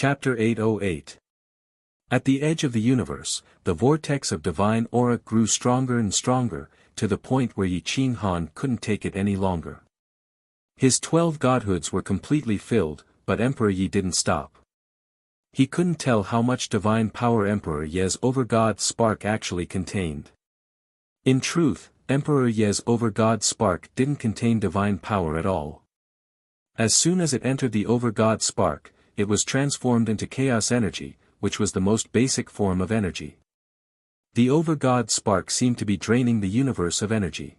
Chapter 808. At the edge of the universe, the vortex of divine aura grew stronger and stronger, to the point where Yi Qing Han couldn't take it any longer. His 12 godhoods were completely filled, but Emperor Yi didn't stop. He couldn't tell how much divine power Emperor Ye's over-god spark actually contained. In truth, Emperor Ye's over-god spark didn't contain divine power at all. As soon as it entered the over-god spark, it was transformed into chaos energy, which was the most basic form of energy. The over-god spark seemed to be draining the universe of energy.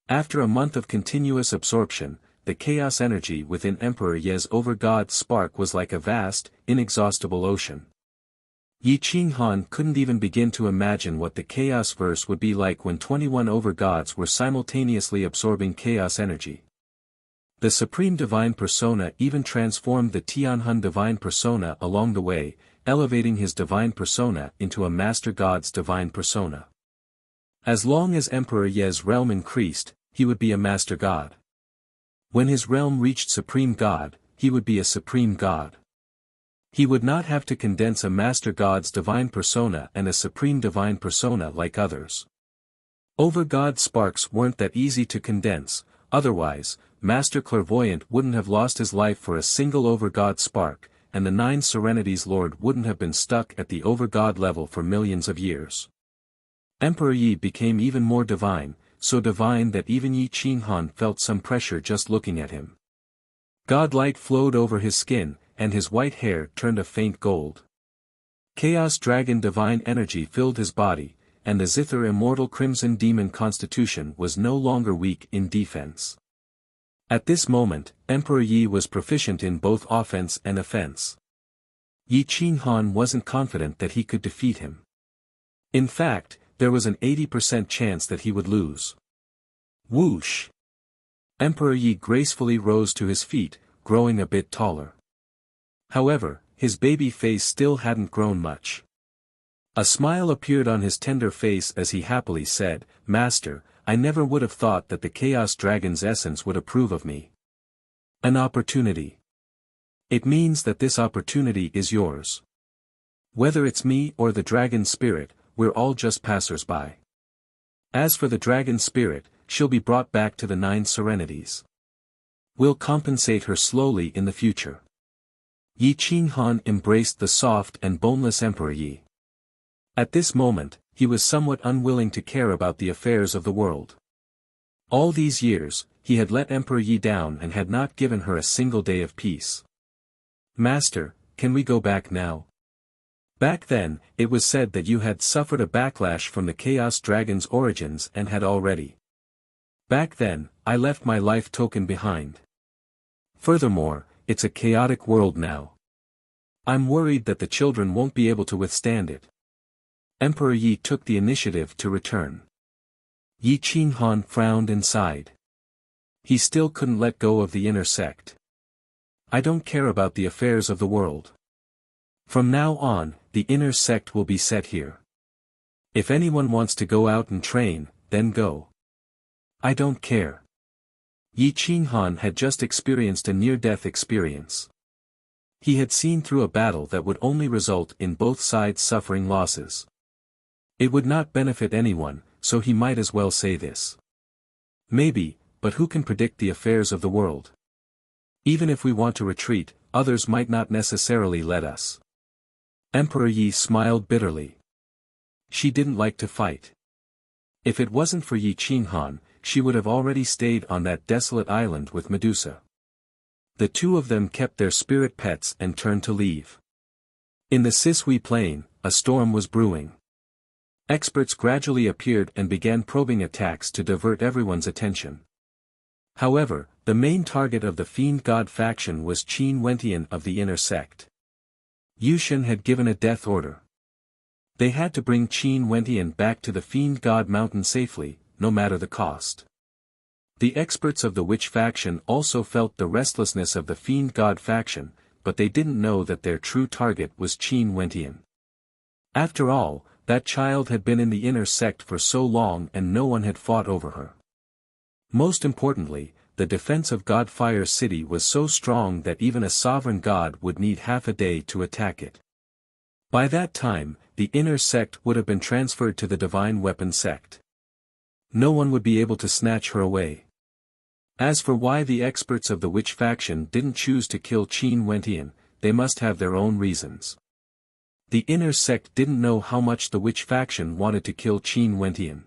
After a month of continuous absorption, the chaos energy within Emperor Ye's over-god spark was like a vast, inexhaustible ocean. Yi Qing Han couldn't even begin to imagine what the chaos verse would be like when 21 over-gods were simultaneously absorbing chaos energy. The Supreme Divine Persona even transformed the Tianhun Divine Persona along the way, elevating his Divine Persona into a Master God's Divine Persona. As long as Emperor Ye's realm increased, he would be a Master God. When his realm reached Supreme God, he would be a Supreme God. He would not have to condense a Master God's Divine Persona and a Supreme Divine Persona like others. Over-God sparks weren't that easy to condense, otherwise, Master Clairvoyant wouldn't have lost his life for a single over-God spark, and the 9 Serenities Lord wouldn't have been stuck at the over-God level for millions of years. Emperor Yi became even more divine, so divine that even Yi Qing Han felt some pressure just looking at him. God-light flowed over his skin, and his white hair turned a faint gold. Chaos Dragon divine energy filled his body, and the Zither Immortal Crimson Demon constitution was no longer weak in defense. At this moment, Emperor Yi was proficient in both offense and offense. Yi Qing Han wasn't confident that he could defeat him. In fact, there was an 80% chance that he would lose. Whoosh! Emperor Yi gracefully rose to his feet, growing a bit taller. However, his baby face still hadn't grown much. A smile appeared on his tender face as he happily said, "Master, I never would have thought that the Chaos Dragon's essence would approve of me. An opportunity. It means that this opportunity is yours. Whether it's me or the Dragon Spirit, we're all just passers-by. As for the Dragon Spirit, she'll be brought back to the 9 Serenities. We'll compensate her slowly in the future." Yi Qing Han embraced the soft and boneless Emperor Yi. At this moment, he was somewhat unwilling to care about the affairs of the world. All these years, he had let Emperor Yi down and had not given her a single day of peace. "Master, can we go back now? Back then, it was said that you had suffered a backlash from the Chaos Dragon's origins and had already. Back then, I left my life token behind. Furthermore, it's a chaotic world now. I'm worried that the children won't be able to withstand it." Emperor Yi took the initiative to return. Yi Qing Han frowned and sighed. He still couldn't let go of the inner sect. "I don't care about the affairs of the world. From now on, the inner sect will be set here. If anyone wants to go out and train, then go. I don't care." Yi Qing Han had just experienced a near-death experience. He had seen through a battle that would only result in both sides suffering losses. It would not benefit anyone, so he might as well say this. Maybe, but who can predict the affairs of the world? Even if we want to retreat, others might not necessarily let us. Emperor Yi smiled bitterly. She didn't like to fight. If it wasn't for Yi Qing Han, she would have already stayed on that desolate island with Medusa. The two of them kept their spirit pets and turned to leave. In the Sisui Plain, a storm was brewing. Experts gradually appeared and began probing attacks to divert everyone's attention. However, the main target of the Fiend God faction was Qin Wentian of the inner sect. Yushin had given a death order. They had to bring Qin Wentian back to the Fiend God mountain safely, no matter the cost. The experts of the witch faction also felt the restlessness of the Fiend God faction, but they didn't know that their true target was Qin Wentian. After all, that child had been in the inner sect for so long and no one had fought over her. Most importantly, the defense of Godfire City was so strong that even a sovereign god would need half a day to attack it. By that time, the inner sect would have been transferred to the Divine Weapon sect. No one would be able to snatch her away. As for why the experts of the witch faction didn't choose to kill Qin Wentian, they must have their own reasons. The inner sect didn't know how much the witch faction wanted to kill Qin Wentian.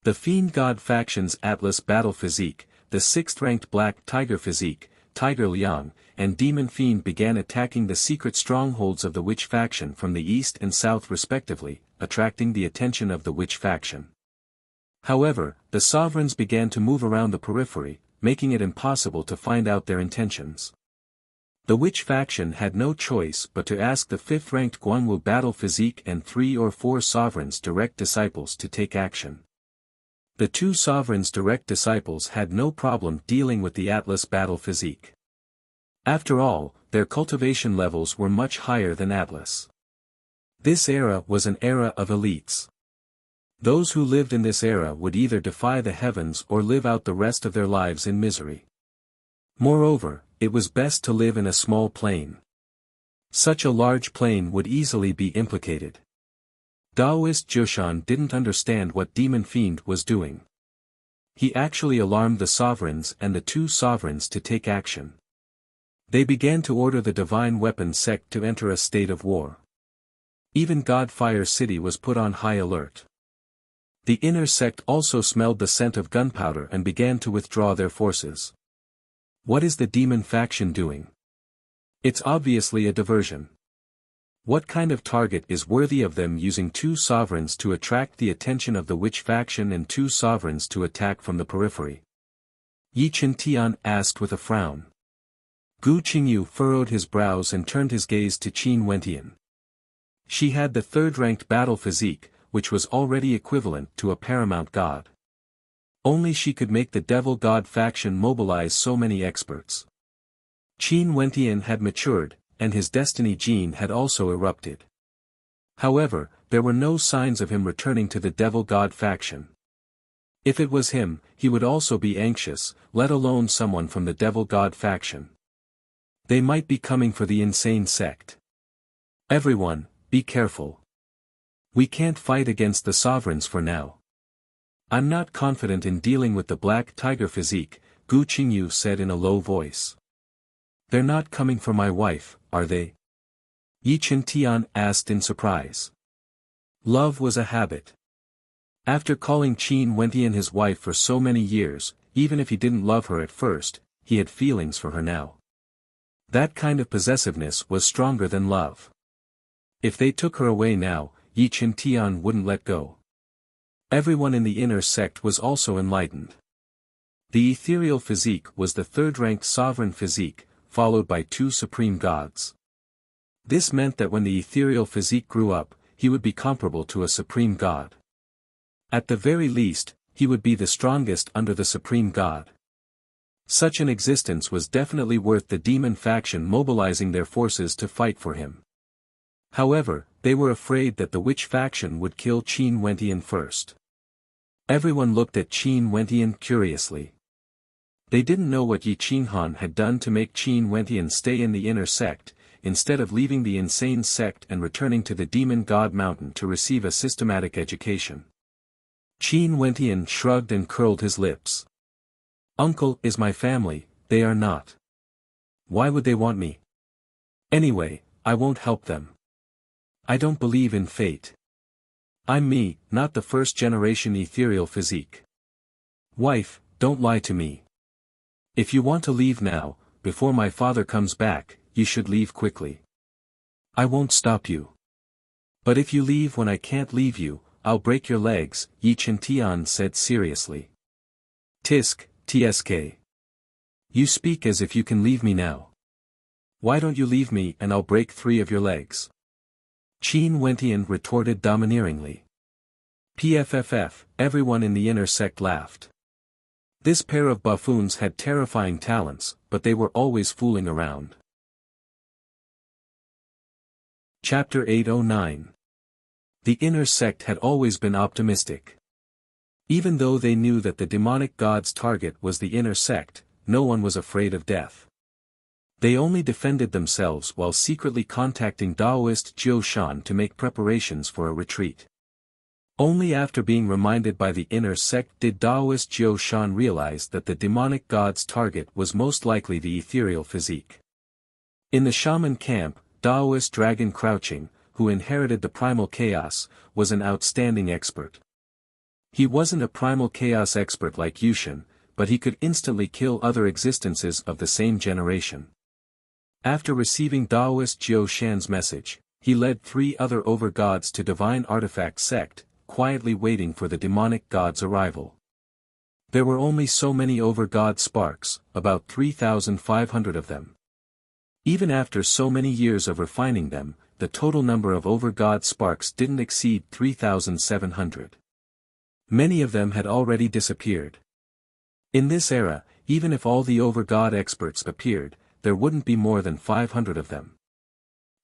The Fiend God faction's Atlas Battle Physique, the 6th-ranked Black Tiger Physique, Tiger Liang, and Demon Fiend began attacking the secret strongholds of the witch faction from the east and south respectively, attracting the attention of the witch faction. However, the sovereigns began to move around the periphery, making it impossible to find out their intentions. The witch faction had no choice but to ask the 5th-ranked Guangwu Battle Physique and 3 or 4 sovereigns' direct disciples to take action. The 2 sovereigns' direct disciples had no problem dealing with the Atlas Battle Physique. After all, their cultivation levels were much higher than Atlas. This era was an era of elites. Those who lived in this era would either defy the heavens or live out the rest of their lives in misery. Moreover, it was best to live in a small plane. Such a large plane would easily be implicated. Daoist Jushan didn't understand what Demon Fiend was doing. He actually alarmed the sovereigns and the 2 sovereigns to take action. They began to order the Divine Weapon sect to enter a state of war. Even Godfire City was put on high alert. The inner sect also smelled the scent of gunpowder and began to withdraw their forces. What is the demon faction doing? It's obviously a diversion. What kind of target is worthy of them using 2 sovereigns to attract the attention of the witch faction and 2 sovereigns to attack from the periphery? Yi Chen-tian asked with a frown. Gu Qingyu furrowed his brows and turned his gaze to Qin Wentian. She had the 3rd-ranked battle physique, which was already equivalent to a paramount god. Only she could make the Devil God faction mobilize so many experts. Qin Wentian had matured, and his destiny gene had also erupted. However, there were no signs of him returning to the Devil God faction. If it was him, he would also be anxious, let alone someone from the Devil God faction. They might be coming for the insane sect. Everyone, be careful. We can't fight against the sovereigns for now. I'm not confident in dealing with the Black Tiger Physique, Gu Qingyu said in a low voice. They're not coming for my wife, are they? Yi Chen-tian asked in surprise. Love was a habit. After calling Qin Wentian his wife for so many years, even if he didn't love her at first, he had feelings for her now. That kind of possessiveness was stronger than love. If they took her away now, Yi Chen-tian wouldn't let go. Everyone in the inner sect was also enlightened. The ethereal physique was the 3rd-ranked sovereign physique, followed by 2 supreme gods. This meant that when the ethereal physique grew up, he would be comparable to a supreme god. At the very least, he would be the strongest under the supreme god. Such an existence was definitely worth the demon faction mobilizing their forces to fight for him. However, they were afraid that the witch faction would kill Qin Wentian first. Everyone looked at Qin Wentian curiously. They didn't know what Yi Qinghan had done to make Qin Wentian stay in the inner sect, instead of leaving the insane sect and returning to the Demon God Mountain to receive a systematic education. Qin Wentian shrugged and curled his lips. Uncle is my family, they are not. Why would they want me? Anyway, I won't help them. I don't believe in fate. I'm me, not the 1st-generation ethereal physique. Wife, don't lie to me. If you want to leave now, before my father comes back, you should leave quickly. I won't stop you. But if you leave when I can't leave you, I'll break your legs, Yi Chen-tian said seriously. Tisk, tsk. You speak as if you can leave me now. Why don't you leave me and I'll break 3 of your legs? Qin Wentian retorted domineeringly. Pfff, everyone in the inner sect laughed. This pair of buffoons had terrifying talents, but they were always fooling around. Chapter 809. The inner sect had always been optimistic. Even though they knew that the demonic god's target was the inner sect, no one was afraid of death. They only defended themselves while secretly contacting Taoist Jiu Shan to make preparations for a retreat. Only after being reminded by the inner sect did Taoist Jiu Shan realize that the demonic god's target was most likely the ethereal physique. In the shaman camp, Taoist Dragon Crouching, who inherited the primal chaos, was an outstanding expert. He wasn't a primal chaos expert like Yushin, but he could instantly kill other existences of the same generation. After receiving Taoist Jiu Shan's message, he led 3 other overgods to Divine Artifact Sect, quietly waiting for the demonic god's arrival. There were only so many overgod sparks, about 3,500 of them. Even after so many years of refining them, the total number of overgod sparks didn't exceed 3,700. Many of them had already disappeared. In this era, even if all the overgod experts appeared, there wouldn't be more than 500 of them.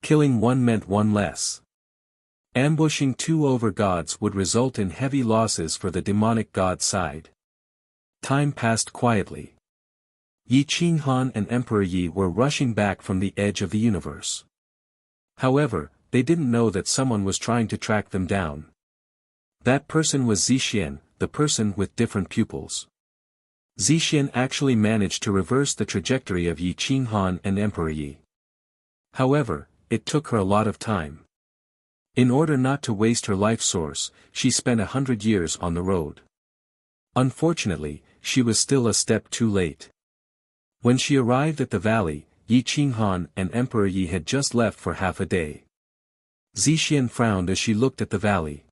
Killing one meant one less. Ambushing 2 overgods would result in heavy losses for the demonic god side. Time passed quietly. Yi Qinghan and Emperor Yi were rushing back from the edge of the universe. However, they didn't know that someone was trying to track them down. That person was Zixian, the person with different pupils. Zixian actually managed to reverse the trajectory of Yi Qinghan and Emperor Yi. However, it took her a lot of time. In order not to waste her life source, she spent 100 years on the road. Unfortunately, she was still a step too late. When she arrived at the valley, Yi Qinghan and Emperor Yi had just left for half a day. Zixian frowned as she looked at the valley.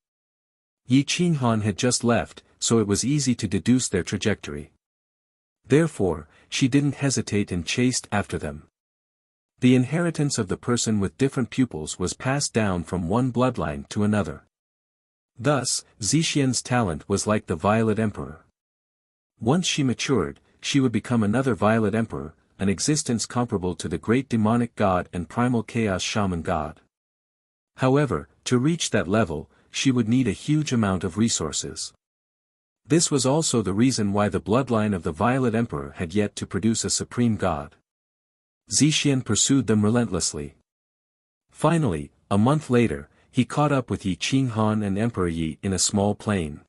Yi Qinghan had just left, so it was easy to deduce their trajectory. Therefore, she didn't hesitate and chased after them. The inheritance of the person with different pupils was passed down from one bloodline to another. Thus, Zixian's talent was like the Violet Emperor. Once she matured, she would become another Violet Emperor, an existence comparable to the great demonic god and primal chaos shaman god. However, to reach that level, she would need a huge amount of resources. This was also the reason why the bloodline of the Violet Emperor had yet to produce a supreme god. Zixian pursued them relentlessly. Finally, a month later, he caught up with Yi Qinghan and Emperor Yi in a small plain.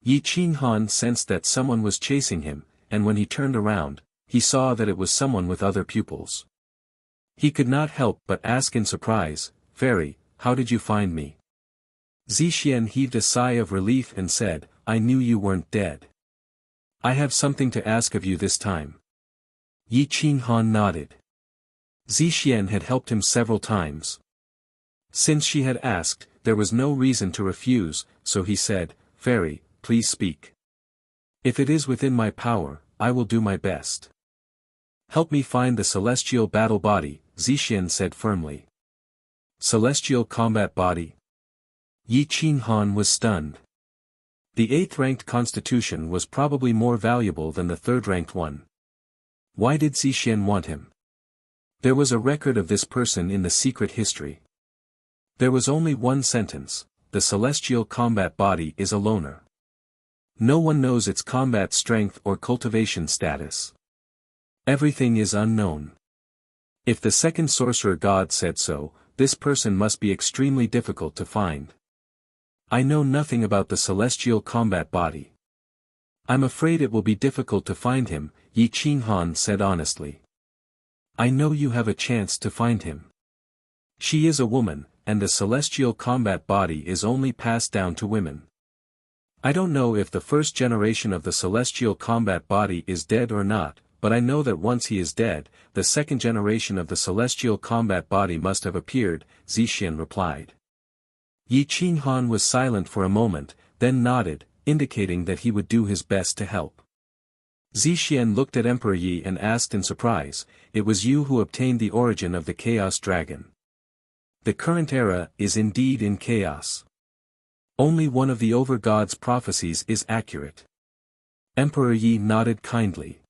Yi Qinghan sensed that someone was chasing him, and when he turned around, he saw that it was someone with other pupils. He could not help but ask in surprise, "Fairy, how did you find me?" Zixian heaved a sigh of relief and said, "I knew you weren't dead. I have something to ask of you this time." Yi Qinghan nodded. Zixian had helped him several times. Since she had asked, there was no reason to refuse, so he said, "Fairy, please speak. If it is within my power, I will do my best." "Help me find the celestial battle body," Zixian said firmly. "Celestial combat body?" Yi Qinghan was stunned. The 8th-ranked constitution was probably more valuable than the 3rd-ranked one. Why did Zixian want him? There was a record of this person in the secret history. There was only one sentence: the celestial combat body is a loner. No one knows its combat strength or cultivation status. Everything is unknown. If the second sorcerer god said so, this person must be extremely difficult to find. I know nothing about the celestial combat body. I'm afraid it will be difficult to find him, Yi Qinghan said honestly. I know you have a chance to find him. She is a woman, and the celestial combat body is only passed down to women. I don't know if the first generation of the celestial combat body is dead or not, but I know that once he is dead, the second generation of the celestial combat body must have appeared, Zixian replied. Yi Qinghan was silent for a moment, then nodded, indicating that he would do his best to help. Zixian looked at Emperor Yi and asked in surprise, "It was you who obtained the origin of the Chaos Dragon. The current era is indeed in chaos. Only one of the Overgod's prophecies is accurate." Emperor Yi nodded kindly.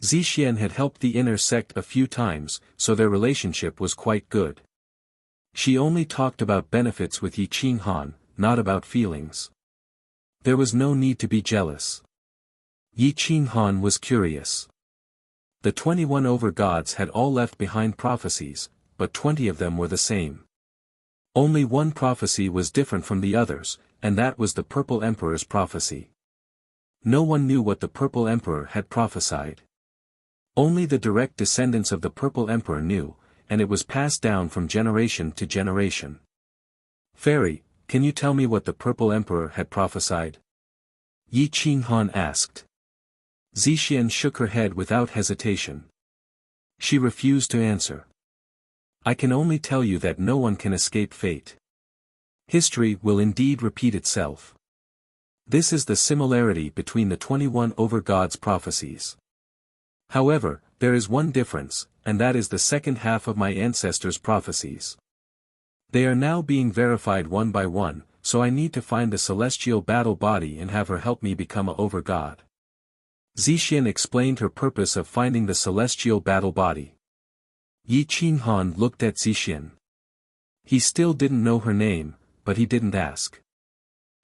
Zixian had helped the inner sect a few times, so their relationship was quite good. She only talked about benefits with Yi Qinghan, not about feelings. There was no need to be jealous. Yi Qinghan was curious. The 21 over-gods had all left behind prophecies, but 20 of them were the same. Only one prophecy was different from the others, and that was the Purple Emperor's prophecy. No one knew what the Purple Emperor had prophesied. Only the direct descendants of the Purple Emperor knew, and it was passed down from generation to generation. Fairy, can you tell me what the Purple Emperor had prophesied? Yi Qinghan asked. Zixian shook her head without hesitation. She refused to answer. I can only tell you that no one can escape fate. History will indeed repeat itself. This is the similarity between the 21 over-gods' prophecies. However, there is one difference, and that is the second half of my ancestors' prophecies. They are now being verified one by one, so I need to find the celestial battle body and have her help me become a over-god. Zixian explained her purpose of finding the celestial battle body. Yi Qinghan looked at Zixian. He still didn't know her name, but he didn't ask.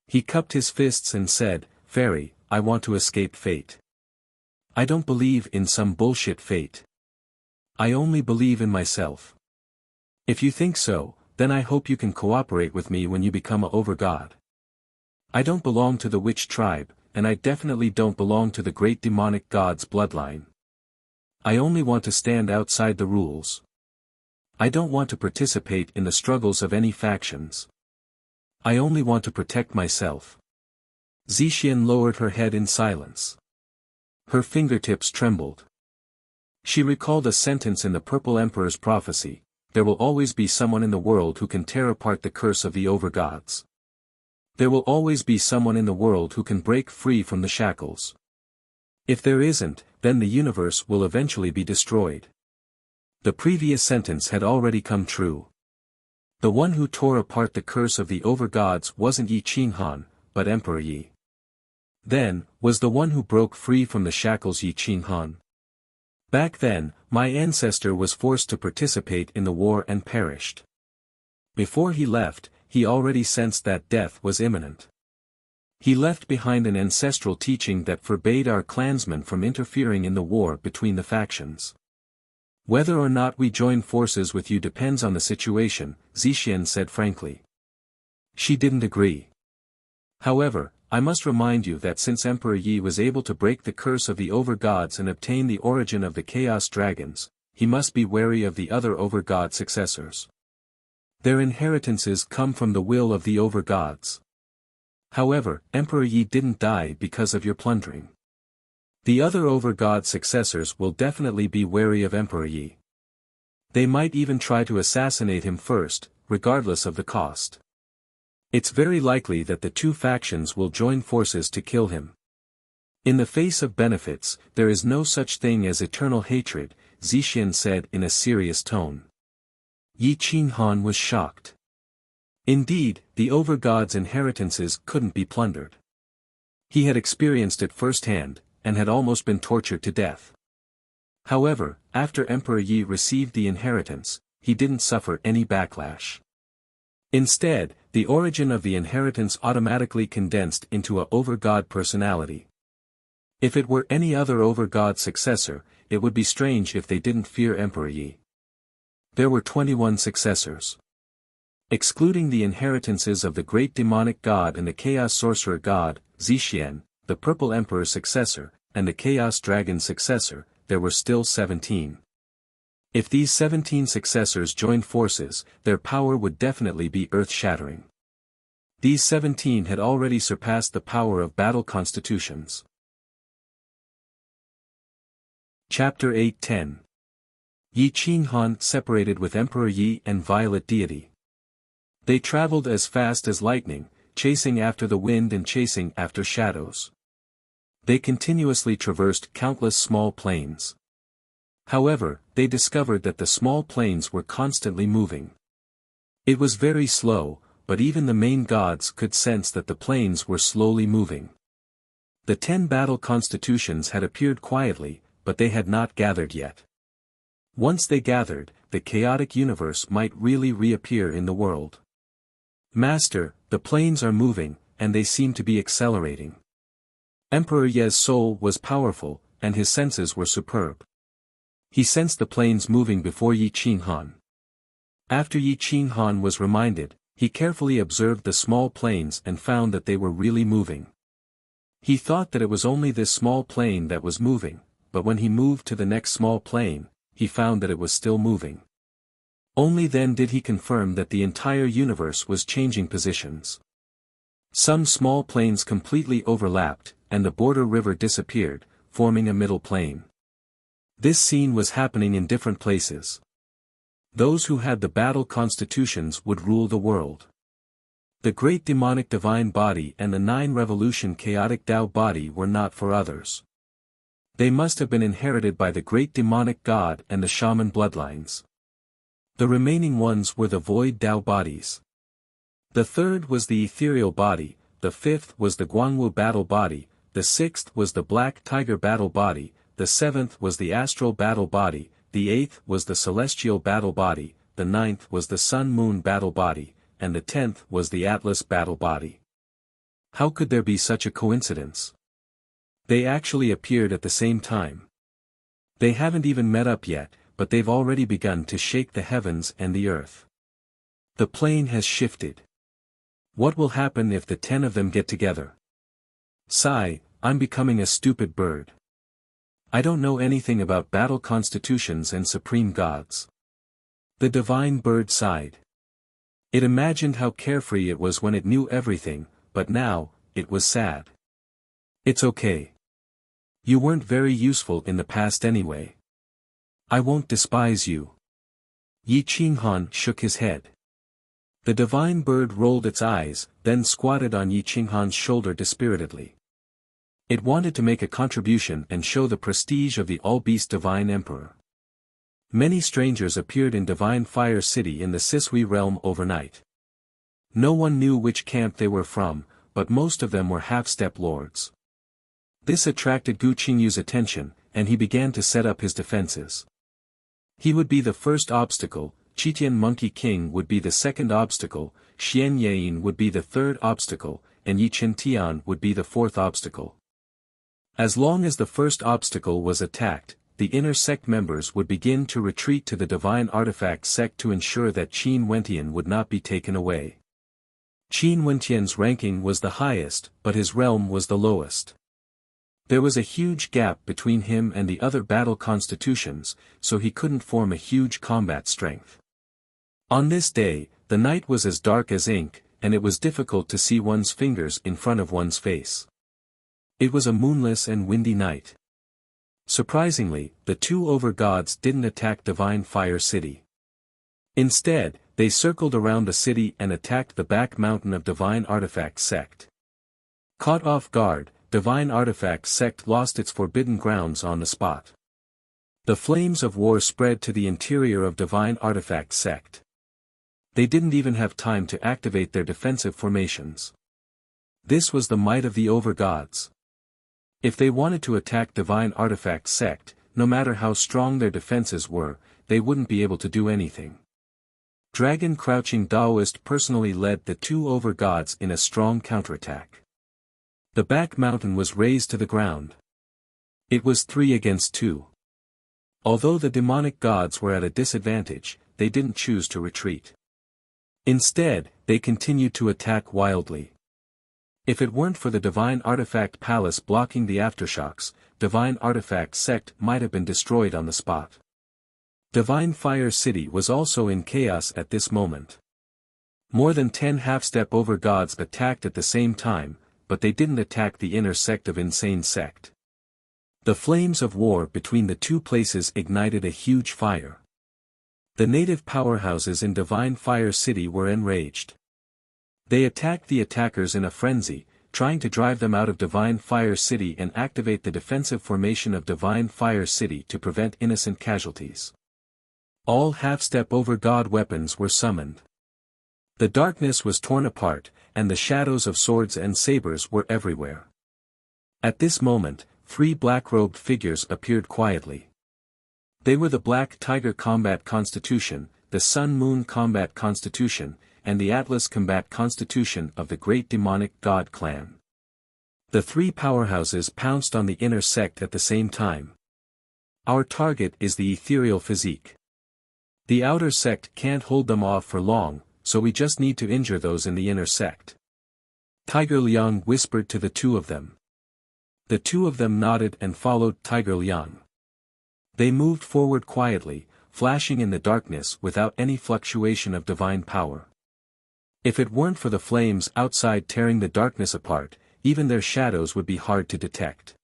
He cupped his fists and said, Fairy, I want to escape fate. I don't believe in some bullshit fate. I only believe in myself. If you think so, then I hope you can cooperate with me when you become a over-god. I don't belong to the witch tribe, and I definitely don't belong to the great demonic god's bloodline. I only want to stand outside the rules. I don't want to participate in the struggles of any factions. I only want to protect myself. Zixian lowered her head in silence. Her fingertips trembled. She recalled a sentence in the Purple Emperor's prophecy, there will always be someone in the world who can tear apart the curse of the over-gods. There will always be someone in the world who can break free from the shackles. If there isn't, then the universe will eventually be destroyed. The previous sentence had already come true. The one who tore apart the curse of the over-gods wasn't Yi Qinghan, but Emperor Yi. Then, was the one who broke free from the shackles Yi Qinghan? Back then, my ancestor was forced to participate in the war and perished. Before he left, he already sensed that death was imminent. He left behind an ancestral teaching that forbade our clansmen from interfering in the war between the factions. Whether or not we join forces with you depends on the situation, Zixian said frankly. She didn't agree. However, I must remind you that since Emperor Yi was able to break the curse of the over-gods and obtain the origin of the Chaos Dragons, he must be wary of the other over-god successors. Their inheritances come from the will of the over-gods. However, Emperor Yi didn't die because of your plundering. The other over-god successors will definitely be wary of Emperor Yi. They might even try to assassinate him first, regardless of the cost. It's very likely that the two factions will join forces to kill him. In the face of benefits, there is no such thing as eternal hatred, Zixian said in a serious tone. Yi Qinghan was shocked. Indeed, the over-god's inheritances couldn't be plundered. He had experienced it firsthand, and had almost been tortured to death. However, after Emperor Yi received the inheritance, he didn't suffer any backlash. Instead, the origin of the inheritance automatically condensed into a over-god personality. If it were any other over-god successor, it would be strange if they didn't fear Emperor Yi. There were 21 successors. Excluding the inheritances of the great demonic god and the chaos sorcerer god, Zixian, the Purple Emperor's successor, and the Chaos Dragon successor, there were still 17. If these 17 successors joined forces, their power would definitely be earth-shattering. These 17 had already surpassed the power of battle constitutions. Chapter 8:10 Yi Qinghan separated with Emperor Yi and Violet Deity. They traveled as fast as lightning, chasing after the wind and chasing after shadows. They continuously traversed countless small plains. However, they discovered that the small plains were constantly moving. It was very slow, but even the main gods could sense that the plains were slowly moving. The 10 battle constitutions had appeared quietly, but they had not gathered yet. Once they gathered, the chaotic universe might really reappear in the world. Master, the plains are moving, and they seemed to be accelerating. Emperor Ye's soul was powerful, and his senses were superb. He sensed the planes moving before Yi Qinghan. After Yi Qinghan was reminded, he carefully observed the small planes and found that they were really moving. He thought that it was only this small plane that was moving, but when he moved to the next small plane, he found that it was still moving. Only then did he confirm that the entire universe was changing positions. Some small planes completely overlapped, and the border river disappeared, forming a middle plane. This scene was happening in different places. Those who had the battle constitutions would rule the world. The great demonic divine body and the 9 revolution chaotic Tao body were not for others. They must have been inherited by the great demonic god and the shaman bloodlines. The remaining ones were the void Tao bodies. The 3rd was the ethereal body, the 5th was the Guangwu battle body, the 6th was the black tiger battle body, the 7th was the astral battle body, the 8th was the celestial battle body, the 9th was the sun-moon battle body, and the 10th was the Atlas battle body. How could there be such a coincidence? They actually appeared at the same time. They haven't even met up yet, but they've already begun to shake the heavens and the earth. The plane has shifted. What will happen if the 10 of them get together? Sigh, I'm becoming a stupid bird. I don't know anything about battle constitutions and supreme gods. The divine bird sighed. It imagined how carefree it was when it knew everything, but now, it was sad. It's okay. You weren't very useful in the past anyway. I won't despise you. Yi Qinghan shook his head. The divine bird rolled its eyes, then squatted on Yi Qinghan's shoulder dispiritedly. It wanted to make a contribution and show the prestige of the all-beast divine emperor. Many strangers appeared in Divine Fire City in the Sisui realm overnight. No one knew which camp they were from, but most of them were half-step lords. This attracted Gu Qingyu's attention, and he began to set up his defenses. He would be the first obstacle, Qitian Monkey King would be the second obstacle, Xian Yayin would be the third obstacle, and Yi Qintian would be the fourth obstacle. As long as the first obstacle was attacked, the inner sect members would begin to retreat to the divine artifact sect to ensure that Qin Wentian would not be taken away. Qin Wentian's ranking was the highest, but his realm was the lowest. There was a huge gap between him and the other battle constitutions, so he couldn't form a huge combat strength. On this day, the night was as dark as ink, and it was difficult to see one's fingers in front of one's face. It was a moonless and windy night. Surprisingly, the 2 overgods didn't attack Divine Fire City. Instead, they circled around the city and attacked the back mountain of Divine Artifact Sect. Caught off guard, Divine Artifact Sect lost its forbidden grounds on the spot. The flames of war spread to the interior of Divine Artifact Sect. They didn't even have time to activate their defensive formations. This was the might of the overgods. If they wanted to attack Divine Artifact Sect, no matter how strong their defenses were, they wouldn't be able to do anything. Dragon Crouching Daoist personally led the 2 overgods in a strong counterattack. The back mountain was razed to the ground. It was 3 against 2. Although the demonic gods were at a disadvantage, they didn't choose to retreat. Instead, they continued to attack wildly. If it weren't for the Divine Artifact Palace blocking the aftershocks, Divine Artifact Sect might have been destroyed on the spot. Divine Fire City was also in chaos at this moment. More than 10 half-step overgods attacked at the same time, but they didn't attack the inner sect of Insane Sect. The flames of war between the 2 places ignited a huge fire. The native powerhouses in Divine Fire City were enraged. They attacked the attackers in a frenzy, trying to drive them out of Divine Fire City and activate the defensive formation of Divine Fire City to prevent innocent casualties. All half-step overgod weapons were summoned. The darkness was torn apart, and the shadows of swords and sabers were everywhere. At this moment, 3 black-robed figures appeared quietly. They were the Black Tiger Combat Constitution, the Sun-Moon Combat Constitution, and the Atlas Combat Constitution of the Great Demonic God Clan. The three powerhouses pounced on the inner sect at the same time. Our target is the ethereal physique. The outer sect can't hold them off for long, so we just need to injure those in the inner sect. Tiger Liang whispered to the two of them. The two of them nodded and followed Tiger Liang. They moved forward quietly, flashing in the darkness without any fluctuation of divine power. If it weren't for the flames outside tearing the darkness apart, even their shadows would be hard to detect.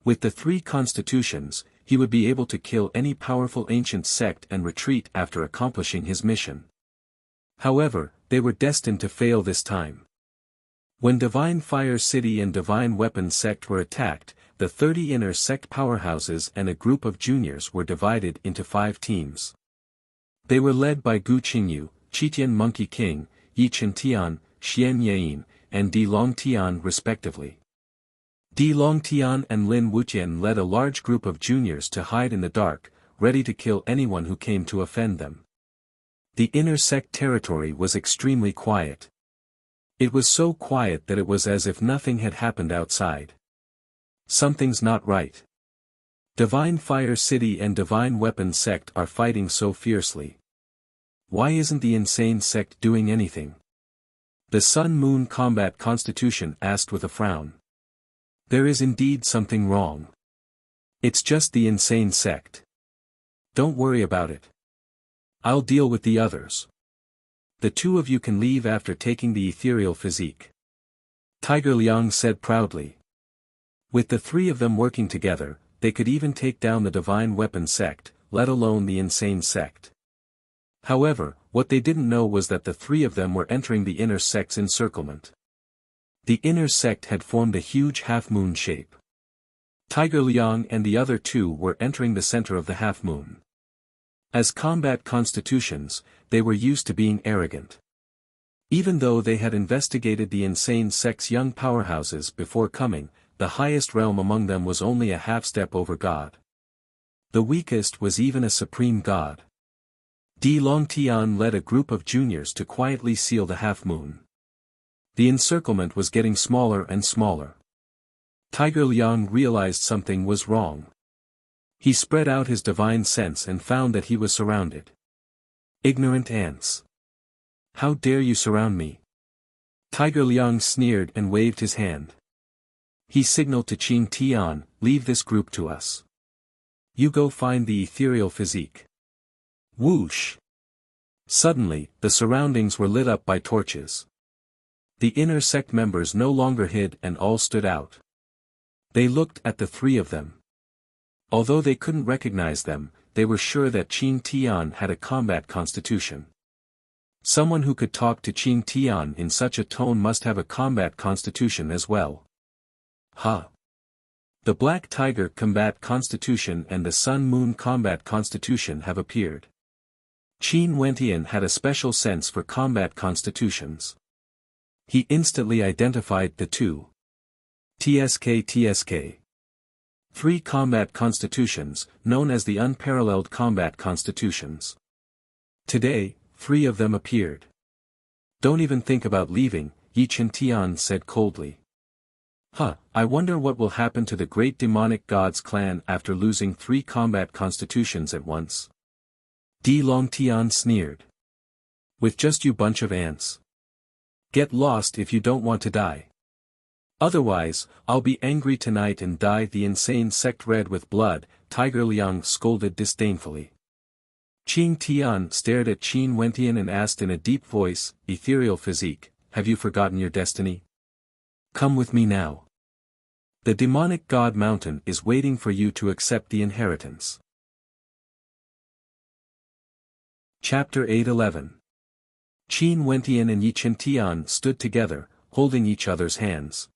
With the three constitutions, he would be able to kill any powerful ancient sect and retreat after accomplishing his mission. However, they were destined to fail this time. When Divine Fire City and Divine Weapon Sect were attacked, the 30 inner sect powerhouses and a group of juniors were divided into 5 teams. They were led by Gu Qingyu, Qitian Monkey King, Yi Tian, Xian Yain, and Di Longtian respectively. Di Longtian and Lin Wuxian led a large group of juniors to hide in the dark, ready to kill anyone who came to offend them. The inner sect territory was extremely quiet. It was so quiet that it was as if nothing had happened outside. Something's not right. Divine Fire City and Divine Weapon Sect are fighting so fiercely. Why isn't the insane sect doing anything? The Sun-Moon Combat Constitution asked with a frown. There is indeed something wrong. It's just the insane sect. Don't worry about it. I'll deal with the others. The two of you can leave after taking the ethereal physique. Tiger Liang said proudly. With the three of them working together, they could even take down the Divine Weapon Sect, let alone the insane sect. However, what they didn't know was that the three of them were entering the inner sect's encirclement. The inner sect had formed a huge half-moon shape. Tiger Liang and the other two were entering the center of the half-moon. As combat constitutions, they were used to being arrogant. Even though they had investigated the insane sect's young powerhouses before coming, the highest realm among them was only a half-step over God. The weakest was even a supreme God. Di Longtian led a group of juniors to quietly seal the half-moon. The encirclement was getting smaller and smaller. Tiger Liang realized something was wrong. He spread out his divine sense and found that he was surrounded. Ignorant ants. How dare you surround me? Tiger Liang sneered and waved his hand. He signaled to Qin Tian, leave this group to us. You go find the ethereal physique. Whoosh! Suddenly, the surroundings were lit up by torches. The inner sect members no longer hid and all stood out. They looked at the three of them. Although they couldn't recognize them, they were sure that Qin Tian had a combat constitution. Someone who could talk to Qin Tian in such a tone must have a combat constitution as well. Ha! The Black Tiger Combat Constitution and the Sun-Moon Combat Constitution have appeared. Qin Wentian had a special sense for combat constitutions. He instantly identified the two. TSK. 3 combat constitutions, known as the Unparalleled Combat Constitutions. Today, 3 of them appeared. Don't even think about leaving, Yi Tian said coldly. I wonder what will happen to the great demonic gods clan after losing 3 combat constitutions at once. Di Longtian sneered. With just you bunch of ants. Get lost if you don't want to die. Otherwise, I'll be angry tonight and dye the insane sect red with blood, Tiger Liang scolded disdainfully. Qin Tian stared at Qin Wentian and asked in a deep voice, Ethereal physique, have you forgotten your destiny? Come with me now. The demonic god mountain is waiting for you to accept the inheritance. Chapter 8:11. Qin Wentian and Yi Tian stood together, holding each other's hands.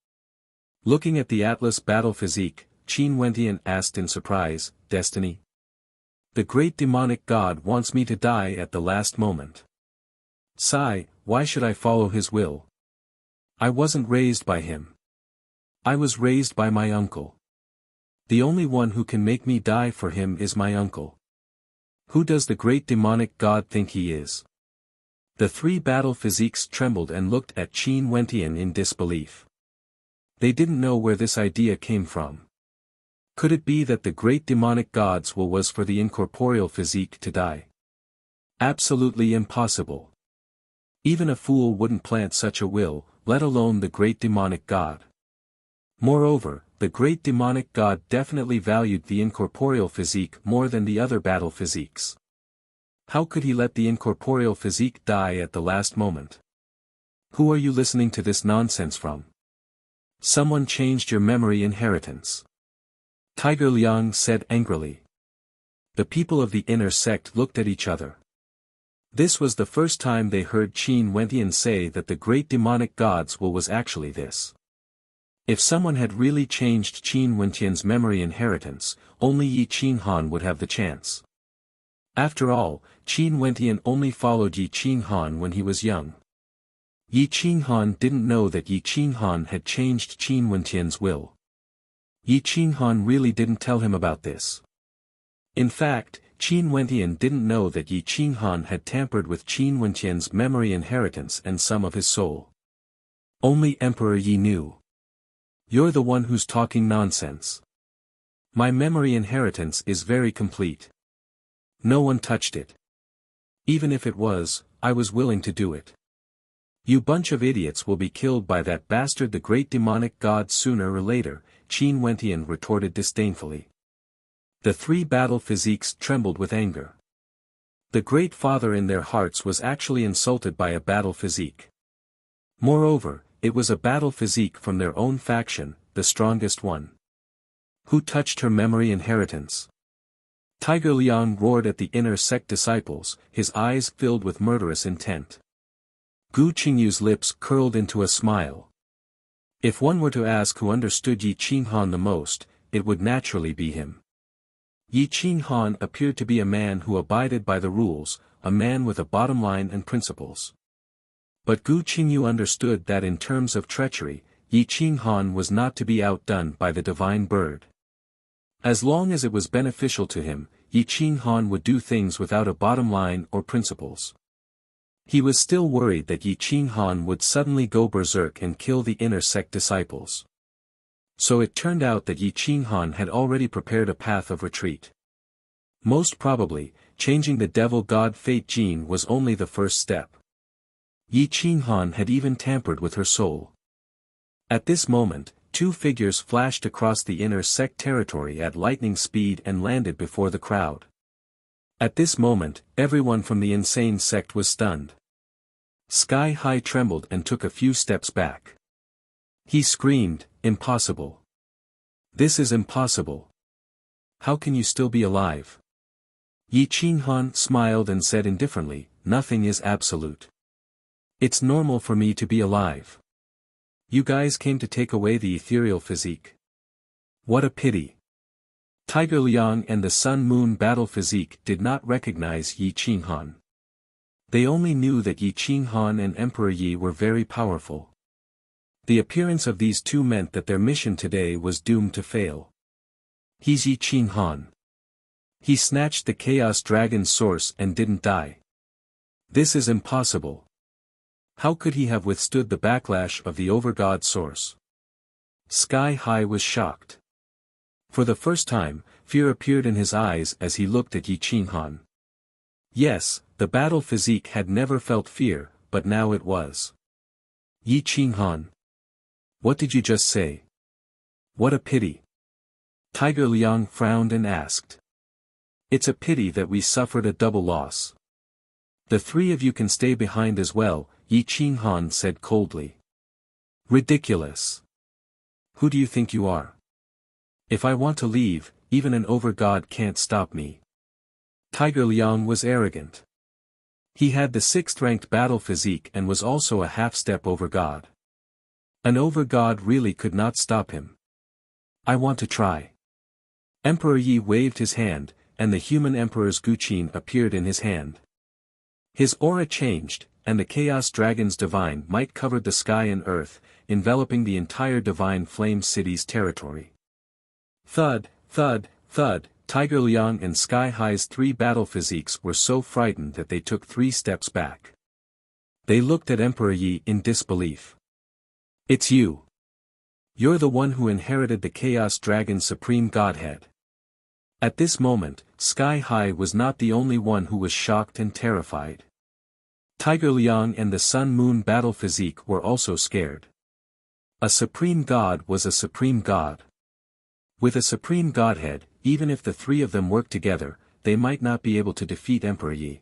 Looking at the Atlas battle physique, Qin Wentian asked in surprise, Destiny? The great demonic god wants me to die at the last moment. Sigh, why should I follow his will? I wasn't raised by him. I was raised by my uncle. The only one who can make me die for him is my uncle. Who does the great demonic god think he is? The three battle physiques trembled and looked at Qin Wentian in disbelief. They didn't know where this idea came from. Could it be that the great demonic god's will was for the incorporeal physique to die? Absolutely impossible. Even a fool wouldn't plant such a will, let alone the great demonic god. Moreover, the great demonic god definitely valued the incorporeal physique more than the other battle physiques. How could he let the incorporeal physique die at the last moment? Who are you listening to this nonsense from? Someone changed your memory inheritance. Tiger Liang said angrily. The people of the inner sect looked at each other. This was the first time they heard Qin Wentian say that the great demonic god's will was actually this. If someone had really changed Qin Wentian's memory inheritance, only Yi Qinghan would have the chance. After all, Qin Wentian only followed Yi Qinghan when he was young. Yi Qinghan didn't know that Yi Qinghan had changed Qin Wentian's will. Yi Qinghan really didn't tell him about this. In fact, Qin Wentian didn't know that Yi Qinghan had tampered with Qin Wentian's memory inheritance and some of his soul. Only Emperor Yi knew. You're the one who's talking nonsense. My memory inheritance is very complete. No one touched it. Even if it was, I was willing to do it. You bunch of idiots will be killed by that bastard the great demonic god sooner or later, Qin Wentian retorted disdainfully. The three battle physiques trembled with anger. The great father in their hearts was actually insulted by a battle physique. Moreover, it was a battle physique from their own faction, the strongest one. Who touched her memory inheritance? Tiger Liang roared at the inner sect disciples, his eyes filled with murderous intent. Gu Qingyu's lips curled into a smile. If one were to ask who understood Yi Qinghan the most, it would naturally be him. Yi Qinghan appeared to be a man who abided by the rules, a man with a bottom line and principles. But Gu Qingyu understood that in terms of treachery, Yi Qinghan was not to be outdone by the divine bird. As long as it was beneficial to him, Yi Qinghan would do things without a bottom line or principles. He was still worried that Yi Qinghan would suddenly go berserk and kill the inner sect disciples. So it turned out that Yi Qinghan had already prepared a path of retreat. Most probably, changing the devil god fate gene was only the first step. Yi Qinghan had even tampered with her soul. At this moment, two figures flashed across the inner sect territory at lightning speed and landed before the crowd. At this moment, everyone from the insane sect was stunned. Sky High trembled and took a few steps back. He screamed, "Impossible! This is impossible! How can you still be alive?" Yi Qinghan smiled and said indifferently, "Nothing is absolute. It's normal for me to be alive. You guys came to take away the ethereal physique. What a pity." Tiger Liang and the Sun-Moon battle physique did not recognize Yi Qinghan. They only knew that Yi Qinghan and Emperor Yi were very powerful. The appearance of these two meant that their mission today was doomed to fail. He's Yi Qinghan. He snatched the Chaos Dragon's source and didn't die. This is impossible. How could he have withstood the backlash of the Overgod source? Sky High was shocked. For the first time, fear appeared in his eyes as he looked at Yi Qinghan. Yes, the battle physique had never felt fear, but now it was. Yi Qinghan. What did you just say? What a pity. Tiger Liang frowned and asked. It's a pity that we suffered a double loss. The three of you can stay behind as well, Yi Qinghan said coldly. Ridiculous. Who do you think you are? If I want to leave, even an overgod can't stop me. Tiger Liang was arrogant. He had the 6th-ranked battle physique and was also a half-step overgod. An overgod really could not stop him. I want to try. Emperor Yi waved his hand, and the human emperor's Guqin appeared in his hand. His aura changed, and the Chaos Dragon's divine might covered the sky and earth, enveloping the entire divine flame city's territory. Thud, thud, thud, Tiger Liang and Sky High's 3 battle physiques were so frightened that they took 3 steps back. They looked at Emperor Yi in disbelief. It's you. You're the one who inherited the Chaos Dragon's supreme godhead. At this moment, Sky High was not the only one who was shocked and terrified. Tiger Liang and the Sun Moon battle physique were also scared. A supreme god was a supreme god. With a supreme godhead, even if the three of them worked together, they might not be able to defeat Emperor Yi.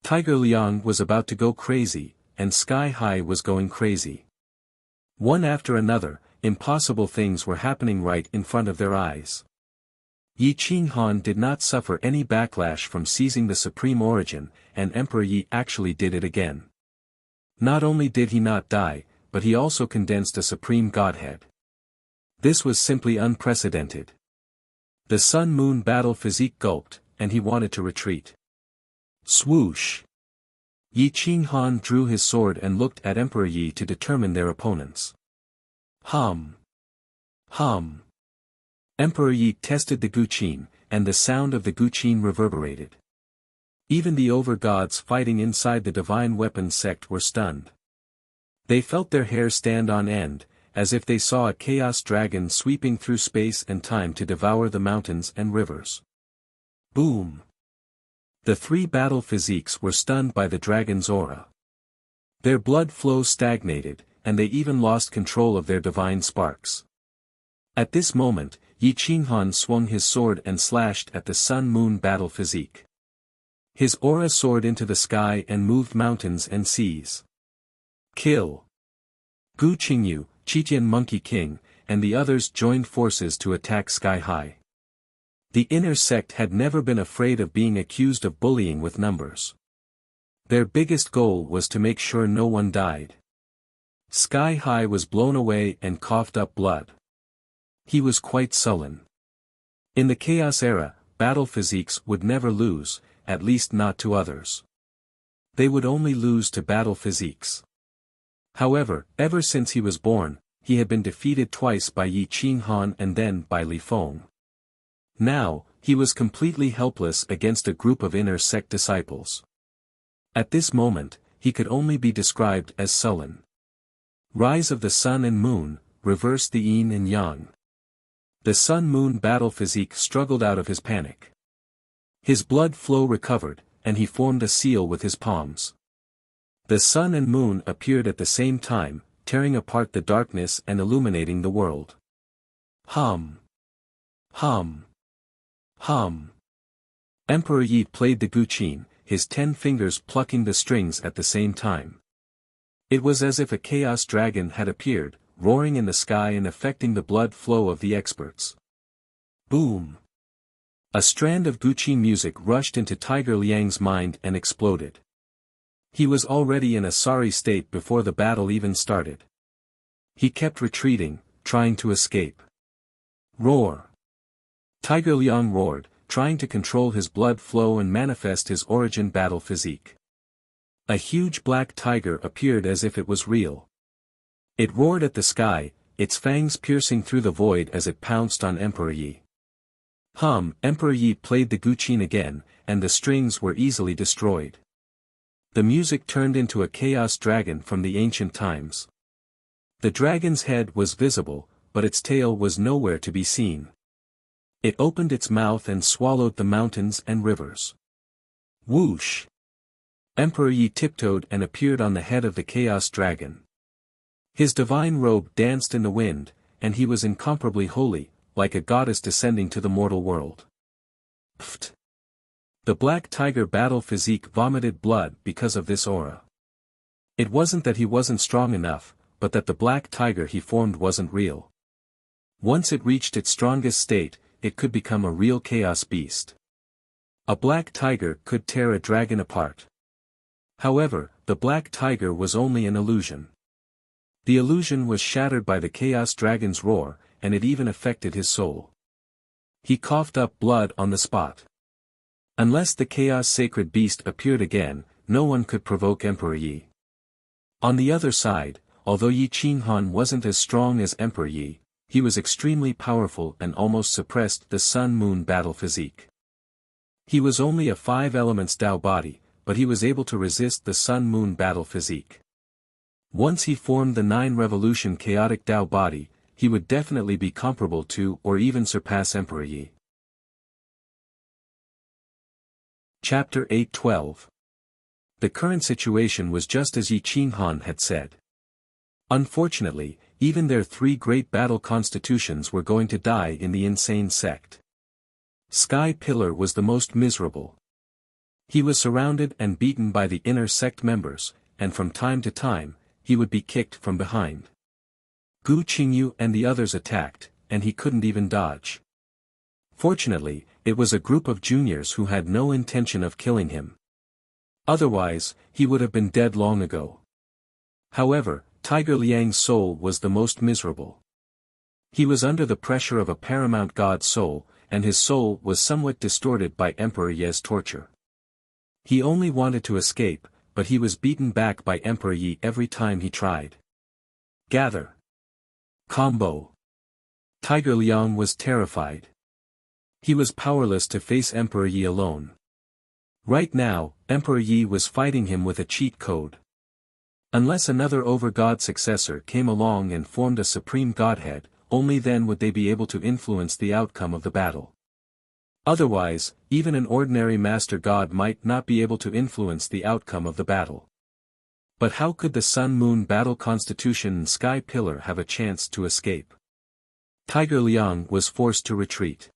Tiger Liang was about to go crazy, and Sky High was going crazy. One after another, impossible things were happening right in front of their eyes. Yi Qinghan did not suffer any backlash from seizing the supreme origin, and Emperor Yi actually did it again. Not only did he not die, but he also condensed a supreme godhead. This was simply unprecedented. The Sun-Moon battle physique gulped, and he wanted to retreat. Swoosh! Yi Qinghan drew his sword and looked at Emperor Yi to determine their opponents. Hum! Hum! Emperor Yi tested the Guqin, and the sound of the Guqin reverberated. Even the over-gods fighting inside the divine weapons sect were stunned. They felt their hair stand on end, as if they saw a chaos dragon sweeping through space and time to devour the mountains and rivers. Boom! The three battle physiques were stunned by the dragon's aura. Their blood flow stagnated, and they even lost control of their divine sparks. At this moment, Yi Qinghan swung his sword and slashed at the Sun-Moon battle physique. His aura soared into the sky and moved mountains and seas. Kill! Gu Qingyu, Qitian Monkey King, and the others joined forces to attack Sky High. The inner sect had never been afraid of being accused of bullying with numbers. Their biggest goal was to make sure no one died. Sky High was blown away and coughed up blood. He was quite sullen. In the Chaos Era, battle physiques would never lose, at least not to others. They would only lose to battle physiques. However, ever since he was born, he had been defeated twice by Yi Qinghan and then by Li Feng. Now, he was completely helpless against a group of inner sect disciples. At this moment, he could only be described as sullen. Rise of the Sun and Moon, reverse the Yin and Yang. The Sun-Moon battle physique struggled out of his panic. His blood flow recovered, and he formed a seal with his palms. The Sun and Moon appeared at the same time, tearing apart the darkness and illuminating the world. Hum! Hum! Hum! Emperor Yi played the Guqin, his 10 fingers plucking the strings at the same time. It was as if a chaos dragon had appeared, roaring in the sky and affecting the blood flow of the experts. Boom! A strand of Guqin music rushed into Tiger Liang's mind and exploded. He was already in a sorry state before the battle even started. He kept retreating, trying to escape. Roar! Tiger Liang roared, trying to control his blood flow and manifest his origin battle physique. A huge black tiger appeared as if it was real. It roared at the sky, its fangs piercing through the void as it pounced on Emperor Yi. Emperor Yi played the Guqin again, and the strings were easily destroyed. The music turned into a chaos dragon from the ancient times. The dragon's head was visible, but its tail was nowhere to be seen. It opened its mouth and swallowed the mountains and rivers. Whoosh! Emperor Yi tiptoed and appeared on the head of the chaos dragon. His divine robe danced in the wind, and he was incomparably holy, like a goddess descending to the mortal world. Pfft! The black tiger battle physique vomited blood because of this aura. It wasn't that he wasn't strong enough, but that the black tiger he formed wasn't real. Once it reached its strongest state, it could become a real chaos beast. A black tiger could tear a dragon apart. However, the black tiger was only an illusion. The illusion was shattered by the chaos dragon's roar, and it even affected his soul. He coughed up blood on the spot. Unless the chaos sacred beast appeared again, no one could provoke Emperor Yi. On the other side, although Yi Qinghan wasn't as strong as Emperor Yi, he was extremely powerful and almost suppressed the Sun-Moon battle physique. He was only a 5 elements Dao body, but he was able to resist the Sun-Moon battle physique. Once he formed the 9-revolution chaotic Tao body, he would definitely be comparable to or even surpass Emperor Yi. Chapter 8:12. The current situation was just as Yi Qinghan had said. Unfortunately, even their 3 great battle constitutions were going to die in the insane sect. Sky Pillar was the most miserable. He was surrounded and beaten by the inner sect members, and from time to time, he would be kicked from behind. Gu Qingyu and the others attacked, and he couldn't even dodge. Fortunately, it was a group of juniors who had no intention of killing him. Otherwise, he would have been dead long ago. However, Tiger Liang's soul was the most miserable. He was under the pressure of a paramount god soul, and his soul was somewhat distorted by Emperor Ye's torture. He only wanted to escape, but he was beaten back by Emperor Yi every time he tried. Gather. Combo. Tiger Liang was terrified. He was powerless to face Emperor Yi alone. Right now, Emperor Yi was fighting him with a cheat code. Unless another over-god successor came along and formed a supreme godhead, only then would they be able to influence the outcome of the battle. Otherwise, even an ordinary master god might not be able to influence the outcome of the battle. But how could the Sun-Moon battle constitution and Sky Pillar have a chance to escape? Tiger Liang was forced to retreat.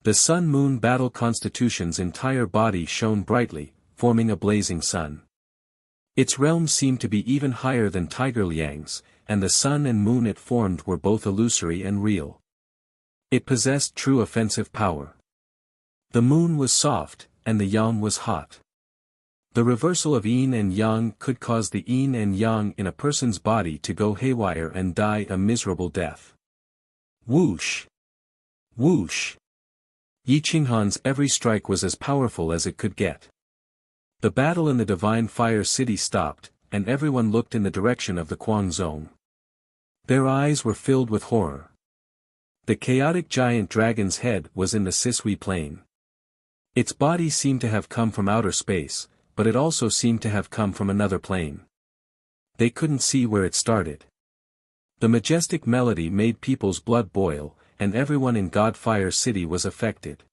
The Sun-Moon battle constitution's entire body shone brightly, forming a blazing sun. Its realm seemed to be even higher than Tiger Liang's, and the sun and moon it formed were both illusory and real. It possessed true offensive power. The moon was soft, and the yang was hot. The reversal of yin and yang could cause the yin and yang in a person's body to go haywire and die a miserable death. Whoosh! Whoosh! Yi Qinghan's every strike was as powerful as it could get. The battle in the Divine Fire City stopped, and everyone looked in the direction of the Kuang Zone. Their eyes were filled with horror. The chaotic giant dragon's head was in the Sisui plain. Its body seemed to have come from outer space, but it also seemed to have come from another plane. They couldn't see where it started. The majestic melody made people's blood boil, and everyone in Godfire City was affected.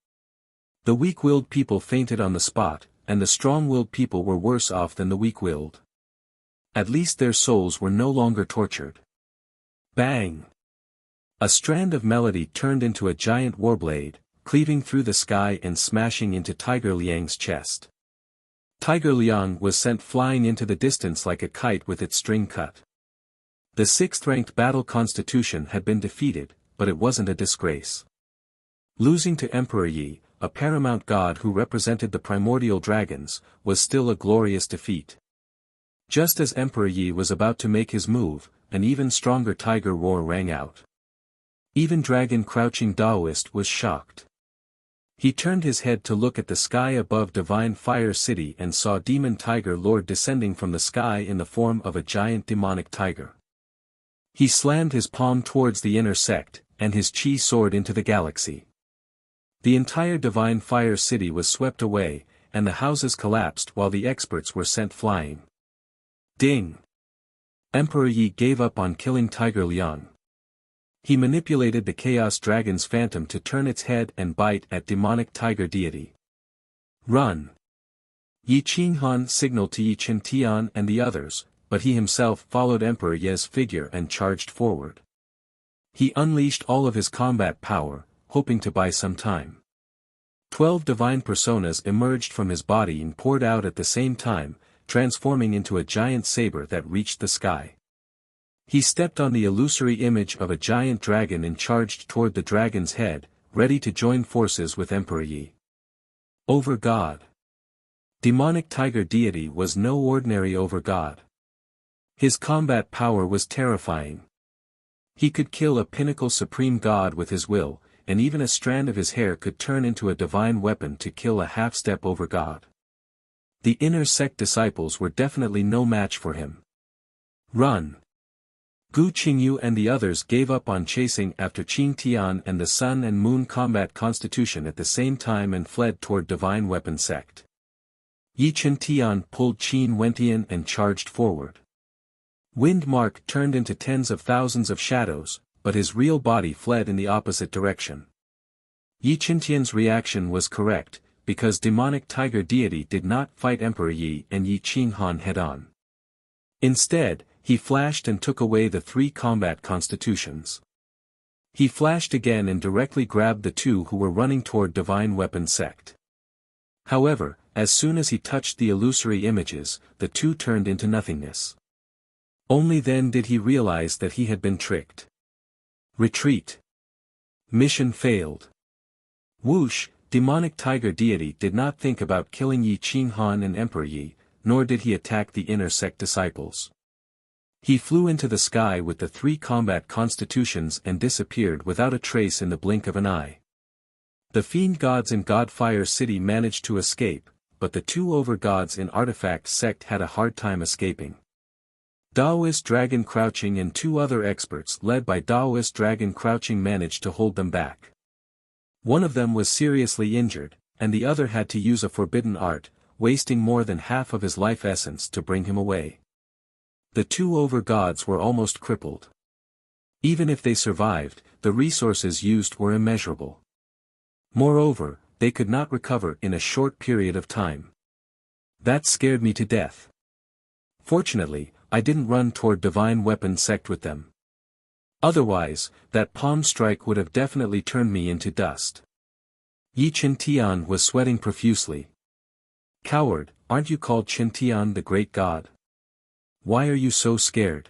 The weak-willed people fainted on the spot, and the strong-willed people were worse off than the weak-willed. At least their souls were no longer tortured. Bang! A strand of melody turned into a giant warblade, cleaving through the sky and smashing into Tiger Liang's chest. Tiger Liang was sent flying into the distance like a kite with its string cut. The 6th-ranked battle constitution had been defeated, but it wasn't a disgrace. Losing to Emperor Yi, a paramount god who represented the primordial dragons, was still a glorious defeat. Just as Emperor Yi was about to make his move, an even stronger tiger roar rang out. Even Dragon Crouching Daoist was shocked. He turned his head to look at the sky above Divine Fire City and saw Demon Tiger Lord descending from the sky in the form of a giant demonic tiger. He slammed his palm towards the inner sect, and his chi soared into the galaxy. The entire Divine Fire City was swept away, and the houses collapsed while the experts were sent flying. Ding! Emperor Yi gave up on killing Tiger Liang. He manipulated the Chaos Dragon's phantom to turn its head and bite at demonic tiger deity. Run! Yi Qinghan signaled to Yi Chen-Tian and the others, but he himself followed Emperor Ye's figure and charged forward. He unleashed all of his combat power, hoping to buy some time. 12 divine personas emerged from his body and poured out at the same time, transforming into a giant saber that reached the sky. He stepped on the illusory image of a giant dragon and charged toward the dragon's head, ready to join forces with Emperor Yi. Over God. Demonic tiger deity was no ordinary over God. His combat power was terrifying. He could kill a pinnacle supreme god with his will, and even a strand of his hair could turn into a divine weapon to kill a half-step over God. The inner sect disciples were definitely no match for him. Run! Gu Qingyu and the others gave up on chasing after Qing Tian and the Sun and Moon Combat Constitution at the same time and fled toward Divine Weapon Sect. Yi Chen Tian pulled Qin Wentian and charged forward. Wind Mark turned into tens of thousands of shadows, but his real body fled in the opposite direction. Yi Chen Tian's reaction was correct, because demonic tiger deity did not fight Emperor Yi and Yi Qinghan head-on. Instead, he flashed and took away the 3 combat constitutions. He flashed again and directly grabbed the 2 who were running toward Divine Weapon Sect. However, as soon as he touched the illusory images, the 2 turned into nothingness. Only then did he realize that he had been tricked. Retreat. Mission failed. Whoosh, demonic tiger deity did not think about killing Yi Qinghan and Emperor Yi, nor did he attack the inner sect disciples. He flew into the sky with the 3 combat constitutions and disappeared without a trace in the blink of an eye. The fiend gods in Godfire City managed to escape, but the 2 overgods in Artifact Sect had a hard time escaping. Daoist Dragon Crouching and 2 other experts led by Daoist Dragon Crouching managed to hold them back. One of them was seriously injured, and the other had to use a forbidden art, wasting more than half of his life essence to bring him away. The 2 overgods were almost crippled. Even if they survived, the resources used were immeasurable. Moreover, they could not recover in a short period of time. That scared me to death. Fortunately, I didn't run toward Divine Weapon Sect with them. Otherwise, that palm strike would have definitely turned me into dust. Yi Chen Tian was sweating profusely. Coward, aren't you called Chen Tian the Great God? Why are you so scared?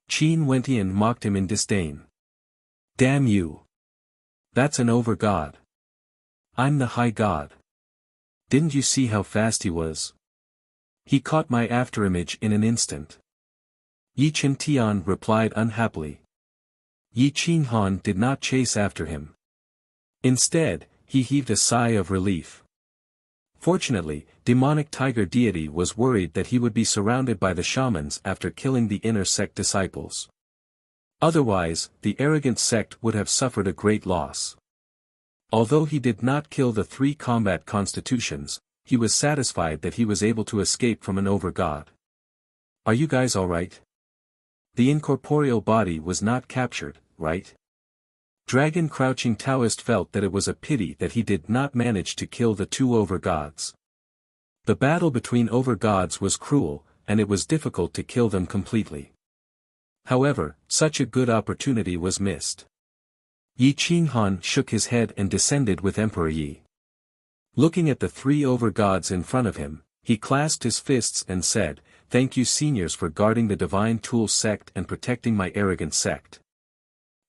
Qin Wentian mocked him in disdain. Damn you! That's an overgod. I'm the High God. Didn't you see how fast he was? He caught my afterimage in an instant. Yi Chen Tian replied unhappily. Yi Qinghan did not chase after him. Instead, he heaved a sigh of relief. Fortunately, demonic tiger deity was worried that he would be surrounded by the shamans after killing the inner sect disciples. Otherwise, the arrogant sect would have suffered a great loss. Although he did not kill the 3 combat constitutions, he was satisfied that he was able to escape from an overgod. Are you guys alright? The incorporeal body was not captured, right? Dragon Crouching Taoist felt that it was a pity that he did not manage to kill the 2 overgods. The battle between overgods was cruel, and it was difficult to kill them completely. However, such a good opportunity was missed. Yi Qinghan shook his head and descended with Emperor Yi. Looking at the 3 overgods in front of him, he clasped his fists and said, "Thank you seniors for guarding the Divine Tool Sect and protecting my arrogant sect."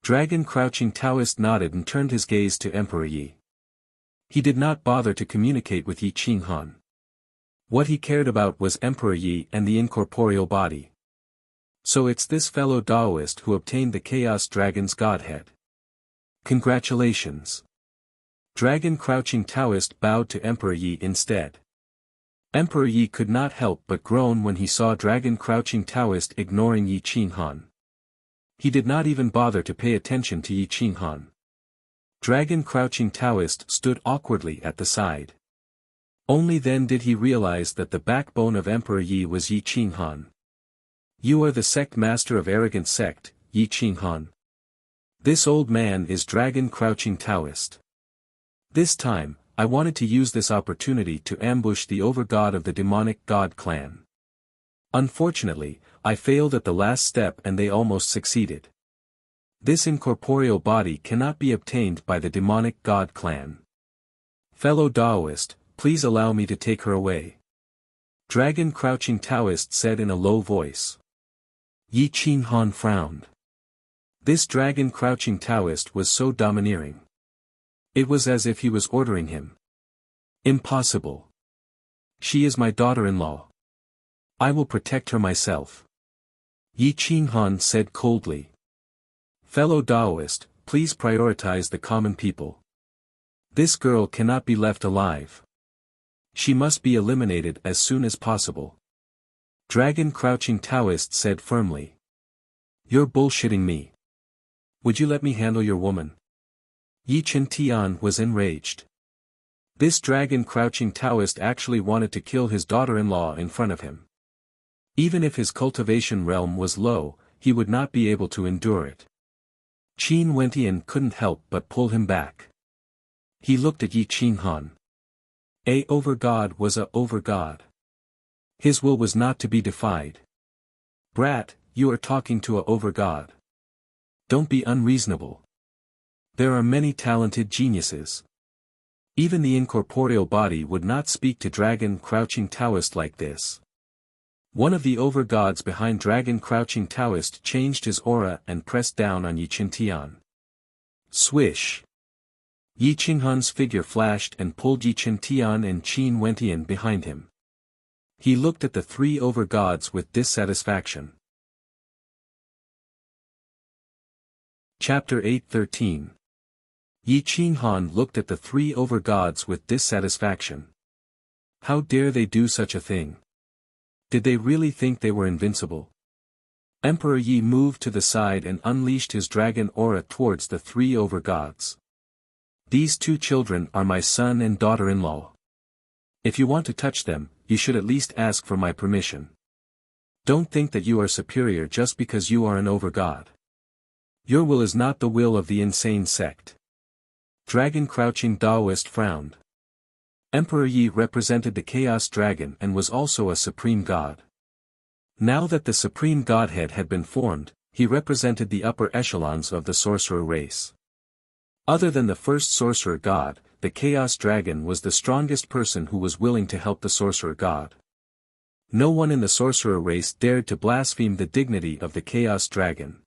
Dragon Crouching Taoist nodded and turned his gaze to Emperor Yi. He did not bother to communicate with Yi Qinghan. What he cared about was Emperor Yi and the incorporeal body. So it's this fellow Daoist who obtained the Chaos Dragon's godhead. Congratulations. Dragon Crouching Taoist bowed to Emperor Yi instead. Emperor Yi could not help but groan when he saw Dragon Crouching Taoist ignoring Yi Qinghan. He did not even bother to pay attention to Yi Qinghan. Dragon Crouching Taoist stood awkwardly at the side. Only then did he realize that the backbone of Emperor Yi was Yi Qinghan. You are the sect master of arrogant sect, Yi Qinghan. This old man is Dragon Crouching Taoist. This time, I wanted to use this opportunity to ambush the overgod of the demonic god clan. Unfortunately, I failed at the last step and they almost succeeded. This incorporeal body cannot be obtained by the demonic god clan. Fellow Daoist, please allow me to take her away. Dragon Crouching Taoist said in a low voice. Yi Qinghan frowned. This Dragon Crouching Taoist was so domineering. It was as if he was ordering him. Impossible. She is my daughter-in-law. I will protect her myself. Yi Qinghan said coldly. Fellow Daoist, please prioritize the common people. This girl cannot be left alive. She must be eliminated as soon as possible. Dragon Crouching Taoist said firmly. You're bullshitting me. Would you let me handle your woman? Yi Chen Tian was enraged. This dragon-crouching Taoist actually wanted to kill his daughter-in-law in front of him. Even if his cultivation realm was low, he would not be able to endure it. Qin Wentian couldn't help but pull him back. He looked at Yi Qinghan. A over-god was a over-god. His will was not to be defied. Brat, you are talking to a over-god. Don't be unreasonable. There are many talented geniuses. Even the incorporeal body would not speak to dragon-crouching Taoist like this. One of the over-gods behind dragon-crouching Taoist changed his aura and pressed down on Yi Qingtian. Swish! Yi Qinghan's figure flashed and pulled Yi Qingtian and Qin Wentian behind him. He looked at the three over-gods with dissatisfaction. Chapter 8:13. Yi Qinghan looked at the three over-gods with dissatisfaction. How dare they do such a thing? Did they really think they were invincible? Emperor Yi moved to the side and unleashed his dragon aura towards the three over-gods. These two children are my son and daughter-in-law. If you want to touch them, you should at least ask for my permission. Don't think that you are superior just because you are an over-god. Your will is not the will of the insane sect. Dragon-crouching Taoist frowned. Emperor Yi represented the Chaos Dragon and was also a supreme god. Now that the supreme godhead had been formed, he represented the upper echelons of the sorcerer race. Other than the first sorcerer god, the Chaos Dragon was the strongest person who was willing to help the sorcerer god. No one in the sorcerer race dared to blaspheme the dignity of the Chaos Dragon.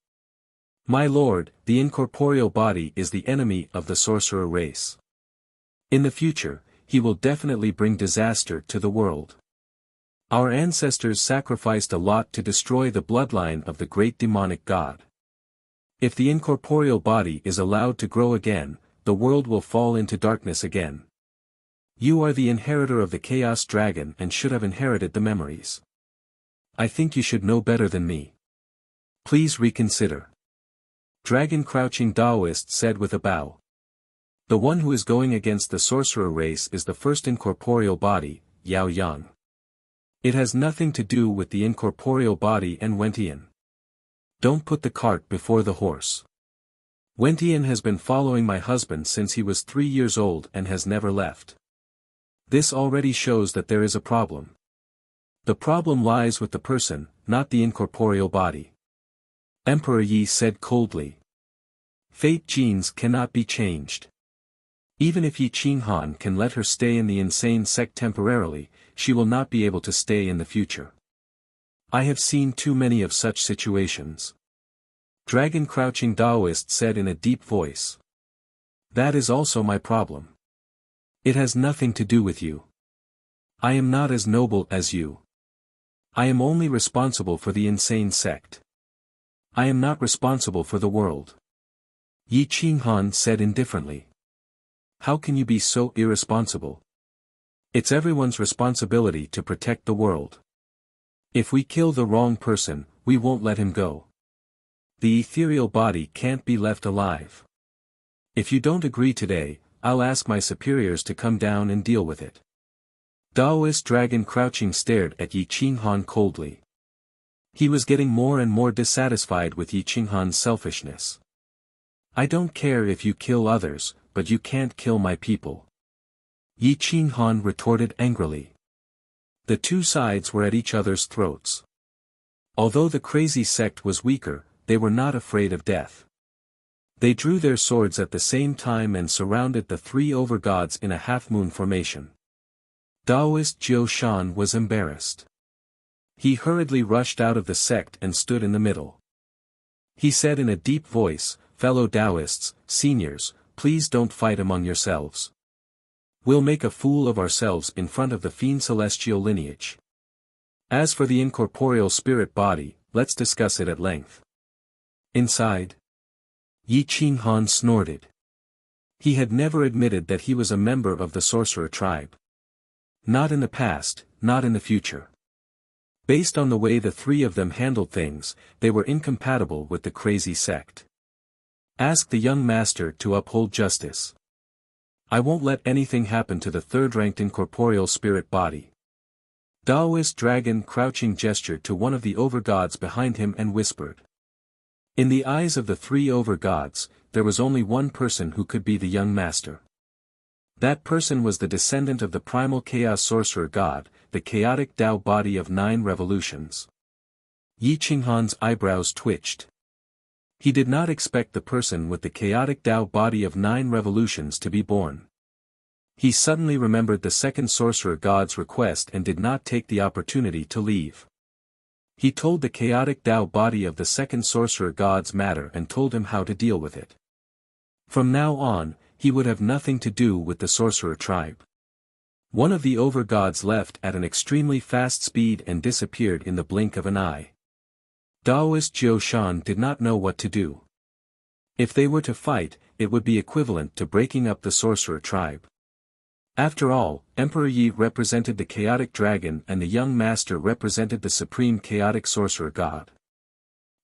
My lord, the incorporeal body is the enemy of the sorcerer race. In the future, he will definitely bring disaster to the world. Our ancestors sacrificed a lot to destroy the bloodline of the great demonic god. If the incorporeal body is allowed to grow again, the world will fall into darkness again. You are the inheritor of the Chaos Dragon and should have inherited the memories. I think you should know better than me. Please reconsider. Dragon-crouching Taoist said with a bow. The one who is going against the sorcerer race is the first incorporeal body, Yao Yang. It has nothing to do with the incorporeal body and Wentian. Don't put the cart before the horse. Wentian has been following my husband since he was 3 years old and has never left. This already shows that there is a problem. The problem lies with the person, not the incorporeal body. Emperor Yi said coldly. Fate genes cannot be changed. Even if Yi Qinghan can let her stay in the insane sect temporarily, she will not be able to stay in the future. I have seen too many of such situations. Dragon-crouching Taoist said in a deep voice. That is also my problem. It has nothing to do with you. I am not as noble as you. I am only responsible for the insane sect. I am not responsible for the world. Yi Qinghan said indifferently. How can you be so irresponsible? It's everyone's responsibility to protect the world. If we kill the wrong person, we won't let him go. The ethereal body can't be left alive. If you don't agree today, I'll ask my superiors to come down and deal with it. Taoist Dragon crouching stared at Yi Qinghan coldly. He was getting more and more dissatisfied with Yi Qinghan's selfishness. I don't care if you kill others, but you can't kill my people. Yi Qinghan retorted angrily. The two sides were at each other's throats. Although the crazy sect was weaker, they were not afraid of death. They drew their swords at the same time and surrounded the three over-gods in a half-moon formation. Taoist Jiu Shan was embarrassed. He hurriedly rushed out of the sect and stood in the middle. He said in a deep voice, "Fellow Taoists, seniors, please don't fight among yourselves. We'll make a fool of ourselves in front of the fiend celestial lineage. As for the incorporeal spirit body, let's discuss it at length." Inside, Yi Qinghan snorted. He had never admitted that he was a member of the sorcerer tribe. Not in the past, not in the future. Based on the way the three of them handled things, they were incompatible with the crazy sect. Ask the young master to uphold justice. I won't let anything happen to the third-ranked incorporeal spirit body. Daoist dragon crouching gestured to one of the overgods behind him and whispered. In the eyes of the three overgods, there was only one person who could be the young master. That person was the descendant of the primal chaos sorcerer god, the chaotic Tao body of 9 revolutions. Yi Qinghan's eyebrows twitched. He did not expect the person with the chaotic Tao body of 9 revolutions to be born. He suddenly remembered the second sorcerer god's request and did not take the opportunity to leave. He told the chaotic Tao body of the second sorcerer god's matter and told him how to deal with it. From now on, he would have nothing to do with the sorcerer tribe. One of the overgods left at an extremely fast speed and disappeared in the blink of an eye. Daoist Jiu Shan did not know what to do. If they were to fight, it would be equivalent to breaking up the sorcerer tribe. After all, Emperor Yi represented the chaotic dragon and the young master represented the supreme chaotic sorcerer god.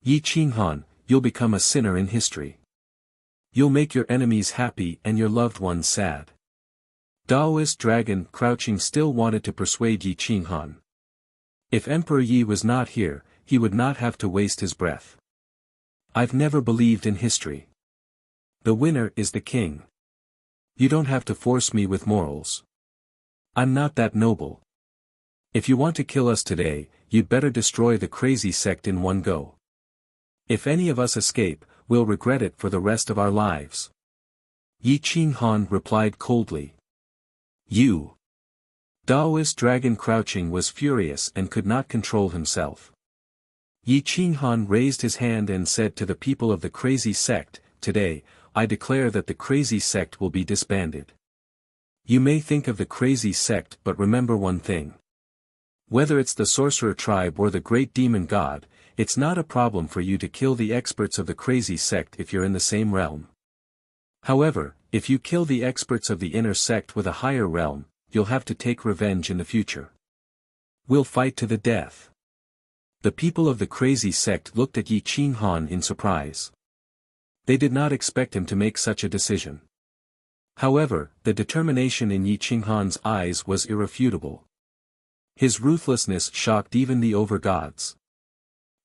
Yi Qinghan, you'll become a sinner in history. You'll make your enemies happy and your loved ones sad. Daoist dragon crouching still wanted to persuade Yi Qinghan. If Emperor Yi was not here, he would not have to waste his breath. I've never believed in history. The winner is the king. You don't have to force me with morals. I'm not that noble. If you want to kill us today, you'd better destroy the crazy sect in one go. If any of us escape, we'll regret it for the rest of our lives. Yi Qinghan replied coldly. You. Daoist dragon crouching was furious and could not control himself. Yi Qinghan raised his hand and said to the people of the crazy sect, today, I declare that the crazy sect will be disbanded. You may think of the crazy sect but remember one thing. Whether it's the sorcerer tribe or the great demon god, it's not a problem for you to kill the experts of the crazy sect if you're in the same realm. However, if you kill the experts of the inner sect with a higher realm, you'll have to take revenge in the future. We'll fight to the death. The people of the crazy sect looked at Yi Qinghan in surprise. They did not expect him to make such a decision. However, the determination in Yi Qinghan's eyes was irrefutable. His ruthlessness shocked even the overgods.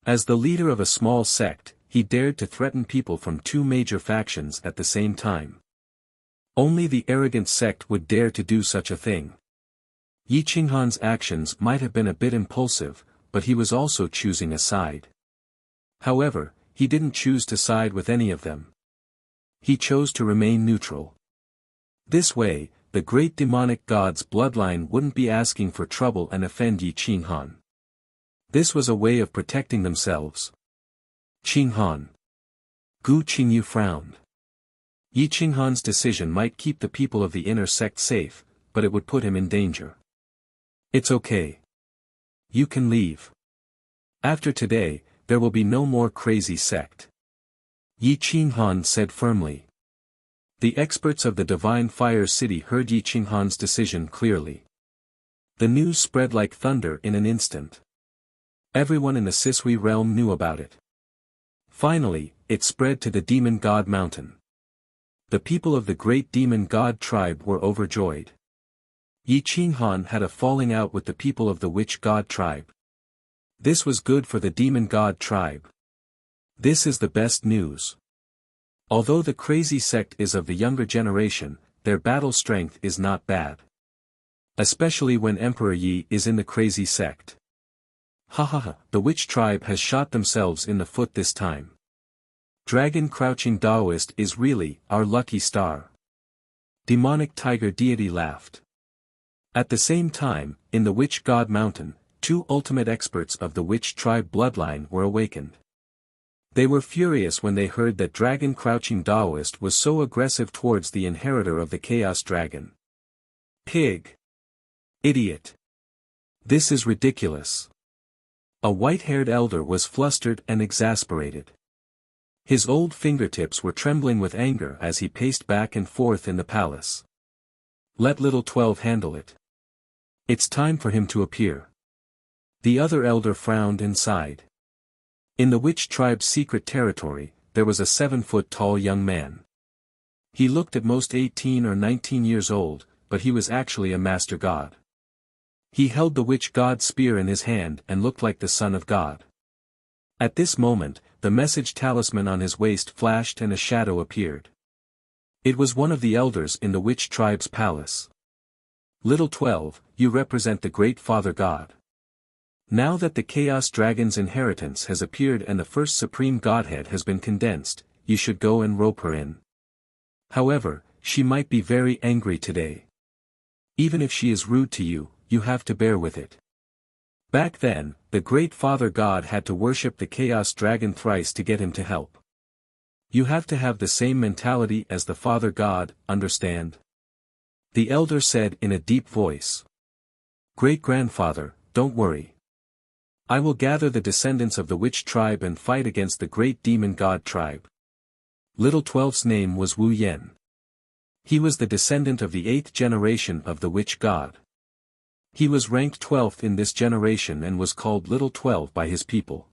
As the leader of a small sect, he dared to threaten people from 2 major factions at the same time. Only the arrogant sect would dare to do such a thing. Yi Qinghan's actions might have been a bit impulsive, but he was also choosing a side. However, he didn't choose to side with any of them. He chose to remain neutral. This way, the great demonic god's bloodline wouldn't be asking for trouble and offend Yi Qinghan. This was a way of protecting themselves. Qinghan. Gu Qingyu frowned. Yi Qinghan's decision might keep the people of the inner sect safe, but it would put him in danger. It's okay. You can leave. After today, there will be no more crazy sect. Yi Qinghan said firmly. The experts of the Divine Fire City heard Yi Qinghan's decision clearly. The news spread like thunder in an instant. Everyone in the Sisui realm knew about it. Finally, it spread to the Demon God Mountain. The people of the great Demon God tribe were overjoyed. Yi Qinghan had a falling out with the people of the Witch God tribe. This was good for the Demon God tribe. This is the best news. Although the crazy sect is of the younger generation, their battle strength is not bad. Especially when Emperor Yi is in the crazy sect. Ha ha ha, the Witch tribe has shot themselves in the foot this time. Dragon crouching Daoist is really our lucky star. Demonic tiger deity laughed. At the same time, in the Witch God Mountain, 2 ultimate experts of the Witch tribe bloodline were awakened. They were furious when they heard that Dragon Crouching Daoist was so aggressive towards the inheritor of the Chaos Dragon. Pig. Idiot. This is ridiculous. A white-haired elder was flustered and exasperated. His old fingertips were trembling with anger as he paced back and forth in the palace. Let little 12 handle it. It's time for him to appear. The other elder frowned and sighed. In the Witch tribe's secret territory, there was a 7-foot-tall young man. He looked at most 18 or 19 years old, but he was actually a master god. He held the witch god's spear in his hand and looked like the son of God. At this moment, the message talisman on his waist flashed and a shadow appeared. It was one of the elders in the witch tribe's palace. Little 12, you represent the great Father God. Now that the Chaos Dragon's inheritance has appeared and the first supreme godhead has been condensed, you should go and rope her in. However, she might be very angry today. Even if she is rude to you, you have to bear with it. Back then, the great Father God had to worship the Chaos Dragon thrice to get him to help. You have to have the same mentality as the Father God, understand? The elder said in a deep voice. Great-grandfather, don't worry. I will gather the descendants of the witch tribe and fight against the great demon god tribe. Little 12's name was Wu Yen. He was the descendant of the 8th generation of the witch god. He was ranked 12th in this generation and was called Little 12 by his people.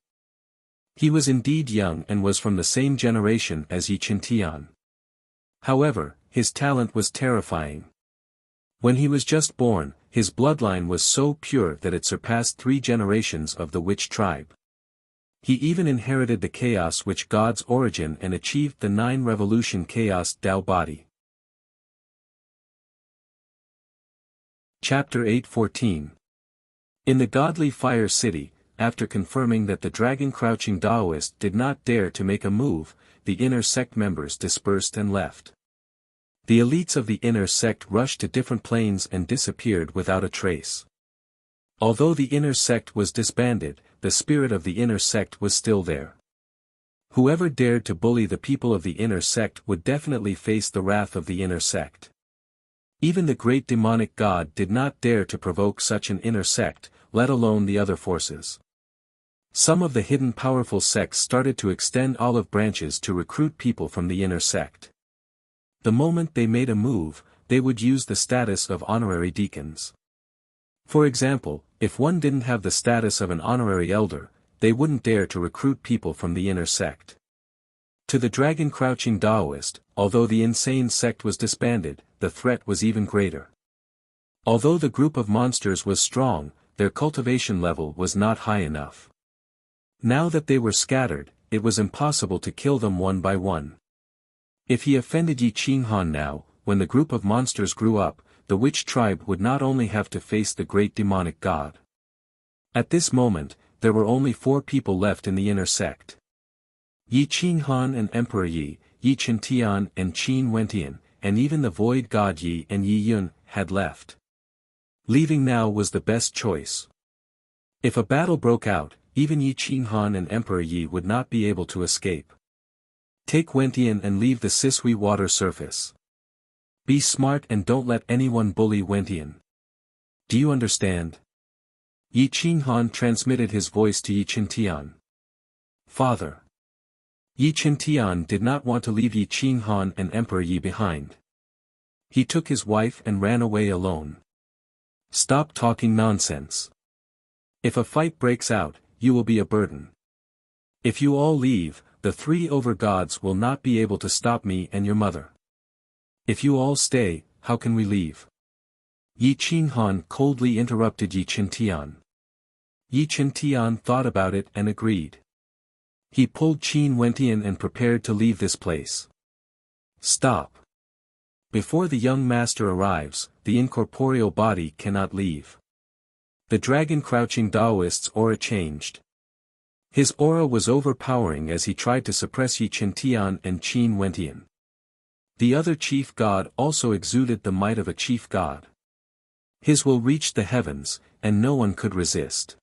He was indeed young and was from the same generation as Yi Qiantian. However, his talent was terrifying. When he was just born, his bloodline was so pure that it surpassed 3 generations of the witch tribe. He even inherited the Chaos Witch God's origin and achieved the 9 Revolution Chaos Tao body. Chapter 8:14. In the godly Fire City, after confirming that the dragon-crouching Taoist did not dare to make a move, the inner sect members dispersed and left. The elites of the inner sect rushed to different planes and disappeared without a trace. Although the inner sect was disbanded, the spirit of the inner sect was still there. Whoever dared to bully the people of the inner sect would definitely face the wrath of the inner sect. Even the great demonic god did not dare to provoke such an inner sect, let alone the other forces. Some of the hidden powerful sects started to extend olive branches to recruit people from the inner sect. The moment they made a move, they would use the status of honorary deacons. For example, if one didn't have the status of an honorary elder, they wouldn't dare to recruit people from the inner sect. To the dragon-crouching Taoist, although the insane sect was disbanded, the threat was even greater. Although the group of monsters was strong, their cultivation level was not high enough. Now that they were scattered, it was impossible to kill them one by one. If he offended Yi Qinghan now, when the group of monsters grew up, the witch tribe would not only have to face the great demonic god. At this moment, there were only 4 people left in the inner sect. Yi Qinghan and Emperor Yi, Yi Qiantian and Qin Wentian, and even the void god Yi and Yi Yun, had left. Leaving now was the best choice. If a battle broke out, even Yi Qinghan and Emperor Yi would not be able to escape. Take Wentian and leave the Sisui water surface. Be smart and don't let anyone bully Wentian. Do you understand? Yi Qinghan transmitted his voice to Yi Qiantian. Father. Yi Qiantian did not want to leave Yi Qinghan and Emperor Yi behind. He took his wife and ran away alone. Stop talking nonsense. If a fight breaks out, you will be a burden. If you all leave, the 3 over-gods will not be able to stop me and your mother. If you all stay, how can we leave? Yi Qinghan coldly interrupted Yi Qiantian. Yi Qiantian thought about it and agreed. He pulled Qin Wentian and prepared to leave this place. Stop. Before the young master arrives, the incorporeal body cannot leave. The dragon-crouching Taoist's aura changed. His aura was overpowering as he tried to suppress Yi Qiantian and Qin Wentian. The other chief god also exuded the might of a chief god. His will reached the heavens, and no one could resist.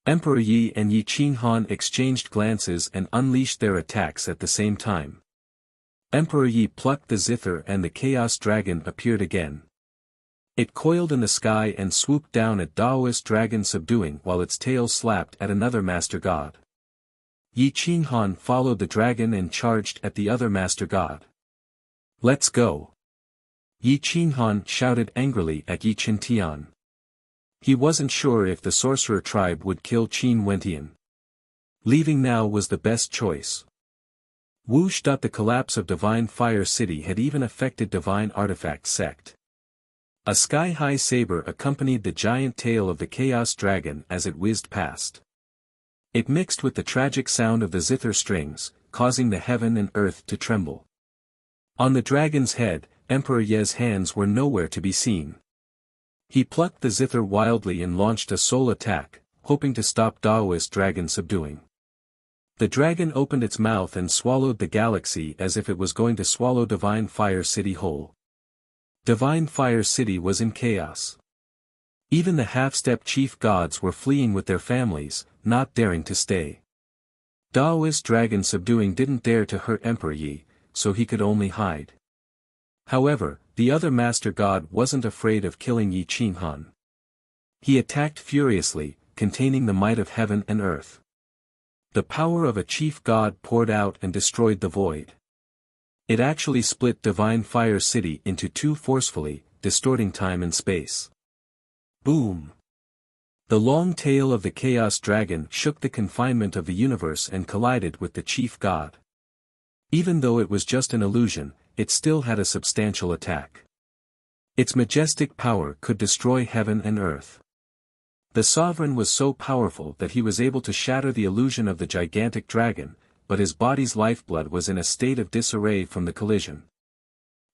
Emperor Yi and Yi Qinghan exchanged glances and unleashed their attacks at the same time. Emperor Yi plucked the zither and the chaos dragon appeared again. It coiled in the sky and swooped down at Taoist dragon subduing while its tail slapped at another master god. Yi Qinghan followed the dragon and charged at the other master god. Let's go. Yi Qinghan shouted angrily at Yi Qiantian. He wasn't sure if the sorcerer tribe would kill Qin Wentian. Leaving now was the best choice. Whoosh. The collapse of Divine Fire City had even affected Divine Artifact Sect. A sky-high saber accompanied the giant tail of the Chaos Dragon as it whizzed past. It mixed with the tragic sound of the zither strings, causing the heaven and earth to tremble. On the dragon's head, Emperor Ye's hands were nowhere to be seen. He plucked the zither wildly and launched a soul attack, hoping to stop Daoist Dragon Subduing. The dragon opened its mouth and swallowed the galaxy as if it was going to swallow Divine Fire City whole. Divine Fire City was in chaos. Even the half-step chief gods were fleeing with their families, not daring to stay. Daoist Dragon Subduing didn't dare to hurt Emperor Yi, so he could only hide. However, the other master god wasn't afraid of killing Yi Qinghan. He attacked furiously, containing the might of heaven and earth. The power of a chief god poured out and destroyed the void. It actually split Divine Fire City into two forcefully, distorting time and space. Boom! The long tail of the Chaos Dragon shook the confinement of the universe and collided with the chief god. Even though it was just an illusion, it still had a substantial attack. Its majestic power could destroy heaven and earth. The sovereign was so powerful that he was able to shatter the illusion of the gigantic dragon, but his body's lifeblood was in a state of disarray from the collision.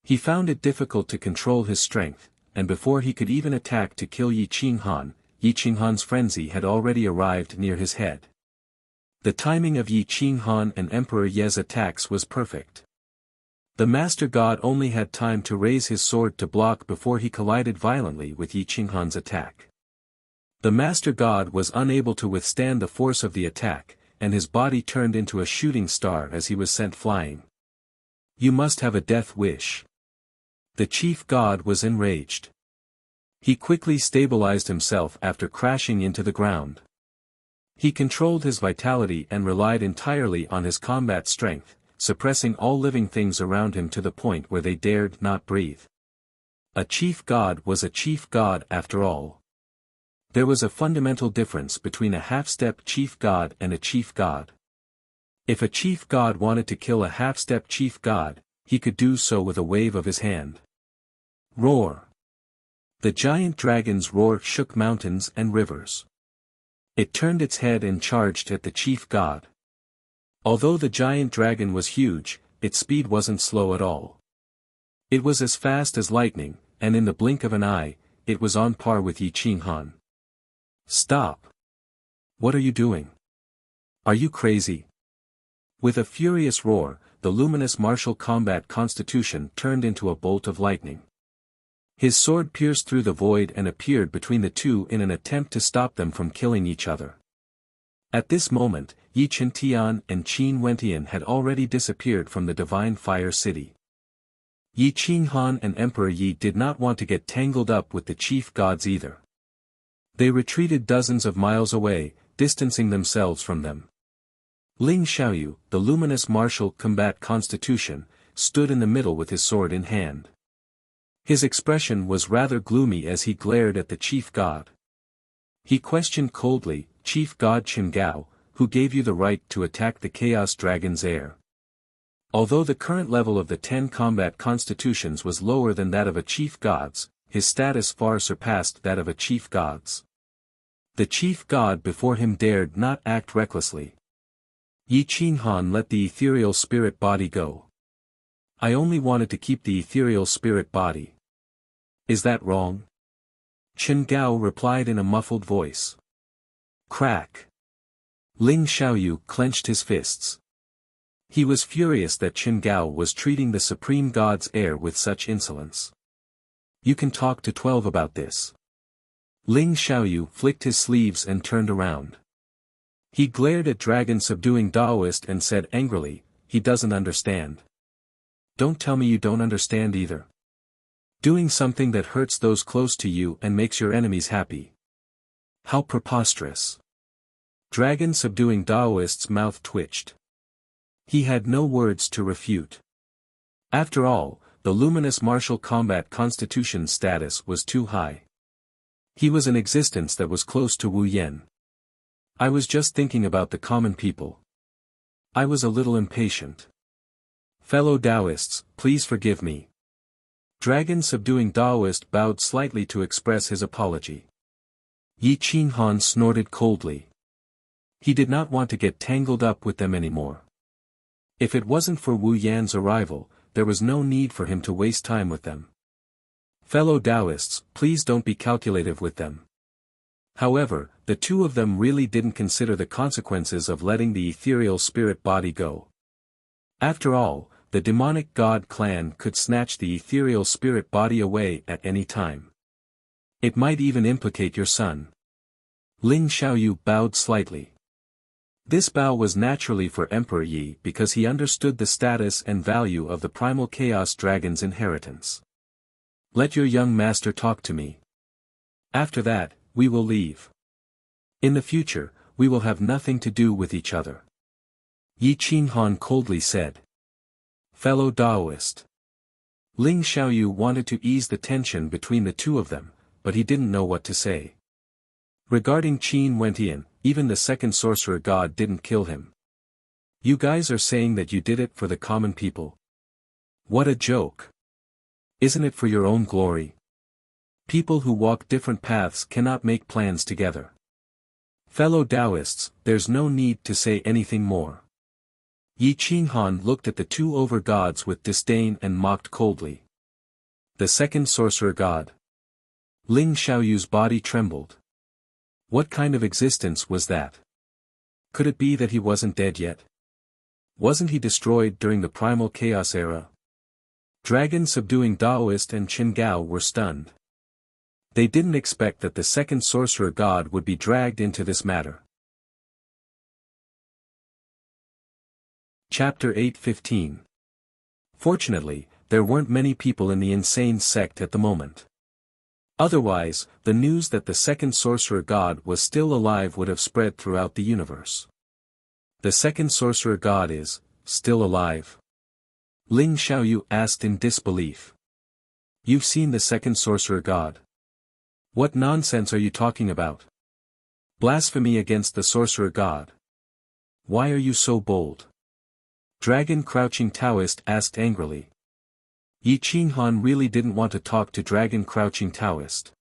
He found it difficult to control his strength, and before he could even attack to kill Yi Qinghan's frenzy had already arrived near his head. The timing of Yi Qinghan and Emperor Ye's attacks was perfect. The Master God only had time to raise his sword to block before he collided violently with Yi Qinghan's attack. The Master God was unable to withstand the force of the attack, and his body turned into a shooting star as he was sent flying. You must have a death wish. The chief god was enraged. He quickly stabilized himself after crashing into the ground. He controlled his vitality and relied entirely on his combat strength, suppressing all living things around him to the point where they dared not breathe. A chief god was a chief god after all. There was a fundamental difference between a half-step chief god and a chief god. If a chief god wanted to kill a half-step chief god, he could do so with a wave of his hand. Roar! The giant dragon's roar shook mountains and rivers. It turned its head and charged at the chief god. Although the giant dragon was huge, its speed wasn't slow at all. It was as fast as lightning, and in the blink of an eye, it was on par with Yi Qinghan. Stop! What are you doing? Are you crazy? With a furious roar, the luminous martial combat constitution turned into a bolt of lightning. His sword pierced through the void and appeared between the two in an attempt to stop them from killing each other. At this moment, Yi Qintian and Qin Wentian had already disappeared from the Divine Fire City. Yi Qinghan and Emperor Yi did not want to get tangled up with the chief gods either. They retreated dozens of miles away, distancing themselves from them. Ling Xiaoyu, the luminous martial combat constitution, stood in the middle with his sword in hand. His expression was rather gloomy as he glared at the chief god. He questioned coldly, Chief God Qingao, who gave you the right to attack the Chaos Dragon's heir? Although the current level of the 10 combat constitutions was lower than that of a chief god's, his status far surpassed that of a chief god's. The chief god before him dared not act recklessly. Yi Qinghan let the ethereal spirit body go. I only wanted to keep the ethereal spirit body. Is that wrong? Qingao replied in a muffled voice. Crack. Ling Xiaoyu clenched his fists. He was furious that Qingao was treating the supreme god's heir with such insolence. You can talk to 12 about this. Ling Xiaoyu flicked his sleeves and turned around. He glared at Dragon Subduing Daoist and said angrily, he doesn't understand. Don't tell me you don't understand either. Doing something that hurts those close to you and makes your enemies happy. How preposterous. Dragon Subduing Daoist's mouth twitched. He had no words to refute. After all, the luminous martial combat constitution's status was too high. He was an existence that was close to Wu Yen. I was just thinking about the common people. I was a little impatient. Fellow Taoists, please forgive me. Dragon subduing Taoist bowed slightly to express his apology. Yi Qinghan snorted coldly. He did not want to get tangled up with them anymore. If it wasn't for Wu Yan's arrival, there was no need for him to waste time with them. Fellow Taoists, please don't be calculative with them. However, the two of them really didn't consider the consequences of letting the ethereal spirit body go. After all, the demonic god clan could snatch the ethereal spirit body away at any time. It might even implicate your son. Ling Xiaoyu bowed slightly. This bow was naturally for Emperor Yi because he understood the status and value of the primal chaos dragon's inheritance. Let your young master talk to me. After that, we will leave. In the future, we will have nothing to do with each other. Yi Qinghan coldly said. Fellow Taoist. Ling Xiaoyu wanted to ease the tension between the two of them, but he didn't know what to say. Regarding Qin Wentian, even the second sorcerer god didn't kill him. You guys are saying that you did it for the common people. What a joke. Isn't it for your own glory? People who walk different paths cannot make plans together. Fellow Taoists, there's no need to say anything more. Yi Qinghan looked at the two over-gods with disdain and mocked coldly. The second sorcerer god. Ling Xiaoyu's body trembled. What kind of existence was that? Could it be that he wasn't dead yet? Wasn't he destroyed during the primal chaos era? Dragon subduing Taoist and Qin Gao were stunned. They didn't expect that the second sorcerer god would be dragged into this matter. Chapter 8:15. Fortunately, there weren't many people in the insane sect at the moment. Otherwise, the news that the second sorcerer god was still alive would have spread throughout the universe. The second sorcerer god is still alive? Ling Xiaoyu asked in disbelief. You've seen the second sorcerer god. What nonsense are you talking about? Blasphemy against the sorcerer god. Why are you so bold? Dragon Crouching Taoist asked angrily. Yi Qinghan really didn't want to talk to Dragon Crouching Taoist.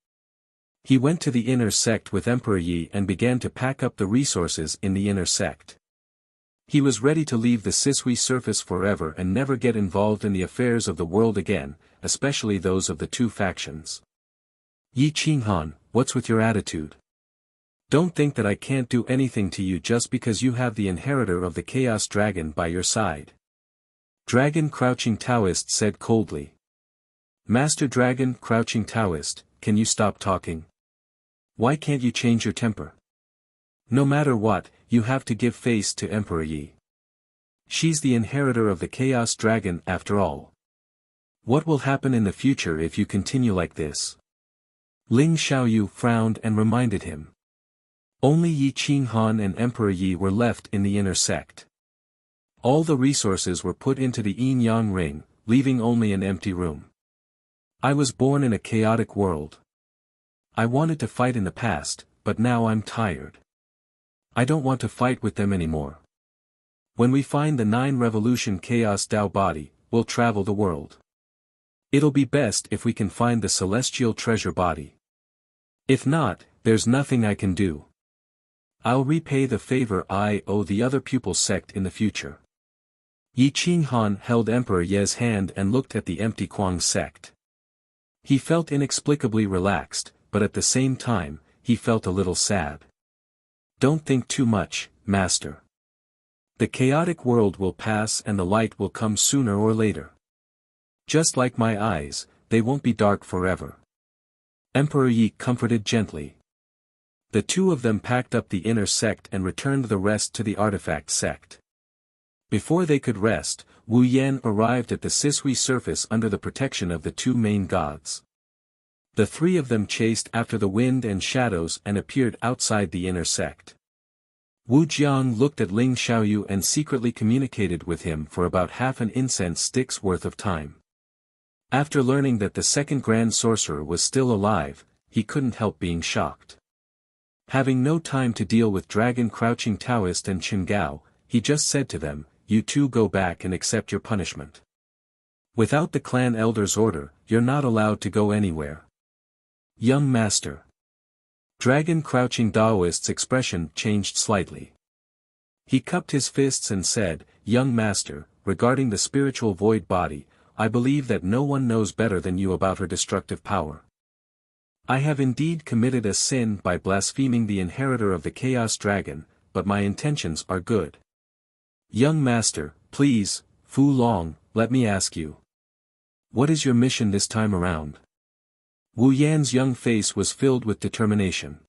He went to the inner sect with Emperor Yi and began to pack up the resources in the inner sect. He was ready to leave the Sisui surface forever and never get involved in the affairs of the world again, especially those of the two factions. Yi Qinghan, what's with your attitude? Don't think that I can't do anything to you just because you have the inheritor of the Chaos Dragon by your side. Dragon Crouching Taoist said coldly. Master Dragon Crouching Taoist, can you stop talking? Why can't you change your temper? No matter what, you have to give face to Emperor Yi. She's the inheritor of the Chaos Dragon after all. What will happen in the future if you continue like this? Ling Xiaoyu frowned and reminded him. Only Yi Qinghan and Emperor Yi were left in the inner sect. All the resources were put into the yin-yang ring, leaving only an empty room. I was born in a chaotic world. I wanted to fight in the past, but now I'm tired. I don't want to fight with them anymore. When we find the 9 Revolution Chaos Dao body, we'll travel the world. It'll be best if we can find the celestial treasure body. If not, there's nothing I can do. I'll repay the favor I owe the other pupil sect in the future. Yi Qinghan held Emperor Ye's hand and looked at the empty Kuang sect. He felt inexplicably relaxed, but at the same time, he felt a little sad. Don't think too much, Master. The chaotic world will pass and the light will come sooner or later. Just like my eyes, they won't be dark forever. Emperor Yi comforted gently. The two of them packed up the inner sect and returned the rest to the artifact sect. Before they could rest, Wu Yan arrived at the Sisui surface under the protection of the two main gods. The three of them chased after the wind and shadows and appeared outside the inner sect. Wu Jiang looked at Ling Xiaoyu and secretly communicated with him for about half an incense stick's worth of time. After learning that the second Grand Sorcerer was still alive, he couldn't help being shocked. Having no time to deal with Dragon Crouching Taoist and Qin Gao, he just said to them, you two go back and accept your punishment. Without the clan elder's order, you're not allowed to go anywhere. Young master. Dragon Crouching Daoist's expression changed slightly. He cupped his fists and said, Young master, regarding the spiritual void body, I believe that no one knows better than you about her destructive power. I have indeed committed a sin by blaspheming the inheritor of the Chaos Dragon, but my intentions are good. Young master, please, Fu Long, let me ask you. What is your mission this time around? Wu Yan's young face was filled with determination.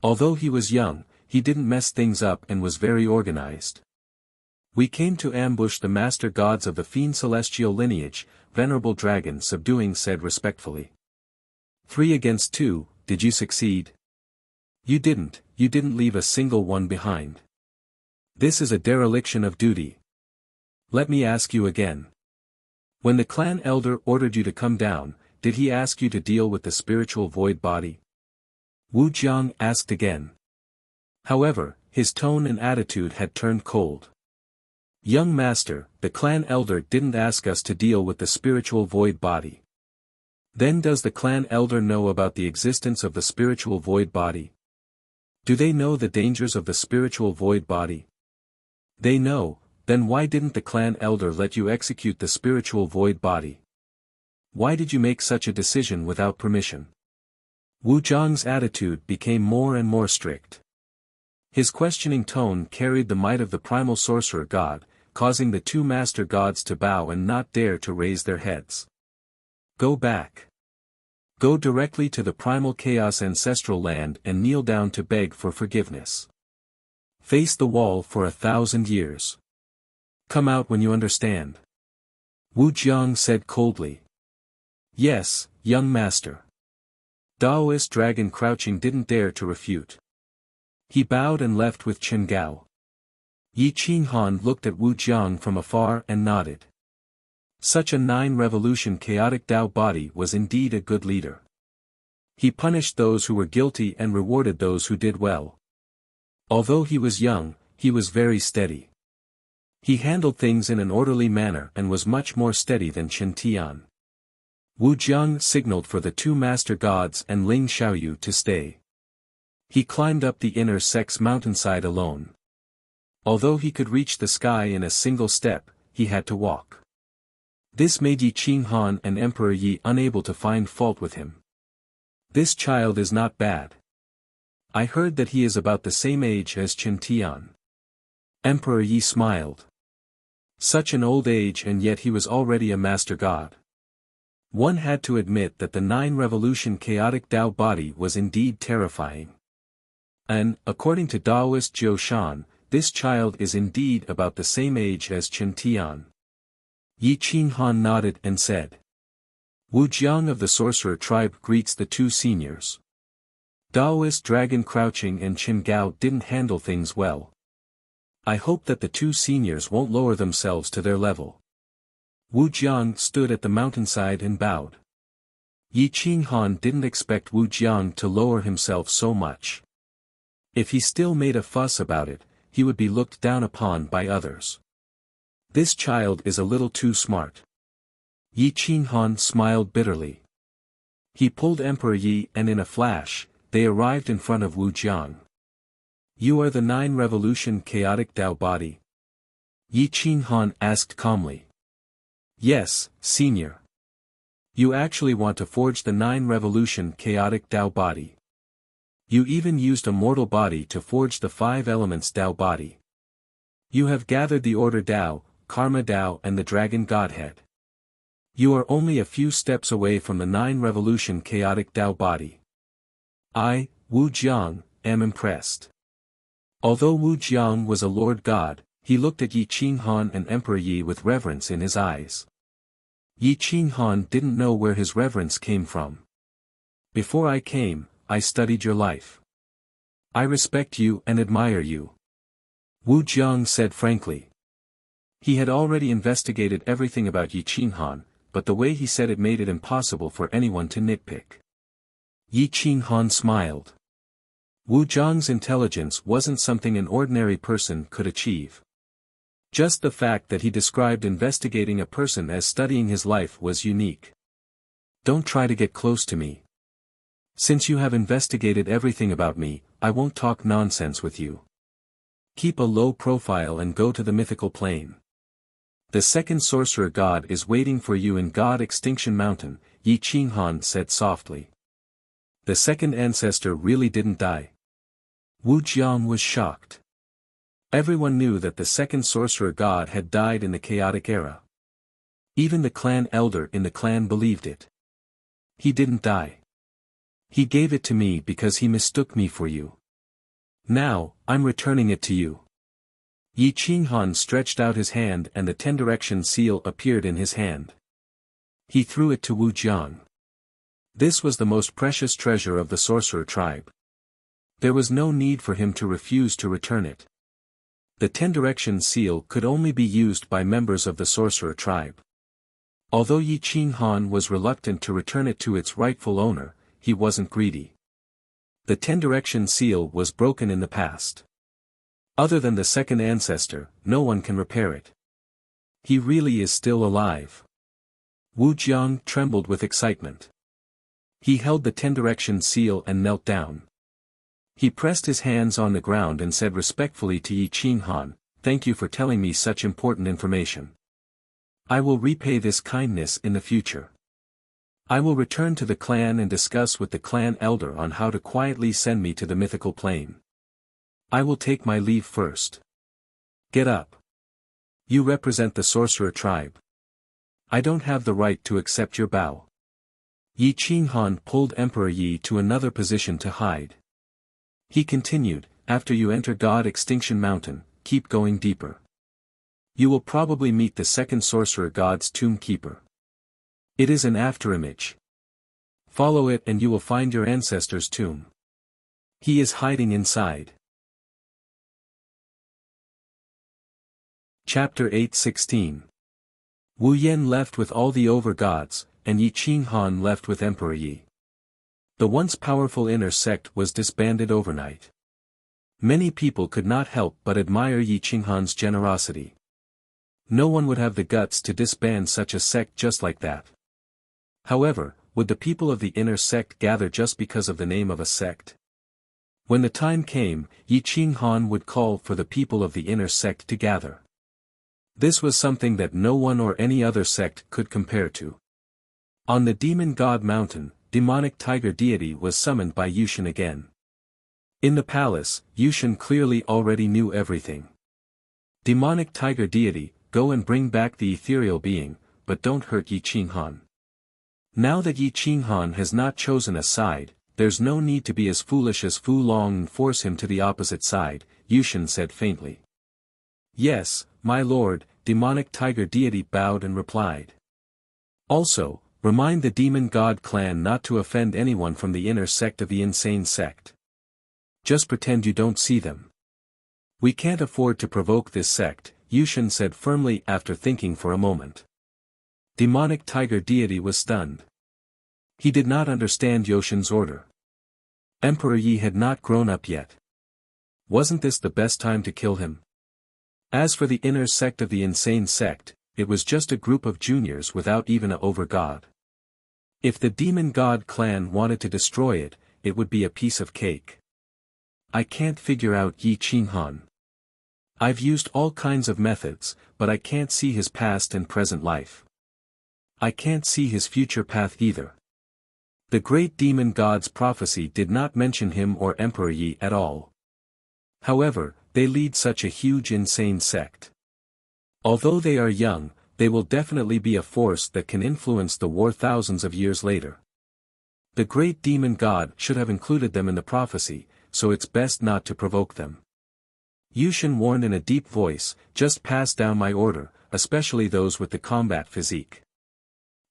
Although he was young, he didn't mess things up and was very organized. We came to ambush the master gods of the Fiend Celestial lineage, Venerable Dragon subduing said respectfully. 3 against 2, did you succeed? You didn't leave a single one behind. This is a dereliction of duty. Let me ask you again. When the clan elder ordered you to come down, did he ask you to deal with the spiritual void body? Wu Jiang asked again. However, his tone and attitude had turned cold. Young master, the clan elder didn't ask us to deal with the spiritual void body. Then does the clan elder know about the existence of the spiritual void body? Do they know the dangers of the spiritual void body? They know, then why didn't the clan elder let you execute the spiritual void body? Why did you make such a decision without permission? Wu Jiang's attitude became more and more strict. His questioning tone carried the might of the primal sorcerer god, causing the 2 master gods to bow and not dare to raise their heads. Go back. Go directly to the primal chaos ancestral land and kneel down to beg for forgiveness. Face the wall for 1,000 years. Come out when you understand. Wu Jiang said coldly. Yes, young master. Daoist Dragon Crouching didn't dare to refute. He bowed and left with Chen Gao. Yi Qinghan looked at Wu Jiang from afar and nodded. Such a 9-revolution chaotic Dao body was indeed a good leader. He punished those who were guilty and rewarded those who did well. Although he was young, he was very steady. He handled things in an orderly manner and was much more steady than Chen Tian. Wu Jiang signaled for the 2 master gods and Ling Xiaoyu to stay. He climbed up the inner sex mountainside alone. Although he could reach the sky in a single step, he had to walk. This made Yi Qinghan and Emperor Yi unable to find fault with him. This child is not bad. I heard that he is about the same age as Chen Tian. Emperor Yi smiled. Such an old age and yet he was already a master god. One had to admit that the 9-revolution chaotic Dao body was indeed terrifying. And, according to Daoist Zhou Shan, this child is indeed about the same age as Chen Tian. Yi Qinghan nodded and said. Wu Jiang of the Sorcerer tribe greets the 2 seniors. Daoist Dragon Crouching and Chen Gao didn't handle things well. I hope that the 2 seniors won't lower themselves to their level. Wu Jiang stood at the mountainside and bowed. Yi Qinghan didn't expect Wu Jiang to lower himself so much. If he still made a fuss about it, he would be looked down upon by others. This child is a little too smart. Yi Qinghan smiled bitterly. He pulled Emperor Yi and in a flash, they arrived in front of Wu Jiang. You are the 9-revolution chaotic Dao body? Yi Qinghan asked calmly. Yes, senior. You actually want to forge the 9-revolution chaotic Dao body. You even used a mortal body to forge the 5 elements Dao body. You have gathered the Order Dao, Karma Dao and the Dragon Godhead. You are only a few steps away from the 9-revolution chaotic Dao body. I, Wu Jiang, am impressed. Although Wu Jiang was a Lord God, he looked at Yi Qinghan and Emperor Yi with reverence in his eyes. Yi Qinghan didn't know where his reverence came from. Before I came, I studied your life. I respect you and admire you. Wu Jiang said frankly. He had already investigated everything about Yi Qinghan, but the way he said it made it impossible for anyone to nitpick. Yi Qinghan smiled. Wu Jiang's intelligence wasn't something an ordinary person could achieve. Just the fact that he described investigating a person as studying his life was unique. Don't try to get close to me. Since you have investigated everything about me, I won't talk nonsense with you. Keep a low profile and go to the mythical plane. The second sorcerer god is waiting for you in God Extinction Mountain, Yi Qinghan said softly. The second ancestor really didn't die. Wuxia was shocked. Everyone knew that the second sorcerer god had died in the chaotic era. Even the clan elder in the clan believed it. He didn't die. He gave it to me because he mistook me for you. Now, I'm returning it to you. Yi Qinghan stretched out his hand and the 10-direction seal appeared in his hand. He threw it to Wu Jiang. This was the most precious treasure of the sorcerer tribe. There was no need for him to refuse to return it. The 10-direction seal could only be used by members of the sorcerer tribe. Although Yi Qinghan was reluctant to return it to its rightful owner, he wasn't greedy. The 10-direction seal was broken in the past. Other than the second ancestor, no one can repair it. He really is still alive. Wu Jiang trembled with excitement. He held the 10-direction seal and knelt down. He pressed his hands on the ground and said respectfully to Yi Qinghan, "Thank you for telling me such important information. I will repay this kindness in the future. I will return to the clan and discuss with the clan elder on how to quietly send me to the mythical plane. I will take my leave first. Get up. You represent the sorcerer tribe. I don't have the right to accept your bow." Yi Qinghan pulled Emperor Yi to another position to hide. He continued, "After you enter God Extinction Mountain, keep going deeper. You will probably meet the second sorcerer god's tomb keeper. It is an afterimage. Follow it and you will find your ancestor's tomb. He is hiding inside." Chapter 8:16. Wu Yan left with all the over-gods, and Yi Qinghan left with Emperor Yi. The once powerful inner sect was disbanded overnight. Many people could not help but admire Yi Qinghan's generosity. No one would have the guts to disband such a sect just like that. However, would the people of the inner sect gather just because of the name of a sect? When the time came, Yi Qinghan would call for the people of the inner sect to gather. This was something that no one or any other sect could compare to. On the Demon God Mountain, demonic tiger deity was summoned by Yushin again. In the palace, Yushin clearly already knew everything. Demonic tiger deity, go and bring back the ethereal being, but don't hurt Yi Qinghan. Now that Yi Qinghan has not chosen a side, there's no need to be as foolish as Fu Long and force him to the opposite side, Yushin said faintly. Yes, my lord, demonic tiger deity bowed and replied. Also, remind the demon god clan not to offend anyone from the inner sect of the insane sect. Just pretend you don't see them. We can't afford to provoke this sect, Yushin said firmly after thinking for a moment. Demonic tiger deity was stunned. He did not understand Yoshin's order. Emperor Yi had not grown up yet. Wasn't this the best time to kill him? As for the inner sect of the insane sect, it was just a group of juniors without even a over-god. If the demon god clan wanted to destroy it, it would be a piece of cake. I can't figure out Yi Qinghan. I've used all kinds of methods, but I can't see his past and present life. I can't see his future path either. The great demon god's prophecy did not mention him or Emperor Yi at all. However, they lead such a huge insane sect. Although they are young, they will definitely be a force that can influence the war thousands of years later. The great demon god should have included them in the prophecy, so it's best not to provoke them. Yushin warned in a deep voice, just pass down my order, especially those with the combat physique.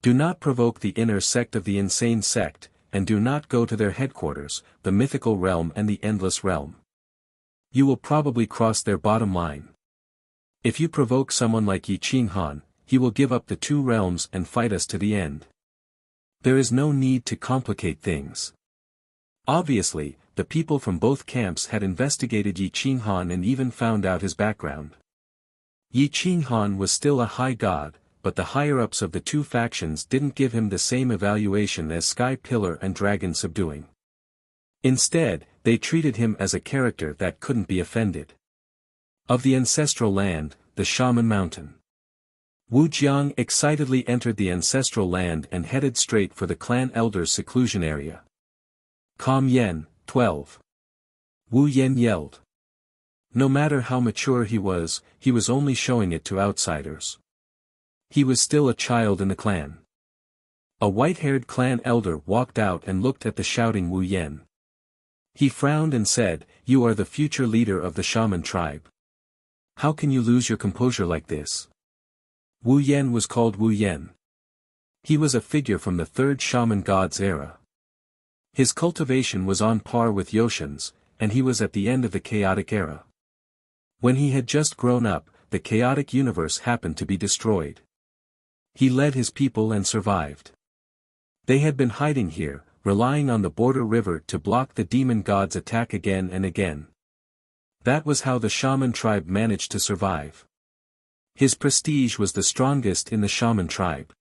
Do not provoke the inner sect of the insane sect, and do not go to their headquarters, the mythical realm and the endless realm. You will probably cross their bottom line. If you provoke someone like Yi Qinghan, he will give up the two realms and fight us to the end. There is no need to complicate things. Obviously, the people from both camps had investigated Yi Qinghan and even found out his background. Yi Qinghan was still a high god, but the higher-ups of the two factions didn't give him the same evaluation as Sky Pillar and Dragon Subduing. Instead, they treated him as a character that couldn't be offended. Of the ancestral land, the Shaman Mountain. Wu Jiang excitedly entered the ancestral land and headed straight for the clan elder's seclusion area. "Come Yen, 12. Wu Yen yelled. No matter how mature he was only showing it to outsiders. He was still a child in the clan. A white-haired clan elder walked out and looked at the shouting Wu Yen. He frowned and said, "You are the future leader of the shaman tribe. How can you lose your composure like this?" Wu Yen was called Wu Yen. He was a figure from the third shaman god's era. His cultivation was on par with Yoshin's, and he was at the end of the chaotic era. When he had just grown up, the chaotic universe happened to be destroyed. He led his people and survived. They had been hiding here, relying on the border river to block the demon god's attack again and again. That was how the shaman tribe managed to survive. His prestige was the strongest in the shaman tribe.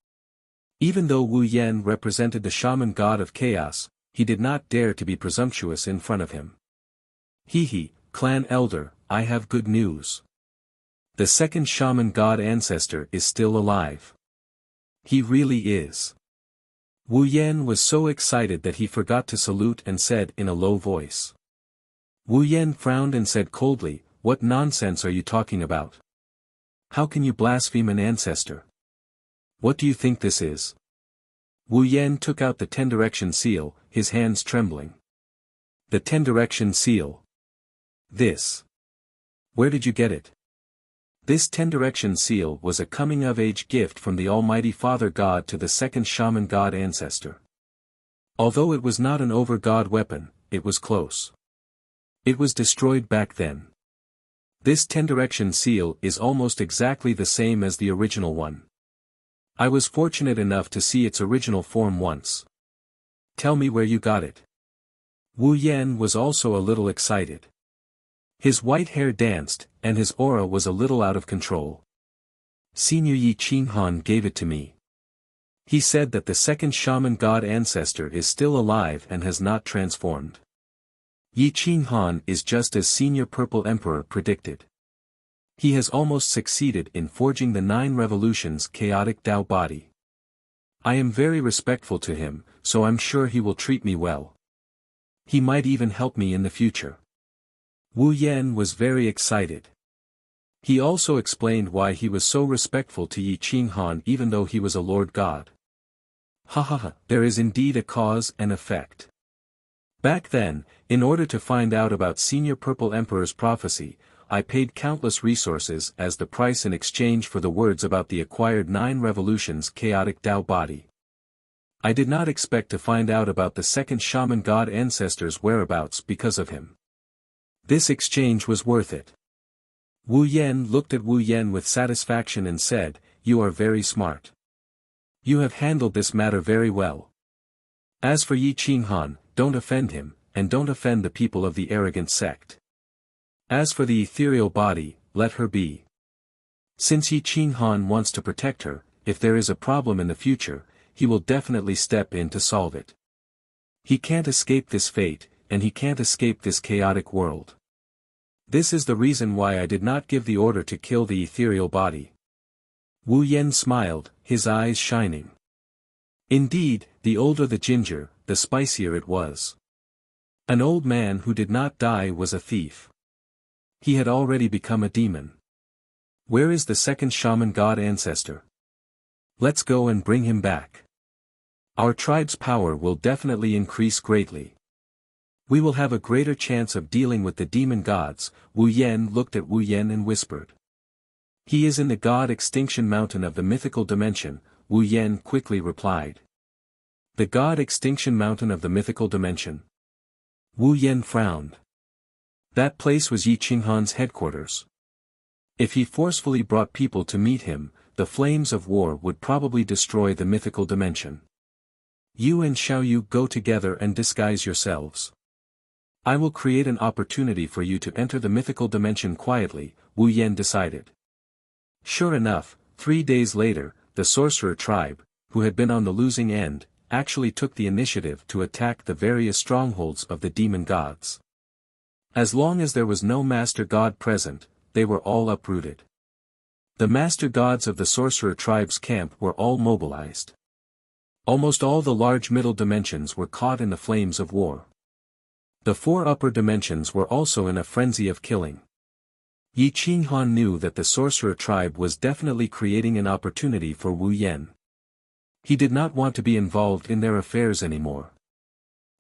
Even though Wu Yen represented the shaman god of chaos, he did not dare to be presumptuous in front of him. "Hee, clan elder, I have good news. The second shaman god ancestor is still alive. He really is." Wu Yen was so excited that he forgot to salute and said in a low voice. Wu Yen frowned and said coldly, "What nonsense are you talking about? How can you blaspheme an ancestor? What do you think this is?" Wu Yen took out the 10 direction seal, his hands trembling. "The 10 direction seal? This. Where did you get it?" This 10 direction seal was a coming-of-age gift from the Almighty Father God to the second shaman god ancestor. Although it was not an over-god weapon, it was close. It was destroyed back then. This 10 direction seal is almost exactly the same as the original one. I was fortunate enough to see its original form once. Tell me where you got it. Wu Yen was also a little excited. His white hair danced, and his aura was a little out of control. Senior Yi Qinghan gave it to me. He said that the second shaman god ancestor is still alive and has not transformed. Yi Qinghan is just as Senior Purple Emperor predicted. He has almost succeeded in forging the 9 revolutions chaotic Tao body. I am very respectful to him, so I'm sure he will treat me well. He might even help me in the future. Wu Yen was very excited. He also explained why he was so respectful to Yi Qinghan even though he was a Lord God. There is indeed a cause and effect. Back then, in order to find out about Senior Purple Emperor's prophecy, I paid countless resources as the price in exchange for the words about the acquired 9 revolutions chaotic Tao body. I did not expect to find out about the second shaman god ancestor's whereabouts because of him. This exchange was worth it. Wu Yen looked at Wu Yen with satisfaction and said, "You are very smart. You have handled this matter very well. As for Yi Qinghan, don't offend him, and don't offend the people of the arrogant sect. As for the ethereal body, let her be. Since Yi Qinghan wants to protect her, if there is a problem in the future, he will definitely step in to solve it. He can't escape this fate, and he can't escape this chaotic world. This is the reason why I did not give the order to kill the ethereal body." Wu Yen smiled, his eyes shining. Indeed, the older the ginger, the spicier it was. An old man who did not die was a thief. He had already become a demon. Where is the second shaman god ancestor? Let's go and bring him back. Our tribe's power will definitely increase greatly. We will have a greater chance of dealing with the demon gods. Wu Yen looked at Wu Yen and whispered. He is in the god extinction mountain of the mythical dimension, Wu Yen quickly replied. The god extinction mountain of the mythical dimension? Wu Yen frowned. That place was Yi Qinghan's headquarters. If he forcefully brought people to meet him, the flames of war would probably destroy the mythical dimension. You and Xiaoyu go together and disguise yourselves. I will create an opportunity for you to enter the mythical dimension quietly, Wu Yen decided. Sure enough, 3 days later, the sorcerer tribe, who had been on the losing end, actually took the initiative to attack the various strongholds of the demon gods. As long as there was no master god present, they were all uprooted. The master gods of the sorcerer tribe's camp were all mobilized. Almost all the large middle dimensions were caught in the flames of war. The 4 upper dimensions were also in a frenzy of killing. Yi Qinghan knew that the sorcerer tribe was definitely creating an opportunity for Wu Yan. He did not want to be involved in their affairs anymore.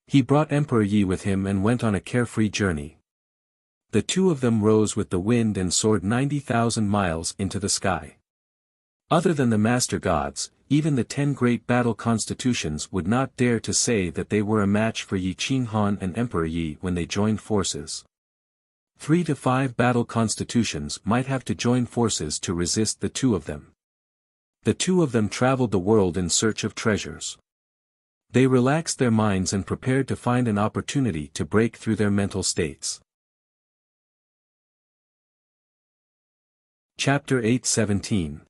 He brought Emperor Yi with him and went on a carefree journey. The two of them rose with the wind and soared 90,000 miles into the sky. Other than the master gods, even the 10 great battle constitutions would not dare to say that they were a match for Yi Qinghan and Emperor Yi when they joined forces. 3 to 5 battle constitutions might have to join forces to resist the two of them. The two of them traveled the world in search of treasures. They relaxed their minds and prepared to find an opportunity to break through their mental states. Chapter 8:17.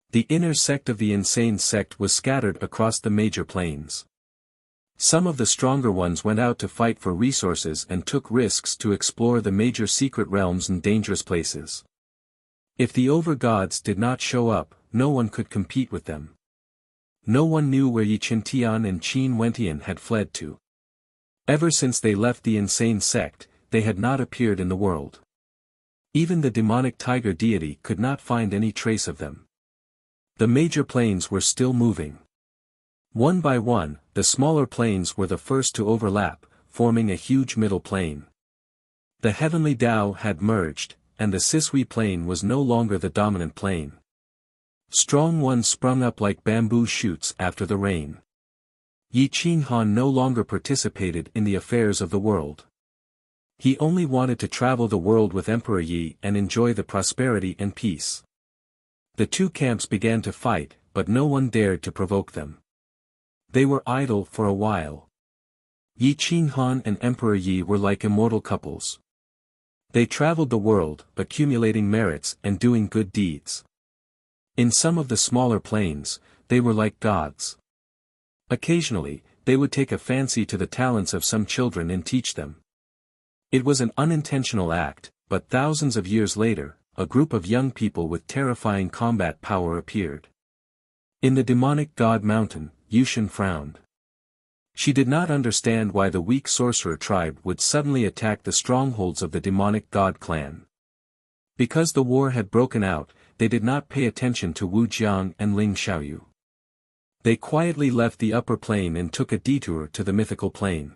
The inner sect of the insane sect was scattered across the major plains. Some of the stronger ones went out to fight for resources and took risks to explore the major secret realms and dangerous places. If the over-gods did not show up, no one could compete with them. No one knew where Yi Qintian and Qin Wentian had fled to. Ever since they left the insane sect, they had not appeared in the world. Even the demonic tiger deity could not find any trace of them. The major planes were still moving. One by one, the smaller planes were the first to overlap, forming a huge middle plane. The heavenly Tao had merged, and the Sisui plane was no longer the dominant plane. Strong ones sprung up like bamboo shoots after the rain. Yi Qinghan no longer participated in the affairs of the world. He only wanted to travel the world with Emperor Yi and enjoy the prosperity and peace. The two camps began to fight, but no one dared to provoke them. They were idle for a while. Yi Qinghan and Emperor Yi were like immortal couples. They traveled the world, accumulating merits and doing good deeds. In some of the smaller planes, they were like gods. Occasionally, they would take a fancy to the talents of some children and teach them. It was an unintentional act, but thousands of years later, a group of young people with terrifying combat power appeared. In the demonic god mountain, Yushin frowned. She did not understand why the weak sorcerer tribe would suddenly attack the strongholds of the demonic god clan. Because the war had broken out, they did not pay attention to Wu Jiang and Ling Xiaoyu. They quietly left the upper plane and took a detour to the mythical plane.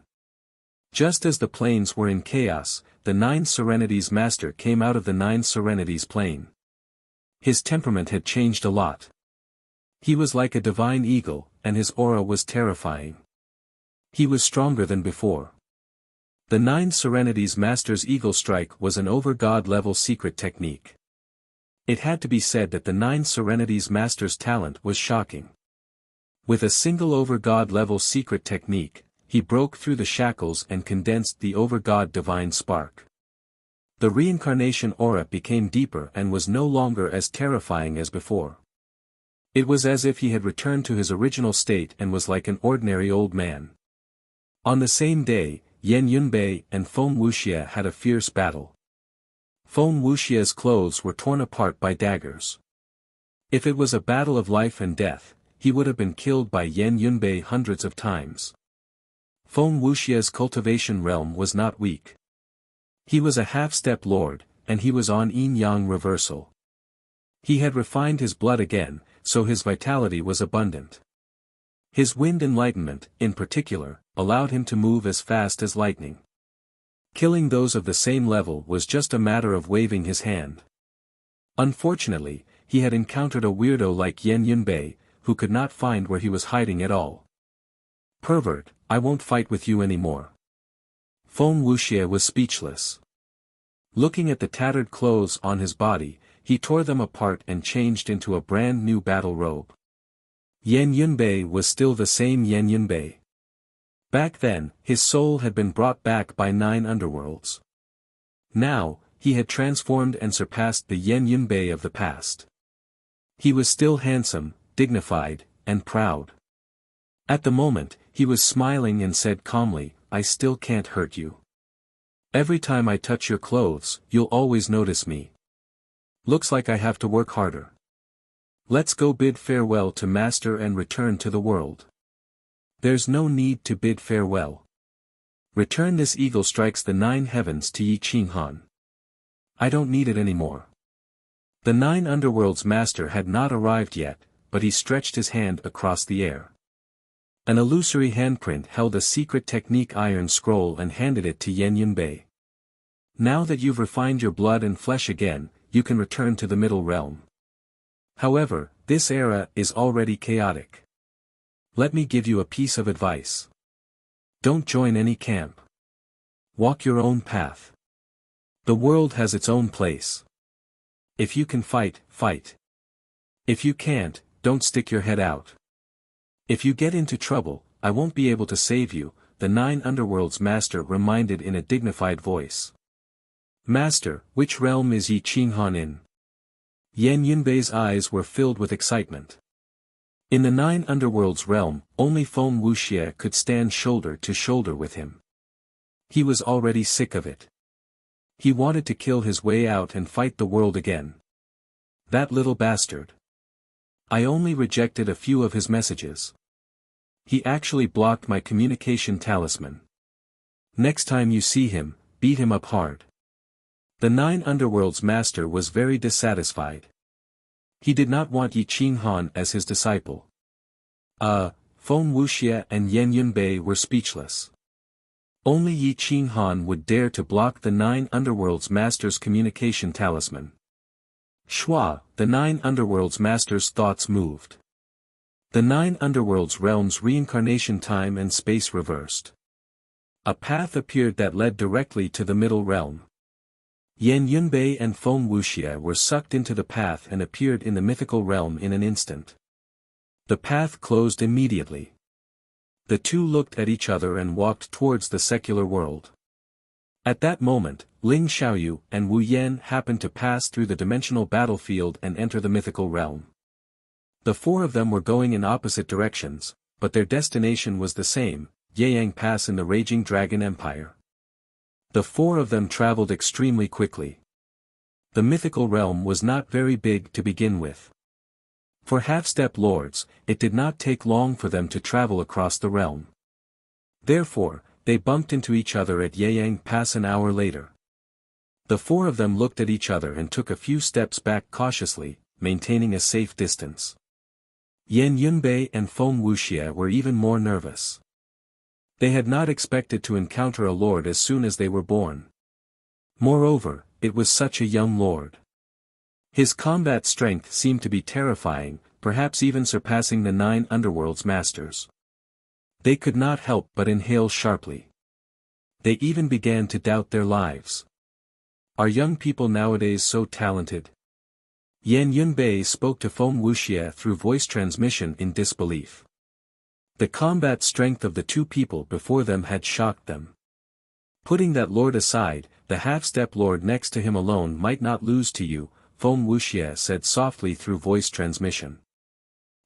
Just as the planes were in chaos, the 9 Serenities master came out of the 9 Serenities plane. His temperament had changed a lot. He was like a divine eagle, and his aura was terrifying. He was stronger than before. The 9 Serenities master's eagle strike was an over-god level secret technique. It had to be said that the 9 Serenities master's talent was shocking. With a single over-god level secret technique, he broke through the shackles and condensed the over-god divine spark. The reincarnation aura became deeper and was no longer as terrifying as before. It was as if he had returned to his original state and was like an ordinary old man. On the same day, Yan Yunbei and Feng Wuxia had a fierce battle. Feng Wuxia's clothes were torn apart by daggers. If it was a battle of life and death, he would have been killed by Yan Yunbei hundreds of times. Feng Wuxia's cultivation realm was not weak. He was a half-step lord, and he was on yin-yang reversal. He had refined his blood again, so his vitality was abundant. His wind enlightenment, in particular, allowed him to move as fast as lightning. Killing those of the same level was just a matter of waving his hand. Unfortunately, he had encountered a weirdo like Yan Yunbei, who could not find where he was hiding at all. "Pervert, I won't fight with you anymore." Feng Wuxia was speechless. Looking at the tattered clothes on his body, he tore them apart and changed into a brand new battle robe. Yan Yunbei was still the same Yan Yunbei. Back then, his soul had been brought back by 9 underworlds. Now, he had transformed and surpassed the Yan Yunbei of the past. He was still handsome, dignified, and proud. At the moment, he was smiling and said calmly, "I still can't hurt you. Every time I touch your clothes, you'll always notice me. Looks like I have to work harder. Let's go bid farewell to Master and return to the world." "There's no need to bid farewell. Return this eagle strikes the 9 heavens to Yi Ching Han. I don't need it anymore." The 9 underworlds master had not arrived yet, but he stretched his hand across the air. An illusory handprint held a secret technique iron scroll and handed it to Yan Yunbei. "Now that you've refined your blood and flesh again, you can return to the middle realm. However, this era is already chaotic. Let me give you a piece of advice. Don't join any camp. Walk your own path. The world has its own place. If you can fight, fight. If you can't, don't stick your head out. If you get into trouble, I won't be able to save you," the 9 underworlds master reminded in a dignified voice. "Master, which realm is Yi Ching Han in?" Yan Yunbei's eyes were filled with excitement. In the 9 underworlds realm, only Feng Wuxia could stand shoulder to shoulder with him. He was already sick of it. He wanted to kill his way out and fight the world again. That little bastard. I only rejected a few of his messages. He actually blocked my communication talisman. Next time you see him, beat him up hard. The 9 underworlds master was very dissatisfied. He did not want Yi Ching Han as his disciple. Feng Wuxia and Yan Yunbei were speechless. Only Yi Ching Han would dare to block the 9 underworlds master's communication talisman. Shua, the 9 underworlds master's thoughts moved. The 9 underworlds realms reincarnation time and space reversed. A path appeared that led directly to the middle realm. Yan Yunbei and Feng Wuxia were sucked into the path and appeared in the mythical realm in an instant. The path closed immediately. The two looked at each other and walked towards the secular world. At that moment, Ling Xiaoyu and Wu Yan happened to pass through the dimensional battlefield and enter the mythical realm. The 4 of them were going in opposite directions, but their destination was the same, Yeyang Pass in the raging Dragon Empire. The 4 of them traveled extremely quickly. The mythical realm was not very big to begin with. For half-step lords, it did not take long for them to travel across the realm. Therefore, they bumped into each other at Yeyang Pass an hour later. The 4 of them looked at each other and took a few steps back cautiously, maintaining a safe distance. Yan Yunbei and Feng Wuxia were even more nervous. They had not expected to encounter a lord as soon as they were born. Moreover, it was such a young lord. His combat strength seemed to be terrifying, perhaps even surpassing the 9 underworlds masters. They could not help but inhale sharply. They even began to doubt their lives. Are young people nowadays so talented? Yan Yunbei spoke to Feng Wuxia through voice transmission in disbelief. The combat strength of the 2 people before them had shocked them. Putting that lord aside, the half-step lord next to him alone might not lose to you, Feng Wuxia said softly through voice transmission.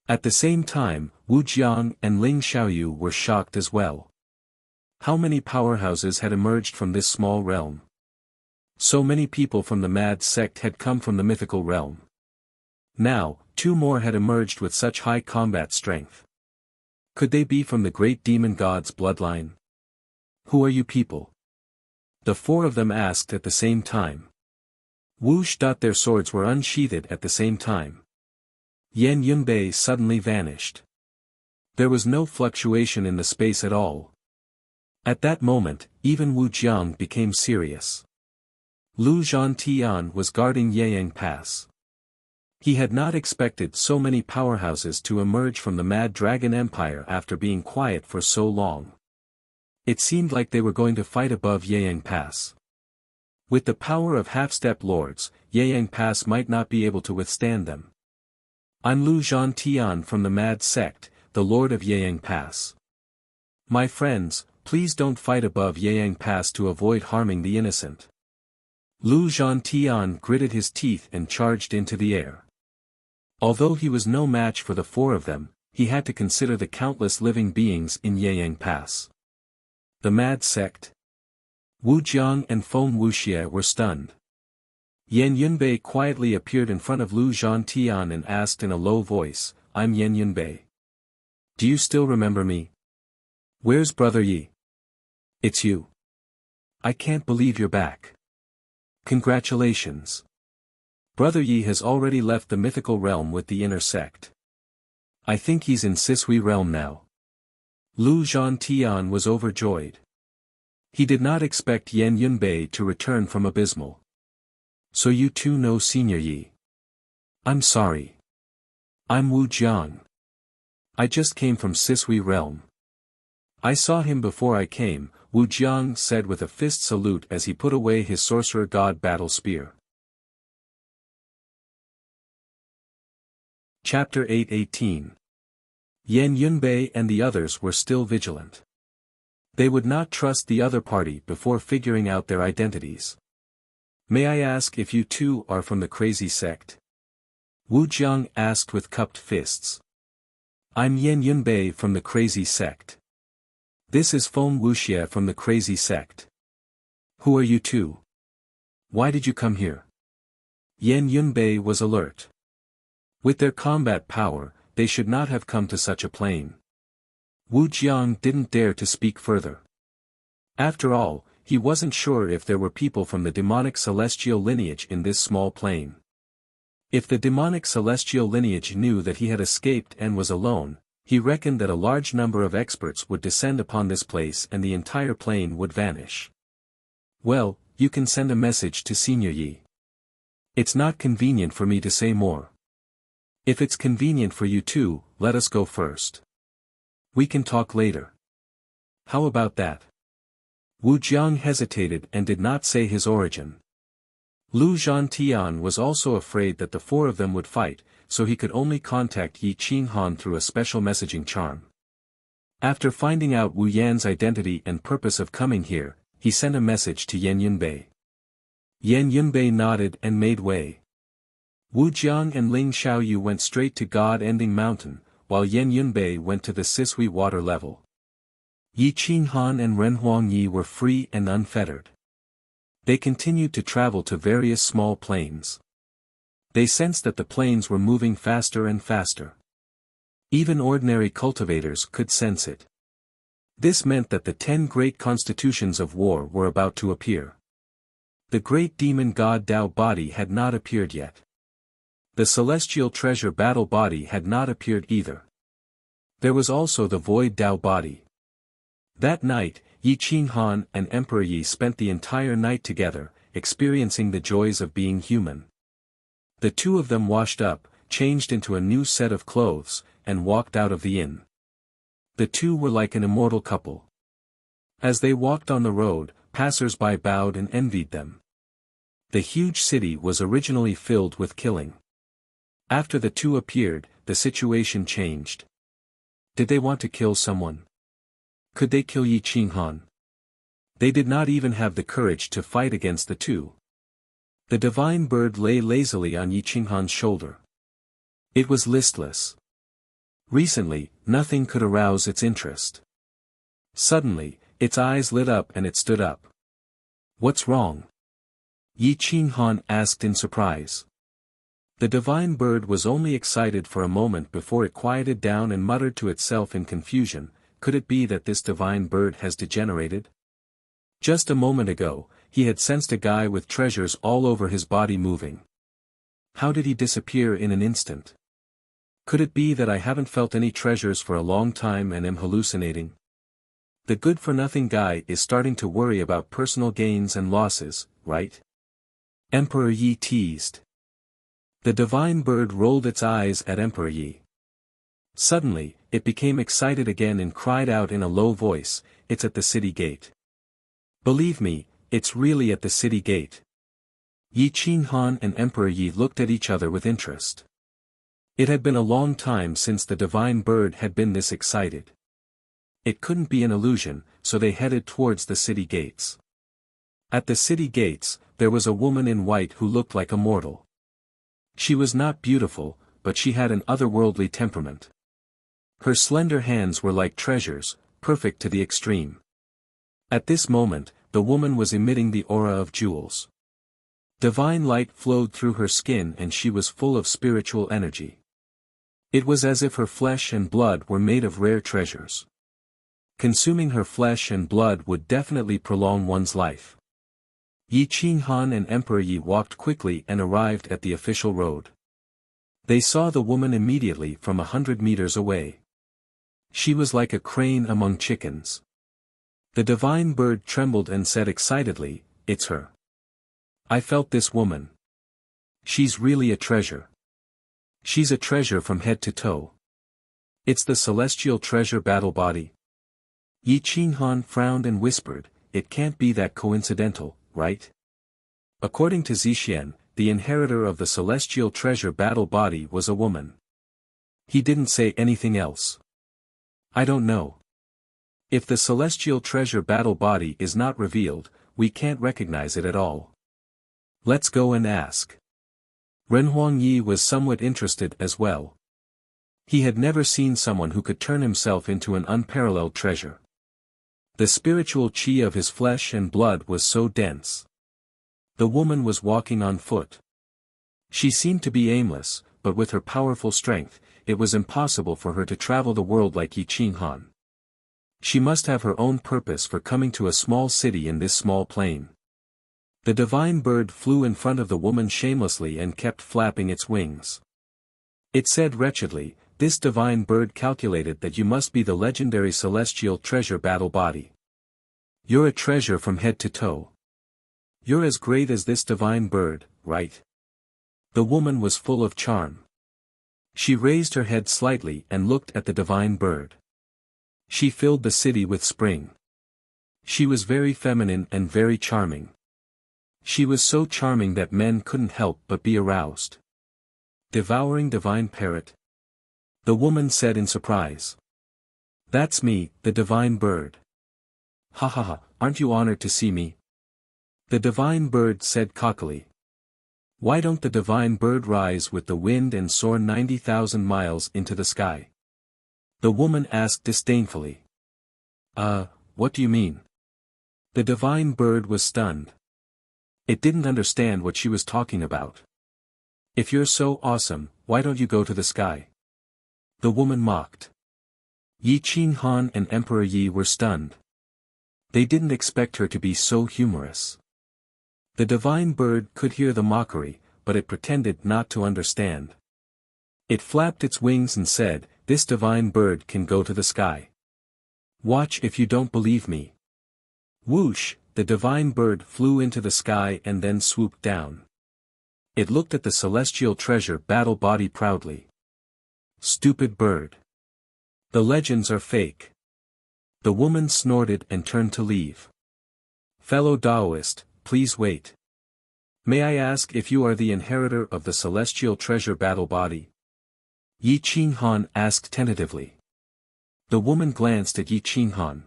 At the same time, Wu Jiang and Ling Xiaoyu were shocked as well. How many powerhouses had emerged from this small realm? So many people from the mad sect had come from the mythical realm. Now, 2 more had emerged with such high combat strength. Could they be from the great demon god's bloodline? Who are you people? The 4 of them asked at the same time. Whoosh! Their swords were unsheathed at the same time. Yan Yunbei suddenly vanished. There was no fluctuation in the space at all. At that moment, even Wu Jiang became serious. Lu Zhantian was guarding Yeyang Pass. He had not expected so many powerhouses to emerge from the Mad Dragon Empire after being quiet for so long. It seemed like they were going to fight above Yeyang Pass. With the power of half-step lords, Yeyang Pass might not be able to withstand them. I'm Lu Zhantian from the Mad Sect, the Lord of Yeyang Pass. My friends, please don't fight above Yeyang Pass to avoid harming the innocent. Lu Zhantian gritted his teeth and charged into the air. Although he was no match for the four of them, he had to consider the countless living beings in Yeyang Pass. The mad sect. Wu Jiang and Feng Wuxia were stunned. Yan Yunbei quietly appeared in front of Lu Zhantian and asked in a low voice, "I'm Yan Yunbei. Do you still remember me? Where's Brother Yi?" "It's you. I can't believe you're back. Congratulations. Brother Yi has already left the mythical realm with the inner sect. I think he's in Sisui realm now." Lu Zhantian was overjoyed. He did not expect Yan Yunbei to return from Abysmal. "So you two know Senior Yi?" "I'm sorry. I'm Wu Jiang. I just came from Sisui realm." "I saw him before I came," Wu Jiang said with a fist salute as he put away his sorcerer god battle spear. Chapter 8:18. Yan Yunbei and the others were still vigilant. They would not trust the other party before figuring out their identities. "May I ask if you two are from the crazy sect?" Wu Jiang asked with cupped fists. "I'm Yan Yunbei from the crazy sect. This is Feng Wuxia from the crazy sect. Who are you two? Why did you come here?" Yan Yunbei was alert. With their combat power, they should not have come to such a plane. Wu Jiang didn't dare to speak further. After all, he wasn't sure if there were people from the demonic celestial lineage in this small plane. If the demonic celestial lineage knew that he had escaped and was alone, he reckoned that a large number of experts would descend upon this place and the entire plane would vanish. "Well, you can send a message to Senior Yi. It's not convenient for me to say more. If it's convenient for you too, let us go first. We can talk later. How about that?" Wu Jiang hesitated and did not say his origin. Lu Zhantian was also afraid that the four of them would fight, so he could only contact Yi Qinghan through a special messaging charm. After finding out Wu Yan's identity and purpose of coming here, he sent a message to Yan Yunbei. Yan Yunbei nodded and made way. Wu Jiang and Ling Xiaoyu went straight to God-Ending Mountain, while Yan Yunbei went to the Sisui water level. Yi Qinghan and Ren Huangyi were free and unfettered. They continued to travel to various small planes. They sensed that the planes were moving faster and faster. Even ordinary cultivators could sense it. This meant that the 10 great constitutions of war were about to appear. The great demon god Dao body had not appeared yet. The celestial treasure battle body had not appeared either. There was also the void Dao body. That night, Yi Qinghan and Emperor Yi spent the entire night together, experiencing the joys of being human. The two of them washed up, changed into a new set of clothes, and walked out of the inn. The two were like an immortal couple. As they walked on the road, passers-by bowed and envied them. The huge city was originally filled with killing. After the two appeared, the situation changed. Did they want to kill someone? Could they kill Yi Qinghan? They did not even have the courage to fight against the two. The divine bird lay lazily on Yi Qinghan's shoulder. It was listless. Recently, nothing could arouse its interest. Suddenly, its eyes lit up and it stood up. "What's wrong?" Yi Qinghan asked in surprise. The divine bird was only excited for a moment before it quieted down and muttered to itself in confusion, "Could it be that this divine bird has degenerated? Just a moment ago, he had sensed a guy with treasures all over his body moving. How did he disappear in an instant? Could it be that I haven't felt any treasures for a long time and am hallucinating? The good-for-nothing guy is starting to worry about personal gains and losses, right?" Emperor Yi teased. The divine bird rolled its eyes at Emperor Yi. Suddenly, it became excited again and cried out in a low voice, "It's at the city gate. Believe me, it's really at the city gate." Yi Qinghan and Emperor Yi looked at each other with interest. It had been a long time since the divine bird had been this excited. It couldn't be an illusion, so they headed towards the city gates. At the city gates, there was a woman in white who looked like a mortal. She was not beautiful, but she had an otherworldly temperament. Her slender hands were like treasures, perfect to the extreme. At this moment, the woman was emitting the aura of jewels. Divine light flowed through her skin and she was full of spiritual energy. It was as if her flesh and blood were made of rare treasures. Consuming her flesh and blood would definitely prolong one's life. Yi Qinghan and Emperor Yi walked quickly and arrived at the official road. They saw the woman immediately from 100 meters away. She was like a crane among chickens. The divine bird trembled and said excitedly, "It's her. I felt this woman. She's really a treasure. She's a treasure from head to toe. It's the celestial treasure battle body." Yi Qinghan frowned and whispered, "It can't be that coincidental, right?" According to Zixian, the inheritor of the celestial treasure battle body was a woman. He didn't say anything else. "I don't know. If the celestial treasure battle body is not revealed, we can't recognize it at all. Let's go and ask." Renhuang Yi was somewhat interested as well. He had never seen someone who could turn himself into an unparalleled treasure. The spiritual qi of his flesh and blood was so dense. The woman was walking on foot. She seemed to be aimless, but with her powerful strength, it was impossible for her to travel the world like Yi Qinghan. She must have her own purpose for coming to a small city in this small plain. The divine bird flew in front of the woman shamelessly and kept flapping its wings. It said wretchedly, "This divine bird calculated that you must be the legendary celestial treasure battle body. You're a treasure from head to toe. You're as great as this divine bird, right?" The woman was full of charm. She raised her head slightly and looked at the divine bird. She filled the city with spring. She was very feminine and very charming. She was so charming that men couldn't help but be aroused. "Devouring divine parrot?" the woman said in surprise. "That's me, the divine bird." "Ha ha ha, aren't you honored to see me?" the divine bird said cockily. "Why don't the divine bird rise with the wind and soar 90,000 miles into the sky?" the woman asked disdainfully. What do you mean?" The divine bird was stunned. It didn't understand what she was talking about. "If you're so awesome, why don't you go to the sky?" the woman mocked. Yi Qinghan and Emperor Yi were stunned. They didn't expect her to be so humorous. The divine bird could hear the mockery, but it pretended not to understand. It flapped its wings and said, "This divine bird can go to the sky. Watch if you don't believe me." Whoosh, the divine bird flew into the sky and then swooped down. It looked at the celestial treasure battle body proudly. "Stupid bird. The legends are fake." The woman snorted and turned to leave. "Fellow Taoist, please wait. May I ask if you are the inheritor of the celestial treasure battle body?" Yi Qinghan asked tentatively. The woman glanced at Yi Qinghan.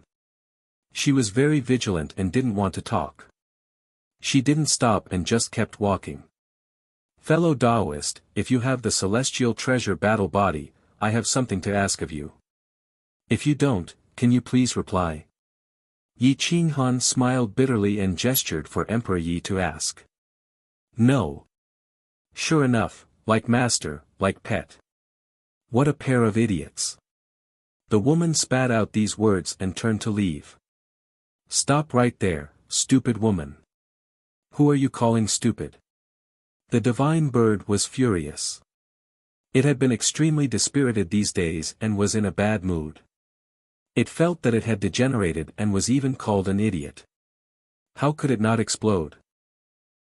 She was very vigilant and didn't want to talk. She didn't stop and just kept walking. "Fellow Taoist, if you have the celestial treasure battle body, I have something to ask of you. If you don't, can you please reply?" Yi Qinghan smiled bitterly and gestured for Emperor Yi to ask. "No. Sure enough, like master, like pet. What a pair of idiots." The woman spat out these words and turned to leave. "Stop right there, stupid woman. Who are you calling stupid?" The divine bird was furious. It had been extremely dispirited these days and was in a bad mood. It felt that it had degenerated and was even called an idiot. How could it not explode?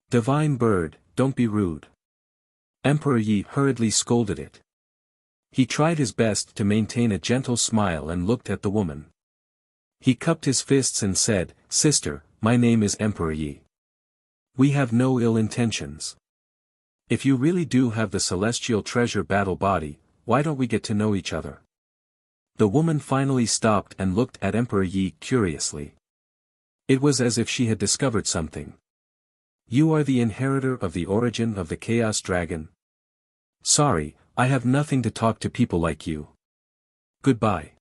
"Divine bird, don't be rude." Emperor Yi hurriedly scolded it. He tried his best to maintain a gentle smile and looked at the woman. He cupped his fists and said, "Sister, my name is Emperor Yi. We have no ill intentions. If you really do have the celestial treasure battle body, why don't we get to know each other?" The woman finally stopped and looked at Emperor Yi curiously. It was as if she had discovered something. "You are the inheritor of the origin of the Chaos Dragon?" Sorry, I have nothing to talk to people like you. Goodbye.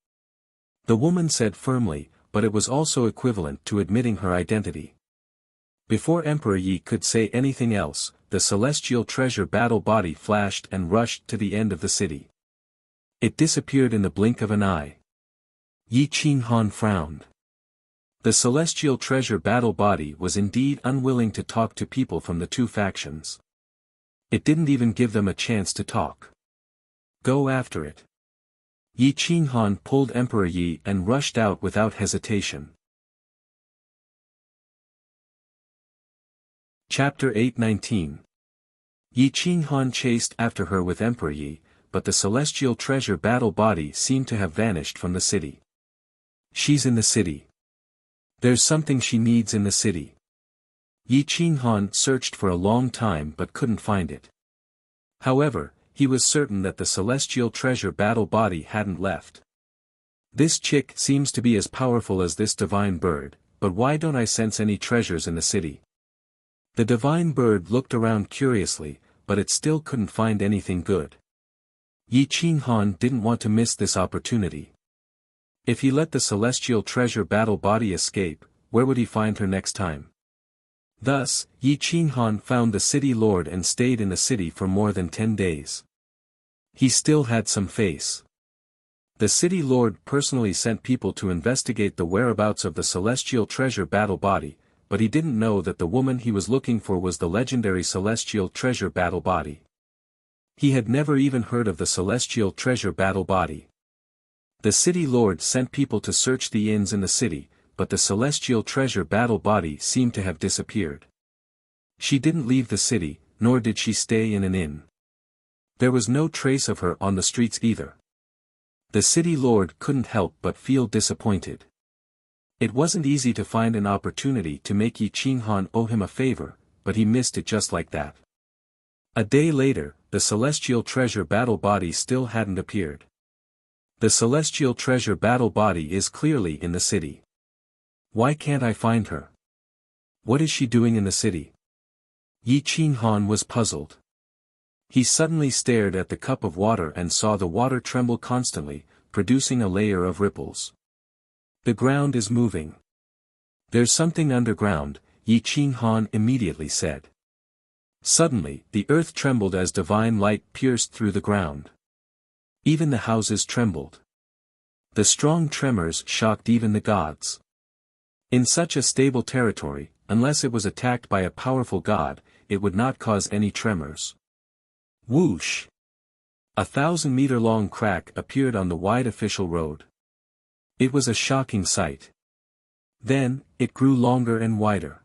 The woman said firmly, but it was also equivalent to admitting her identity. Before Emperor Yi could say anything else, the celestial treasure battle body flashed and rushed to the end of the city. It disappeared in the blink of an eye. Yi Qinghan frowned. The celestial treasure battle body was indeed unwilling to talk to people from the two factions. It didn't even give them a chance to talk. Go after it. Yi Qinghan pulled Emperor Yi and rushed out without hesitation. Chapter 8:19. Yi Qinghan chased after her with Emperor Yi, but the celestial treasure battle body seemed to have vanished from the city. She's in the city. There's something she needs in the city. Yi Qinghan searched for a long time but couldn't find it. However, he was certain that the celestial treasure battle body hadn't left. This chick seems to be as powerful as this divine bird, but why don't I sense any treasures in the city? The divine bird looked around curiously, but it still couldn't find anything good. Yi Qinghan didn't want to miss this opportunity. If he let the celestial treasure battle body escape, where would he find her next time? Thus, Yi Qinghan found the city lord and stayed in the city for more than 10 days. He still had some face. The city lord personally sent people to investigate the whereabouts of the celestial treasure battle body, but he didn't know that the woman he was looking for was the legendary celestial treasure battle body. He had never even heard of the celestial treasure battle body. The city lord sent people to search the inns in the city, but the celestial treasure battle body seemed to have disappeared. She didn't leave the city, nor did she stay in an inn. There was no trace of her on the streets either. The city lord couldn't help but feel disappointed. It wasn't easy to find an opportunity to make Yi Qinghan owe him a favor, but he missed it just like that. A day later, the celestial treasure battle body still hadn't appeared. The celestial treasure battle body is clearly in the city. Why can't I find her? What is she doing in the city? Yi Qinghan was puzzled. He suddenly stared at the cup of water and saw the water tremble constantly, producing a layer of ripples. The ground is moving. There's something underground, Yi Qinghan immediately said. Suddenly, the earth trembled as divine light pierced through the ground. Even the houses trembled. The strong tremors shocked even the gods. In such a stable territory, unless it was attacked by a powerful god, it would not cause any tremors. Whoosh! 1,000-meter-long crack appeared on the wide official road. It was a shocking sight. Then, it grew longer and wider.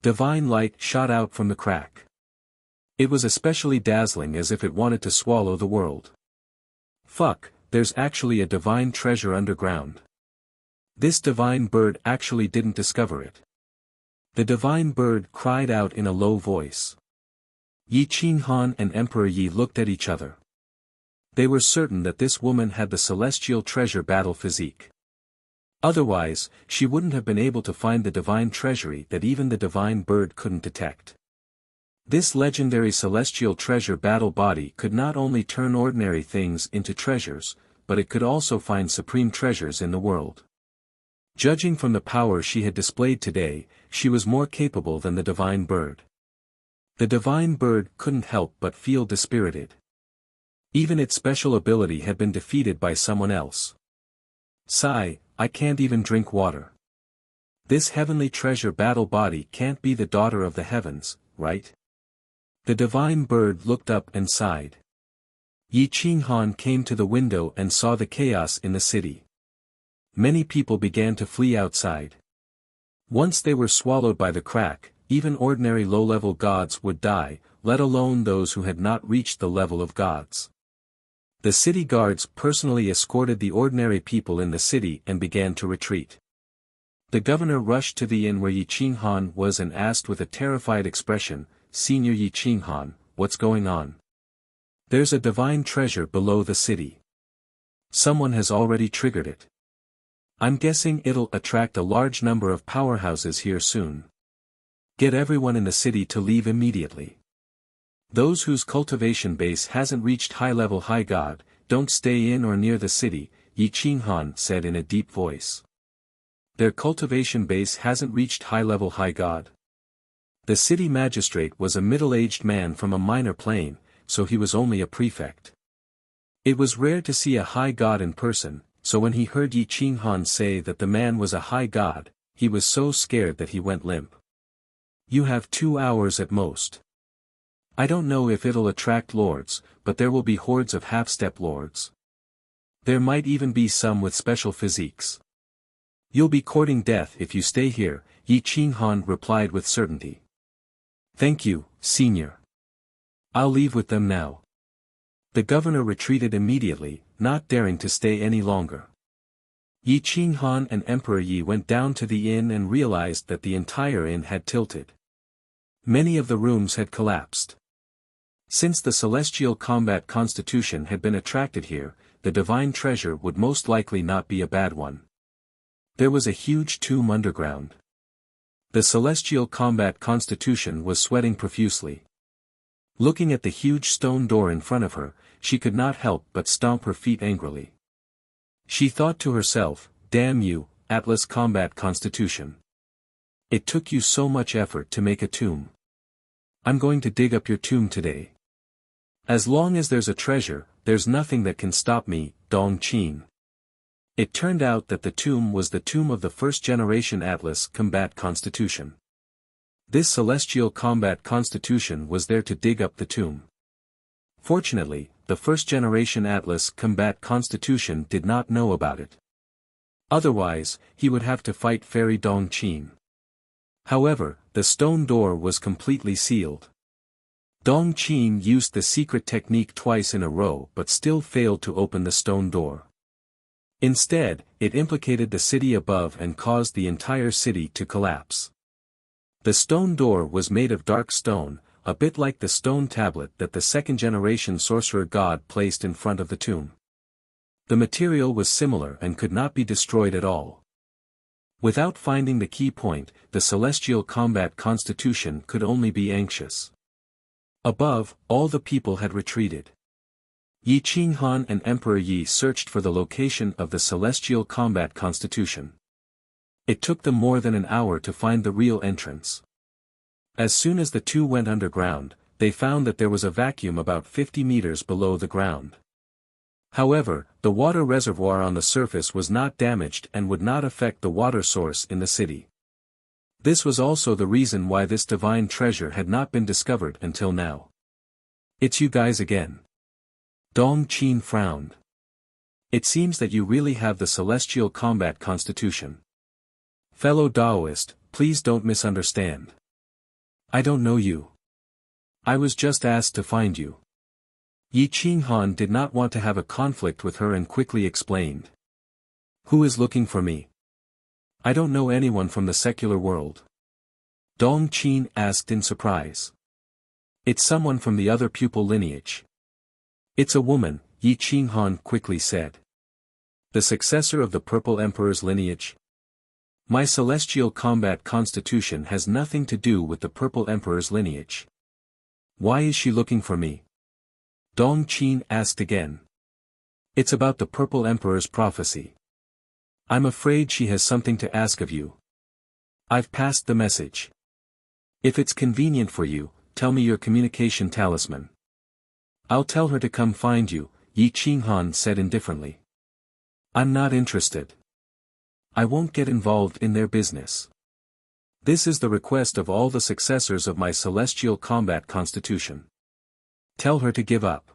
Divine light shot out from the crack. It was especially dazzling as if it wanted to swallow the world. Fuck, there's actually a divine treasure underground. This divine bird actually didn't discover it. The divine bird cried out in a low voice. Yi Qinghan and Emperor Yi looked at each other. They were certain that this woman had the celestial treasure battle physique. Otherwise, she wouldn't have been able to find the divine treasury that even the divine bird couldn't detect. This legendary celestial treasure battle body could not only turn ordinary things into treasures, but it could also find supreme treasures in the world. Judging from the power she had displayed today, she was more capable than the divine bird. The divine bird couldn't help but feel dispirited. Even its special ability had been defeated by someone else. Sigh, I can't even drink water. This heavenly treasure battle body can't be the daughter of the heavens, right? The divine bird looked up and sighed. Yi Qinghan came to the window and saw the chaos in the city. Many people began to flee outside. Once they were swallowed by the crack, even ordinary low-level gods would die, let alone those who had not reached the level of gods. The city guards personally escorted the ordinary people in the city and began to retreat. The governor rushed to the inn where Yi Qinghan was and asked with a terrified expression, "Senior Yi Qinghan, what's going on? There's a divine treasure below the city. Someone has already triggered it. I'm guessing it'll attract a large number of powerhouses here soon. Get everyone in the city to leave immediately." Those whose cultivation base hasn't reached high-level high god, don't stay in or near the city, Yi Qinghan said in a deep voice. Their cultivation base hasn't reached high-level high god. The city magistrate was a middle-aged man from a minor plane, so he was only a prefect. It was rare to see a high god in person, so when he heard Yi Qinghan say that the man was a high god, he was so scared that he went limp. You have 2 hours at most. I don't know if it'll attract lords, but there will be hordes of half-step lords. There might even be some with special physiques. You'll be courting death if you stay here, Yi Qinghan replied with certainty. Thank you, senior. I'll leave with them now. The governor retreated immediately, not daring to stay any longer. Yi Qinghan and Emperor Yi went down to the inn and realized that the entire inn had tilted. Many of the rooms had collapsed. Since the celestial combat constitution had been attracted here, the divine treasure would most likely not be a bad one. There was a huge tomb underground. The celestial combat constitution was sweating profusely. Looking at the huge stone door in front of her, she could not help but stomp her feet angrily. She thought to herself, damn you, Atlas Combat Constitution. It took you so much effort to make a tomb. I'm going to dig up your tomb today. As long as there's a treasure, there's nothing that can stop me, Dong Qin. It turned out that the tomb was the tomb of the first-generation Atlas Combat Constitution. This celestial combat constitution was there to dig up the tomb. Fortunately, the first-generation Atlas Combat Constitution did not know about it. Otherwise, he would have to fight Fairy Dong Qin. However, the stone door was completely sealed. Dong Qin used the secret technique twice in a row but still failed to open the stone door. Instead, it implicated the city above and caused the entire city to collapse. The stone door was made of dark stone, a bit like the stone tablet that the second-generation sorcerer god placed in front of the tomb. The material was similar and could not be destroyed at all. Without finding the key point, the celestial combat constitution could only be anxious. Above, all the people had retreated. Yi Qinghan and Emperor Yi searched for the location of the celestial combat constitution. It took them more than an hour to find the real entrance. As soon as the two went underground, they found that there was a vacuum about 50 meters below the ground. However, the water reservoir on the surface was not damaged and would not affect the water source in the city. This was also the reason why this divine treasure had not been discovered until now. It's you guys again. Dong Qin frowned. It seems that you really have the celestial combat constitution. Fellow Taoist, please don't misunderstand. I don't know you. I was just asked to find you. Yi Qinghan did not want to have a conflict with her and quickly explained. Who is looking for me? I don't know anyone from the secular world. Dong Qin asked in surprise. It's someone from the other pupil lineage. It's a woman, Yi Qinghan quickly said. The successor of the Purple Emperor's lineage? My celestial combat constitution has nothing to do with the Purple Emperor's lineage. Why is she looking for me? Dong Qin asked again. It's about the Purple Emperor's prophecy. I'm afraid she has something to ask of you. I've passed the message. If it's convenient for you, tell me your communication talisman. I'll tell her to come find you, Yi Qinghan said indifferently. I'm not interested. I won't get involved in their business. This is the request of all the successors of my celestial combat constitution. Tell her to give up.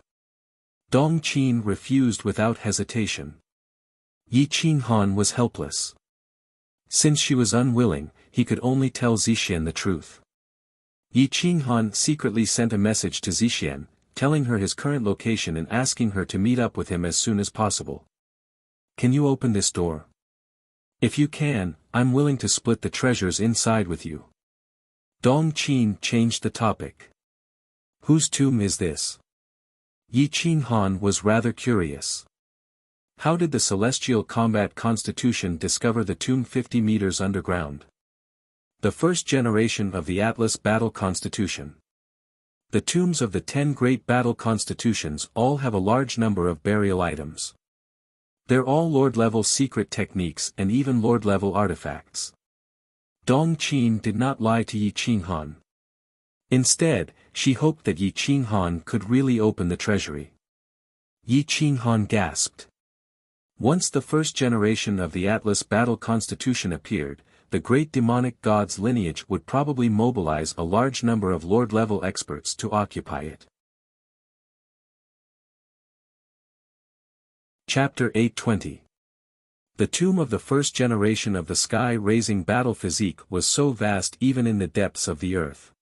Dong Qin refused without hesitation. Yi Qinghan was helpless. Since she was unwilling, he could only tell Zixian the truth. Yi Qinghan secretly sent a message to Zixian, telling her his current location and asking her to meet up with him as soon as possible. Can you open this door? If you can, I'm willing to split the treasures inside with you. Dong Qin changed the topic. Whose tomb is this? Yi Qinghan was rather curious. How did the Celestial Combat Constitution discover the tomb 50 meters underground? The first generation of the Atlas Battle Constitution. The tombs of the 10 great battle constitutions all have a large number of burial items. They're all Lord-level secret techniques and even Lord-level artifacts. Dong Qin did not lie to Yi Qinghan. Instead, she hoped that Yi Qinghan could really open the treasury. Yi Qinghan gasped. Once the first generation of the Atlas Battle Constitution appeared, the great demonic god's lineage would probably mobilize a large number of Lord-level experts to occupy it. Chapter 820. The tomb of the first generation of the sky-raising battle physique was so vast even in the depths of the earth.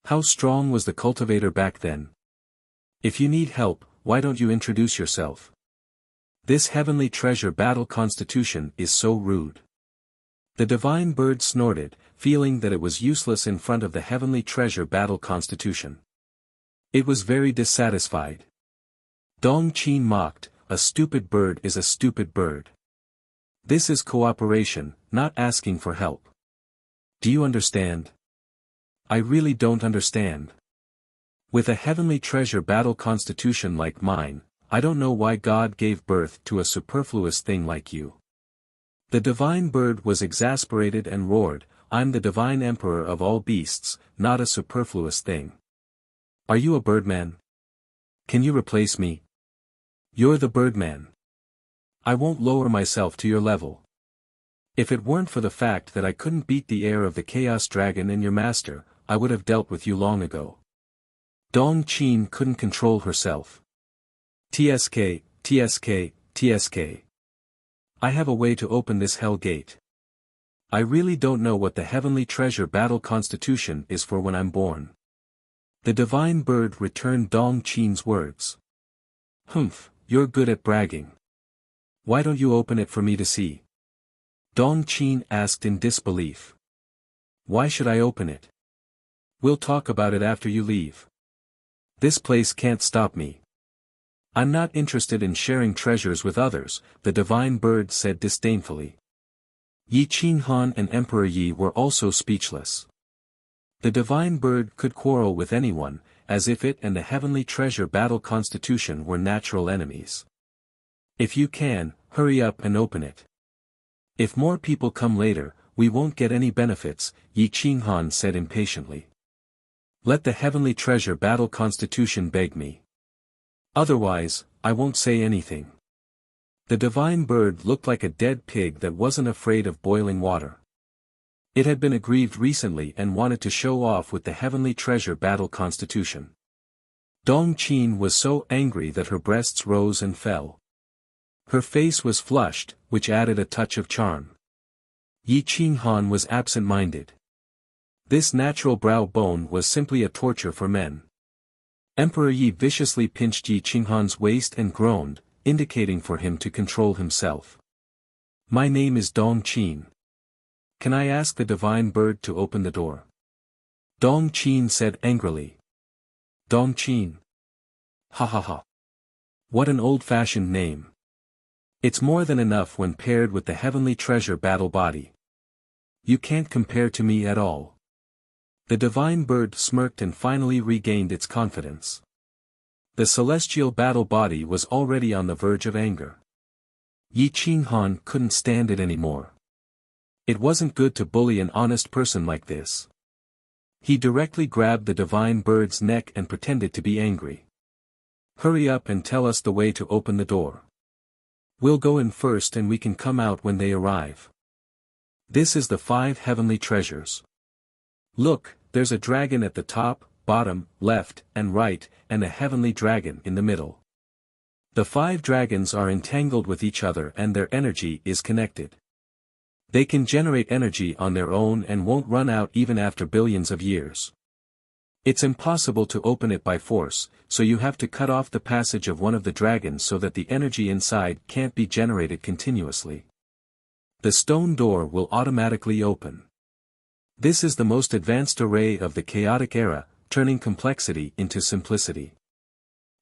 How strong was the cultivator back then? If you need help, why don't you introduce yourself? This heavenly treasure battle constitution is so rude. The divine bird snorted, feeling that it was useless in front of the heavenly treasure battle constitution. It was very dissatisfied. Dong Qin mocked, "A stupid bird is a stupid bird. This is cooperation, not asking for help. Do you understand?" "I really don't understand. With a heavenly treasure battle constitution like mine, I don't know why God gave birth to a superfluous thing like you." The divine bird was exasperated and roared, "I'm the divine emperor of all beasts, not a superfluous thing. Are you a birdman? Can you replace me? You're the birdman. I won't lower myself to your level. If it weren't for the fact that I couldn't beat the air of the Chaos Dragon and your master, I would have dealt with you long ago." Dong Qin couldn't control herself. "TSK, TSK, TSK. I have a way to open this hell gate. I really don't know what the heavenly treasure battle constitution is for when I'm born." The divine bird returned Dong Qin's words. "Humph, you're good at bragging. Why don't you open it for me to see?" Dong Qin asked in disbelief. "Why should I open it? We'll talk about it after you leave. This place can't stop me. I'm not interested in sharing treasures with others," the divine bird said disdainfully. Yi Qinghan and Emperor Yi were also speechless. The divine bird could quarrel with anyone, as if it and the heavenly treasure battle constitution were natural enemies. "If you can, hurry up and open it. If more people come later, we won't get any benefits," Yi Qinghan said impatiently. "Let the heavenly treasure battle constitution beg me. Otherwise, I won't say anything." The divine bird looked like a dead pig that wasn't afraid of boiling water. It had been aggrieved recently and wanted to show off with the heavenly treasure battle constitution. Dong Qin was so angry that her breasts rose and fell. Her face was flushed, which added a touch of charm. Yi Qinghan was absent-minded. This natural brow bone was simply a torture for men. Emperor Yi viciously pinched Yi Qinghan's waist and groaned, indicating for him to control himself. "My name is Dong Qin. Can I ask the divine bird to open the door?" Dong Qin said angrily. "Dong Qin. Ha ha ha. What an old-fashioned name. It's more than enough when paired with the heavenly treasure battle body. You can't compare to me at all." The divine bird smirked and finally regained its confidence. The celestial battle body was already on the verge of anger. Yi Qinghan couldn't stand it anymore. It wasn't good to bully an honest person like this. He directly grabbed the divine bird's neck and pretended to be angry. "Hurry up and tell us the way to open the door. We'll go in first and we can come out when they arrive. This is the 5 heavenly treasures. Look, there's a dragon at the top, bottom, left, and right, and a heavenly dragon in the middle. The 5 dragons are entangled with each other and their energy is connected. They can generate energy on their own and won't run out even after billions of years. It's impossible to open it by force, so you have to cut off the passage of one of the dragons so that the energy inside can't be generated continuously. The stone door will automatically open. This is the most advanced array of the chaotic era, turning complexity into simplicity.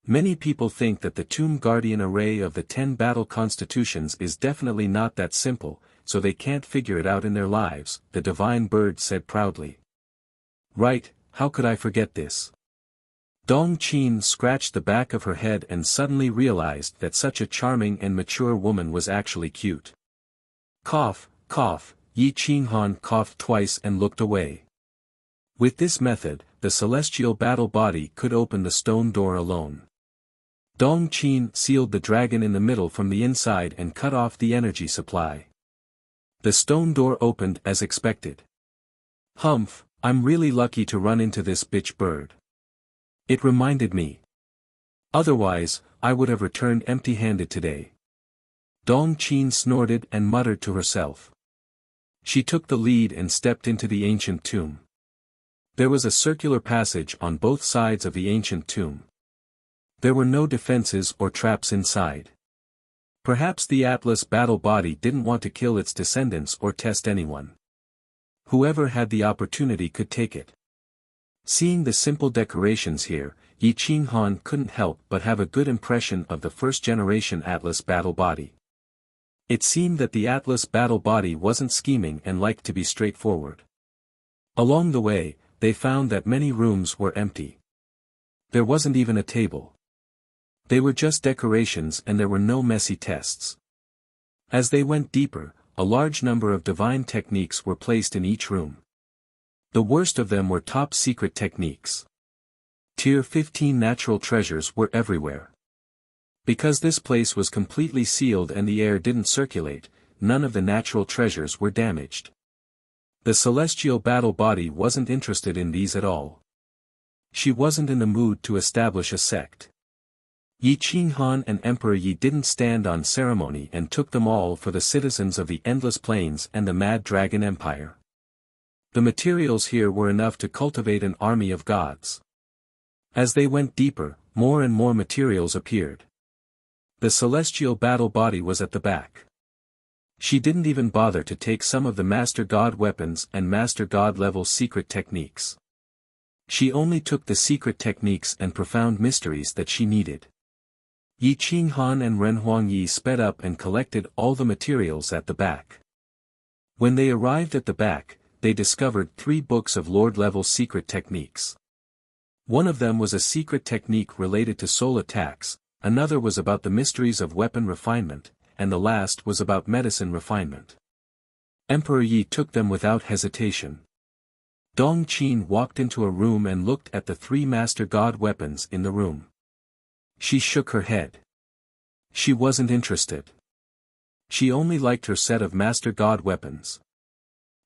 Many people think that the Tomb Guardian array of the 10 battle constitutions is definitely not that simple, so they can't figure it out in their lives," the divine bird said proudly. "Right, how could I forget this? Dong Qin scratched the back of her head and suddenly realized that such a charming and mature woman was actually cute. Cough, cough, Yi Qinghan coughed twice and looked away. With this method, the celestial battle body could open the stone door alone. Dong Qin sealed the dragon in the middle from the inside and cut off the energy supply. The stone door opened as expected. Humph, I'm really lucky to run into this bitch bird. It reminded me. Otherwise, I would have returned empty-handed today. Dong Qin snorted and muttered to herself. She took the lead and stepped into the ancient tomb. There was a circular passage on both sides of the ancient tomb. There were no defenses or traps inside. Perhaps the Atlas battle body didn't want to kill its descendants or test anyone. Whoever had the opportunity could take it. Seeing the simple decorations here, Yi Qinghan couldn't help but have a good impression of the first-generation Atlas battle body. It seemed that the Atlas battle body wasn't scheming and liked to be straightforward. Along the way, they found that many rooms were empty. There wasn't even a table. They were just decorations and there were no messy tests. As they went deeper, a large number of divine techniques were placed in each room. The worst of them were top-secret techniques. Tier 15 natural treasures were everywhere. Because this place was completely sealed and the air didn't circulate, none of the natural treasures were damaged. The celestial battle body wasn't interested in these at all. She wasn't in the mood to establish a sect. Yi Qinghan and Emperor Yi didn't stand on ceremony and took them all for the citizens of the Endless Plains and the Mad Dragon Empire. The materials here were enough to cultivate an army of gods. As they went deeper, more and more materials appeared. The celestial battle body was at the back. She didn't even bother to take some of the Master God weapons and Master God level secret techniques. She only took the secret techniques and profound mysteries that she needed. Yi Qinghan and Ren Huangyi sped up and collected all the materials at the back. When they arrived at the back, they discovered 3 books of Lord-level secret techniques. One of them was a secret technique related to soul attacks, another was about the mysteries of weapon refinement, and the last was about medicine refinement. Emperor Yi took them without hesitation. Dong Qin walked into a room and looked at the 3 Master God weapons in the room. She shook her head. She wasn't interested. She only liked her set of Master God weapons.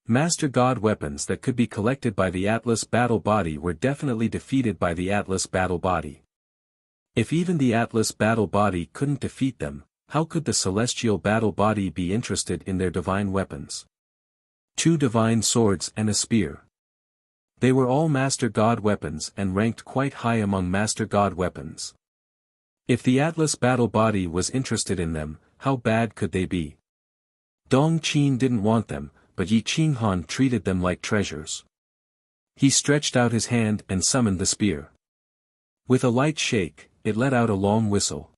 Master God weapons that could be collected by the Atlas battle body were definitely defeated by the Atlas battle body. If even the Atlas battle body couldn't defeat them, how could the celestial battle body be interested in their divine weapons? 2 divine swords and a spear. They were all Master God weapons and ranked quite high among Master God weapons. If the Atlas battle body was interested in them, how bad could they be? Dong Qin didn't want them, but Yi Qinghan treated them like treasures. He stretched out his hand and summoned the spear. With a light shake, it let out a long whistle.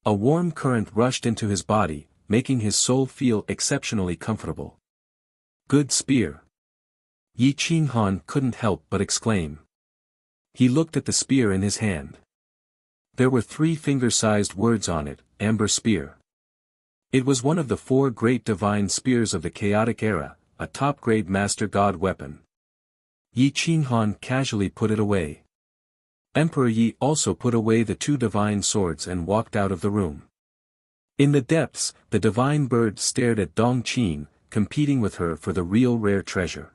A warm current rushed into his body, making his soul feel exceptionally comfortable. Good spear. Yi Qinghan couldn't help but exclaim. He looked at the spear in his hand. There were 3 finger-sized words on it, Amber Spear. It was one of the 4 great divine spears of the chaotic era, a top-grade Master God weapon. Yi Qinghan casually put it away. Emperor Yi also put away the 2 divine swords and walked out of the room. In the depths, the divine bird stared at Dong Qin, competing with her for the real rare treasure.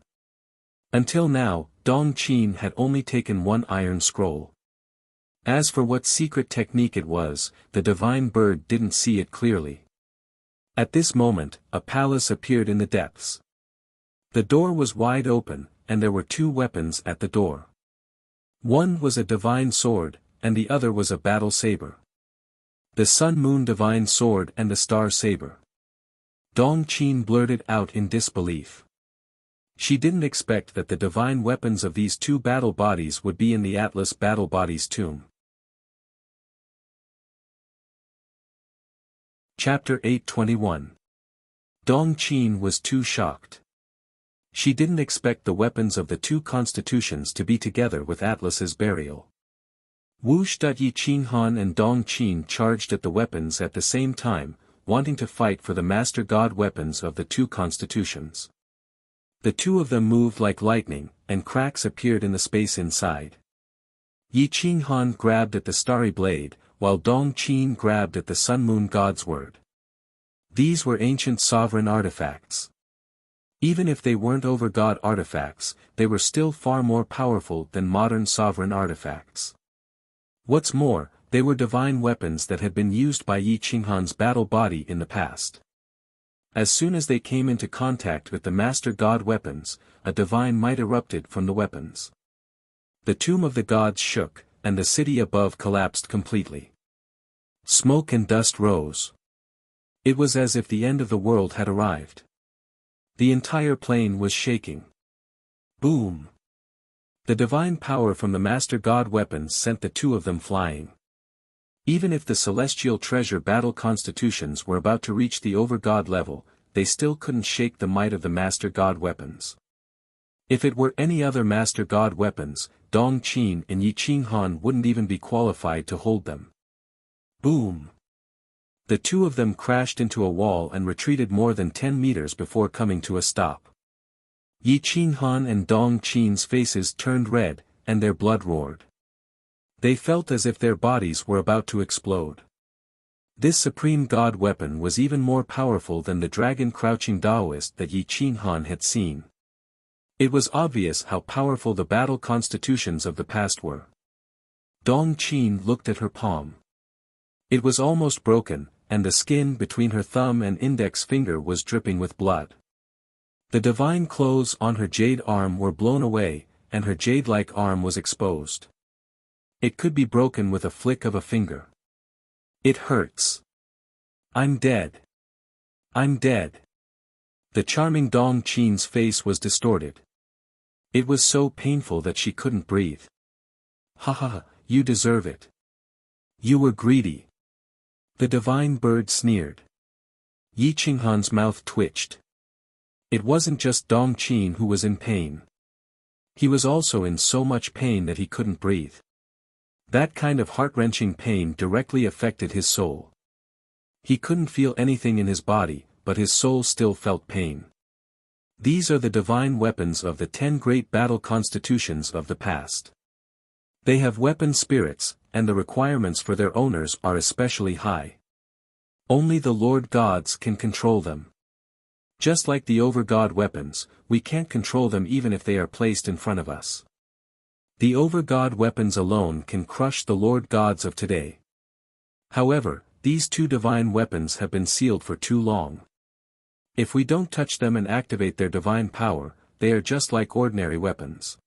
Until now, Dong Qin had only taken 1 iron scroll. As for what secret technique it was, the divine bird didn't see it clearly. At this moment, a palace appeared in the depths. The door was wide open, and there were 2 weapons at the door. One was a divine sword, and the other was a battle saber. The sun-moon divine sword and the star saber. Dong Qin blurted out in disbelief. She didn't expect that the divine weapons of these 2 battle bodies would be in the Atlas battle body's tomb. Chapter 821. Dong Qin was too shocked. She didn't expect the weapons of the 2 constitutions to be together with Atlas's burial. Yi Qing Han and Dong Qin charged at the weapons at the same time, wanting to fight for the Master God weapons of the two constitutions. The two of them moved like lightning, and cracks appeared in the space inside. Yi Qing Han grabbed at the starry blade, while Dong Qin grabbed at the Sun Moon God's word. These were ancient sovereign artifacts. Even if they weren't over-God artifacts, they were still far more powerful than modern sovereign artifacts. What's more, they were divine weapons that had been used by Yi Qinghan's battle body in the past. As soon as they came into contact with the Master God weapons, a divine might erupted from the weapons. The tomb of the gods shook, and the city above collapsed completely. Smoke and dust rose. It was as if the end of the world had arrived. The entire plain was shaking. Boom! The divine power from the Master God weapons sent the two of them flying. Even if the celestial treasure battle constitutions were about to reach the over-God level, they still couldn't shake the might of the Master God weapons. If it were any other Master God weapons, Dong Qin and Yi Qinghan wouldn't even be qualified to hold them. Boom! The two of them crashed into a wall and retreated more than 10 meters before coming to a stop. Yi Qinghan and Dong Qin's faces turned red, and their blood roared. They felt as if their bodies were about to explode. This supreme God weapon was even more powerful than the dragon crouching Taoist that Yi Qinghan had seen. It was obvious how powerful the battle constitutions of the past were. Dong Qin looked at her palm. It was almost broken, and the skin between her thumb and index finger was dripping with blood. The divine clothes on her jade arm were blown away, and her jade-like arm was exposed. It could be broken with a flick of a finger. It hurts. I'm dead. I'm dead. The charming Dong Qin's face was distorted. It was so painful that she couldn't breathe. Ha ha ha, you deserve it. You were greedy. The divine bird sneered. Yi Qinghan's mouth twitched. It wasn't just Dong Qin who was in pain. He was also in so much pain that he couldn't breathe. That kind of heart-wrenching pain directly affected his soul. He couldn't feel anything in his body, but his soul still felt pain. These are the divine weapons of the 10 great battle constitutions of the past. They have weapon spirits, and the requirements for their owners are especially high. Only the Lord Gods can control them. Just like the over-God weapons, we can't control them even if they are placed in front of us. The over-God weapons alone can crush the Lord Gods of today. However, these two divine weapons have been sealed for too long. If we don't touch them and activate their divine power, they are just like ordinary weapons.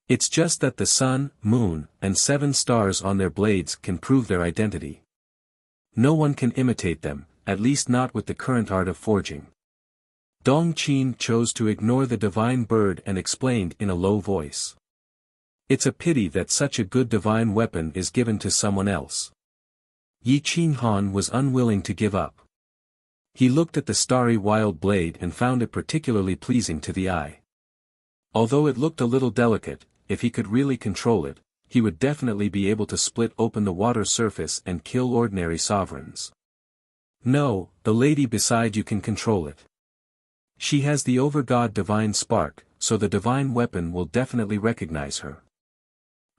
It's just that the sun, moon, and 7 stars on their blades can prove their identity. No one can imitate them, at least not with the current art of forging. Dong Qin chose to ignore the divine bird and explained in a low voice. It's a pity that such a good divine weapon is given to someone else. Yi Qinghan was unwilling to give up. He looked at the starry wild blade and found it particularly pleasing to the eye. Although it looked a little delicate, if he could really control it, he would definitely be able to split open the water surface and kill ordinary sovereigns. No, the lady beside you can control it. She has the over-God divine spark, so the divine weapon will definitely recognize her.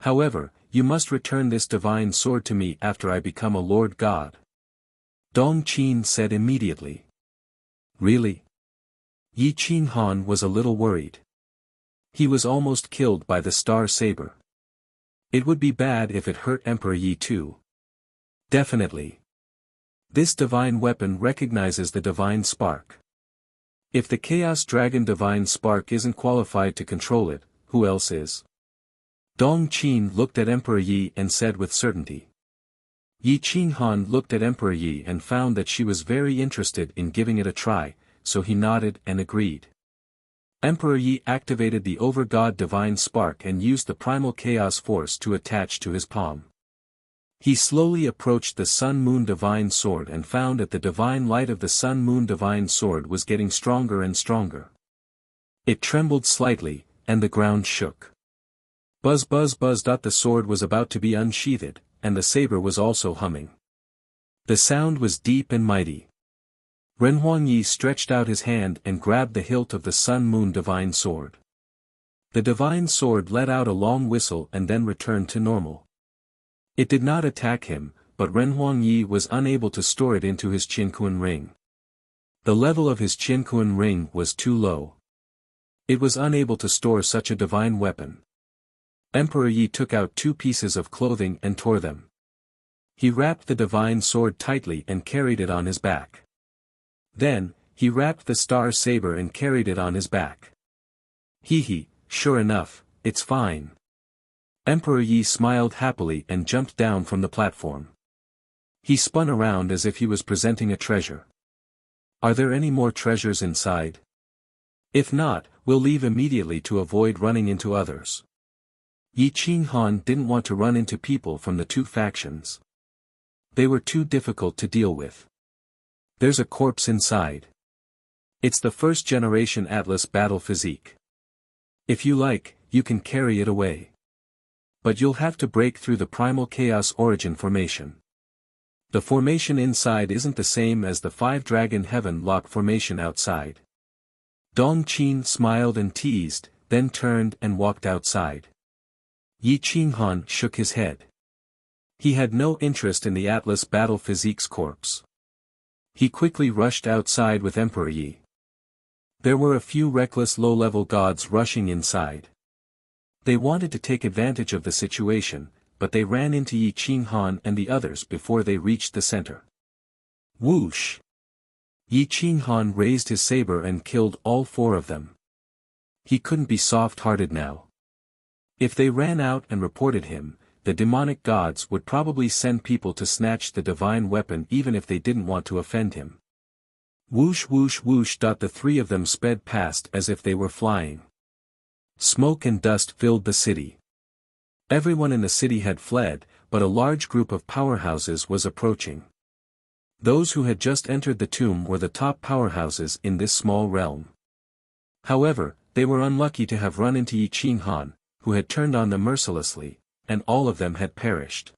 However, you must return this divine sword to me after I become a Lord God. Dong Qin said immediately. Really? Yi Qinghan was a little worried. He was almost killed by the star saber. It would be bad if it hurt Emperor Yi too. Definitely. This divine weapon recognizes the divine spark. If the Chaos Dragon divine spark isn't qualified to control it, who else is? Dong Qin looked at Emperor Yi and said with certainty. Yi Qinghan looked at Emperor Yi and found that she was very interested in giving it a try, so he nodded and agreed. Emperor Yi activated the over-God divine spark and used the primal chaos force to attach to his palm. He slowly approached the Sun-Moon divine sword and found that the divine light of the Sun-Moon divine sword was getting stronger and stronger. It trembled slightly, and the ground shook. Buzz buzz buzz. The sword was about to be unsheathed, and the saber was also humming. The sound was deep and mighty. Ren Huangyi stretched out his hand and grabbed the hilt of the Sun Moon Divine Sword. The Divine Sword let out a long whistle and then returned to normal. It did not attack him, but Ren Huangyi was unable to store it into his Qinquan ring. The level of his Qinquan ring was too low. It was unable to store such a divine weapon. Emperor Yi took out 2 pieces of clothing and tore them. He wrapped the divine sword tightly and carried it on his back. Then, he wrapped the star saber and carried it on his back. Hee, sure enough, it's fine. Emperor Yi smiled happily and jumped down from the platform. He spun around as if he was presenting a treasure. Are there any more treasures inside? If not, we'll leave immediately to avoid running into others. Yi Qinghan didn't want to run into people from the 2 factions. They were too difficult to deal with. There's a corpse inside. It's the 1st generation Atlas battle physique. If you like, you can carry it away. But you'll have to break through the primal chaos origin formation. The formation inside isn't the same as the 5-dragon heaven lock formation outside. Dong Qin smiled and teased, then turned and walked outside. Yi Qinghan shook his head. He had no interest in the Atlas battle physique's corpse. He quickly rushed outside with Emperor Yi. There were a few reckless low-level gods rushing inside. They wanted to take advantage of the situation, but they ran into Yi Qinghan and the others before they reached the center. Whoosh! Yi Qinghan raised his saber and killed all 4 of them. He couldn't be soft-hearted now. If they ran out and reported him, the demonic gods would probably send people to snatch the divine weapon even if they didn't want to offend him. Whoosh whoosh whoosh. The 3 of them sped past as if they were flying. Smoke and dust filled the city. Everyone in the city had fled, but a large group of powerhouses was approaching. Those who had just entered the tomb were the top powerhouses in this small realm. However, they were unlucky to have run into Yi Qinghan, who had turned on them mercilessly, and all of them had perished.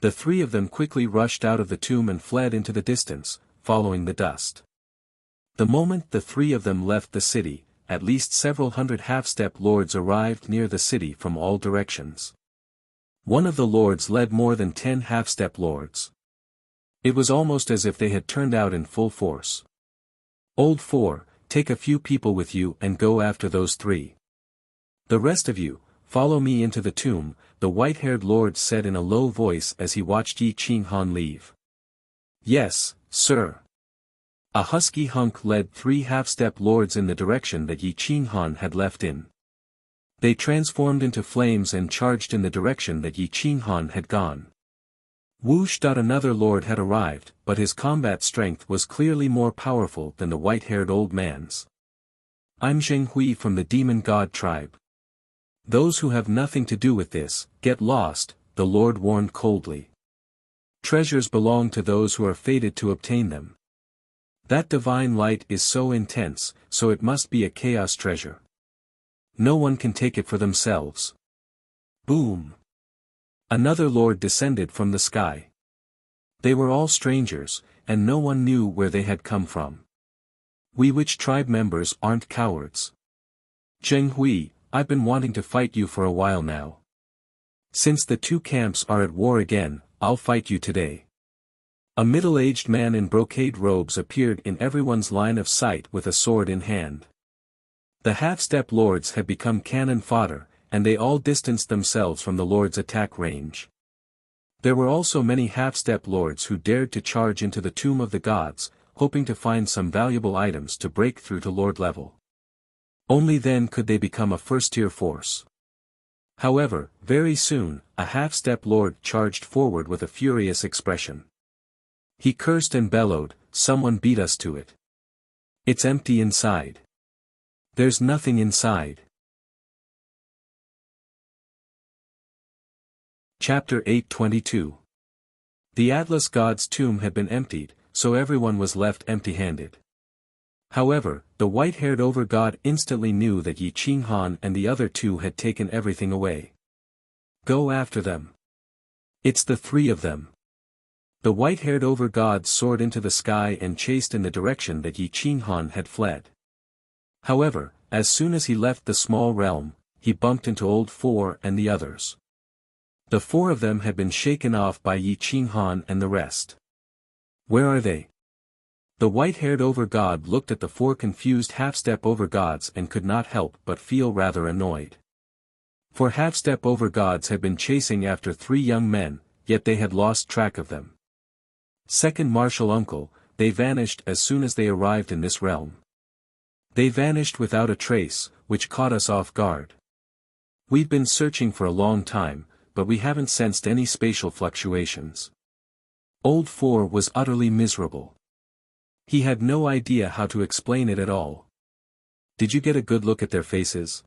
The 3 of them quickly rushed out of the tomb and fled into the distance, following the dust. The moment the 3 of them left the city, at least several hundred half-step lords arrived near the city from all directions. One of the lords led more than 10 half-step lords. It was almost as if they had turned out in full force. Old 4, take a few people with you and go after those 3. The rest of you, follow me into the tomb, the white-haired lord said in a low voice as he watched Yi Qinghan leave. Yes, sir. A husky hunk led 3 half-step lords in the direction that Yi Qinghan had left in. They transformed into flames and charged in the direction that Yi Qinghan had gone. Whoosh! Another lord had arrived, but his combat strength was clearly more powerful than the white-haired old man's. I'm Zheng Hui from the demon god tribe. Those who have nothing to do with this, get lost, the lord warned coldly. Treasures belong to those who are fated to obtain them. That divine light is so intense, so it must be a chaos treasure. No one can take it for themselves. Boom! Another lord descended from the sky. They were all strangers, and no one knew where they had come from. We Witch tribe members aren't cowards. Zheng Hui, I've been wanting to fight you for a while now. Since the 2 camps are at war again, I'll fight you today. A middle-aged man in brocade robes appeared in everyone's line of sight with a sword in hand. The half-step lords had become cannon fodder, and they all distanced themselves from the lord's attack range. There were also many half-step lords who dared to charge into the tomb of the gods, hoping to find some valuable items to break through to lord level. Only then could they become a first-tier force. However, very soon, a half-step lord charged forward with a furious expression. He cursed and bellowed, "Someone beat us to it. It's empty inside. There's nothing inside." Chapter 822. The Atlas god's tomb had been emptied, so everyone was left empty-handed. However, the white-haired over-god instantly knew that Yi Qinghan and the other two had taken everything away. Go after them. It's the three of them. The white-haired over-god soared into the sky and chased in the direction that Yi Qinghan had fled. However, as soon as he left the small realm, he bumped into Old Four and the others. The four of them had been shaken off by Yi Qinghan and the rest. Where are they? The white-haired over-god looked at the four confused half-step over-gods and could not help but feel rather annoyed. For half-step over-gods had been chasing after three young men, yet they had lost track of them. Second Martial Uncle, they vanished as soon as they arrived in this realm. They vanished without a trace, which caught us off guard. We've been searching for a long time, but we haven't sensed any spatial fluctuations. Old Four was utterly miserable. He had no idea how to explain it at all. Did you get a good look at their faces?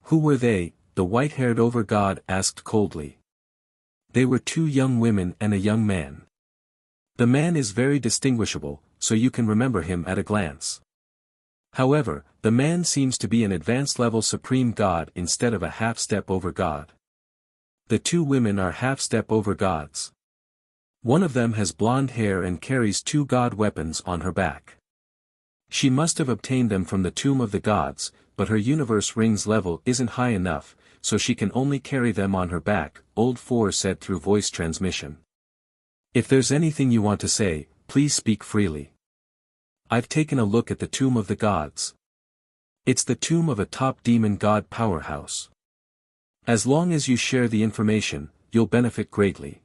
Who were they? The white-haired over-god asked coldly. They were two young women and a young man. The man is very distinguishable, so you can remember him at a glance. However, the man seems to be an advanced-level supreme god instead of a half-step over-god. The two women are half-step over-gods. One of them has blonde hair and carries two god weapons on her back. She must have obtained them from the tomb of the gods, but her universe ring's level isn't high enough, so she can only carry them on her back, Old Four said through voice transmission. If there's anything you want to say, please speak freely. I've taken a look at the tomb of the gods. It's the tomb of a top demon god powerhouse. As long as you share the information, you'll benefit greatly.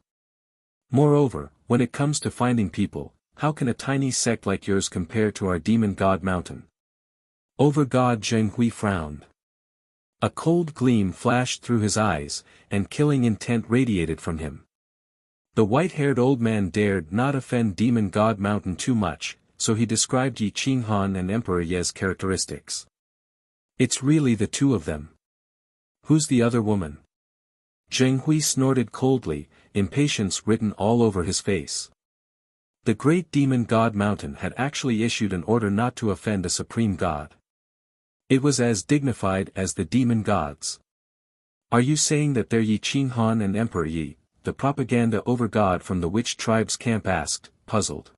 Moreover, when it comes to finding people, how can a tiny sect like yours compare to our demon god mountain? Over-god Zhenghui frowned. A cold gleam flashed through his eyes, and killing intent radiated from him. The white-haired old man dared not offend demon god mountain too much, so he described Yi Qinghan and Emperor Ye's characteristics. It's really the two of them. Who's the other woman? Zhenghui snorted coldly, impatience written all over his face. The great demon god mountain had actually issued an order not to offend a supreme god. It was as dignified as the demon gods. Are you saying that they're Yi Qinghan and Emperor Yi? The propaganda over-god from the witch tribe's camp asked, puzzled.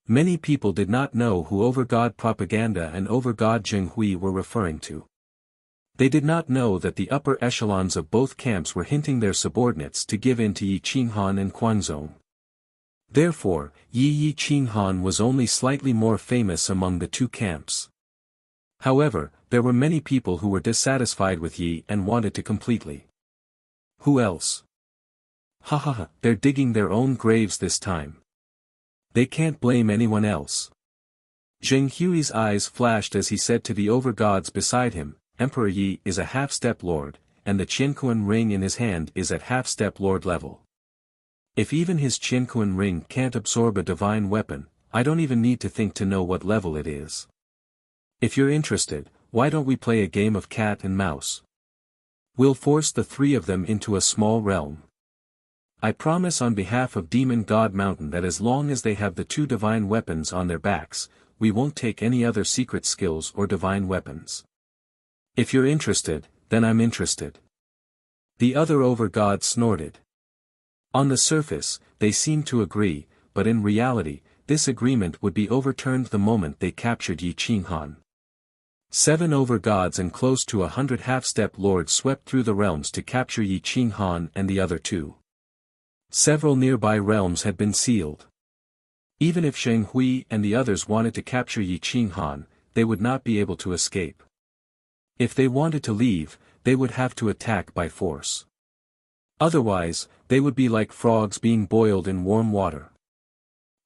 Many people did not know who over-god propaganda and over-god Zhenghui were referring to. They did not know that the upper echelons of both camps were hinting their subordinates to give in to Yi Qinghan and Quanzong. Therefore, Yi Qinghan was only slightly more famous among the two camps. However, there were many people who were dissatisfied with Yi and wanted to completely. Who else? Ha ha ha, they're digging their own graves this time. They can't blame anyone else. Zhenghui's eyes flashed as he said to the over-gods beside him, Emperor Yi is a half-step lord, and the Qianquan ring in his hand is at half-step lord level. If even his Qianquan ring can't absorb a divine weapon, I don't even need to think to know what level it is. If you're interested, why don't we play a game of cat and mouse? We'll force the three of them into a small realm. I promise on behalf of Demon God Mountain that as long as they have the two divine weapons on their backs, we won't take any other secret skills or divine weapons. If you're interested, then I'm interested. The other over-god snorted. On the surface, they seemed to agree, but in reality, this agreement would be overturned the moment they captured Yi Qinghan. 7 over-gods and close to 100 half-step lords swept through the realms to capture Yi Qinghan and the other two. Several nearby realms had been sealed. Even if Zhenghui and the others wanted to capture Yi Qinghan, they would not be able to escape. If they wanted to leave, they would have to attack by force. Otherwise, they would be like frogs being boiled in warm water.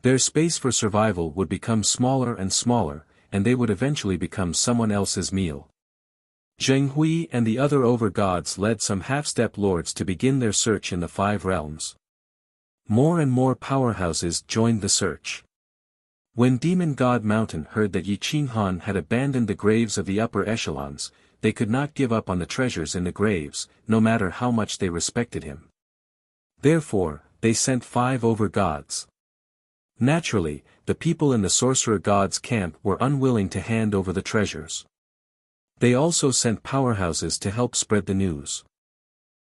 Their space for survival would become smaller and smaller, and they would eventually become someone else's meal. Zhenghui and the other over-gods led some half-step lords to begin their search in the 5 realms. More and more powerhouses joined the search. When Demon God Mountain heard that Yi Qinghan had abandoned the graves of the upper echelons, they could not give up on the treasures in the graves, no matter how much they respected him. Therefore, they sent 5 over-gods. Naturally, the people in the sorcerer god's camp were unwilling to hand over the treasures. They also sent powerhouses to help spread the news.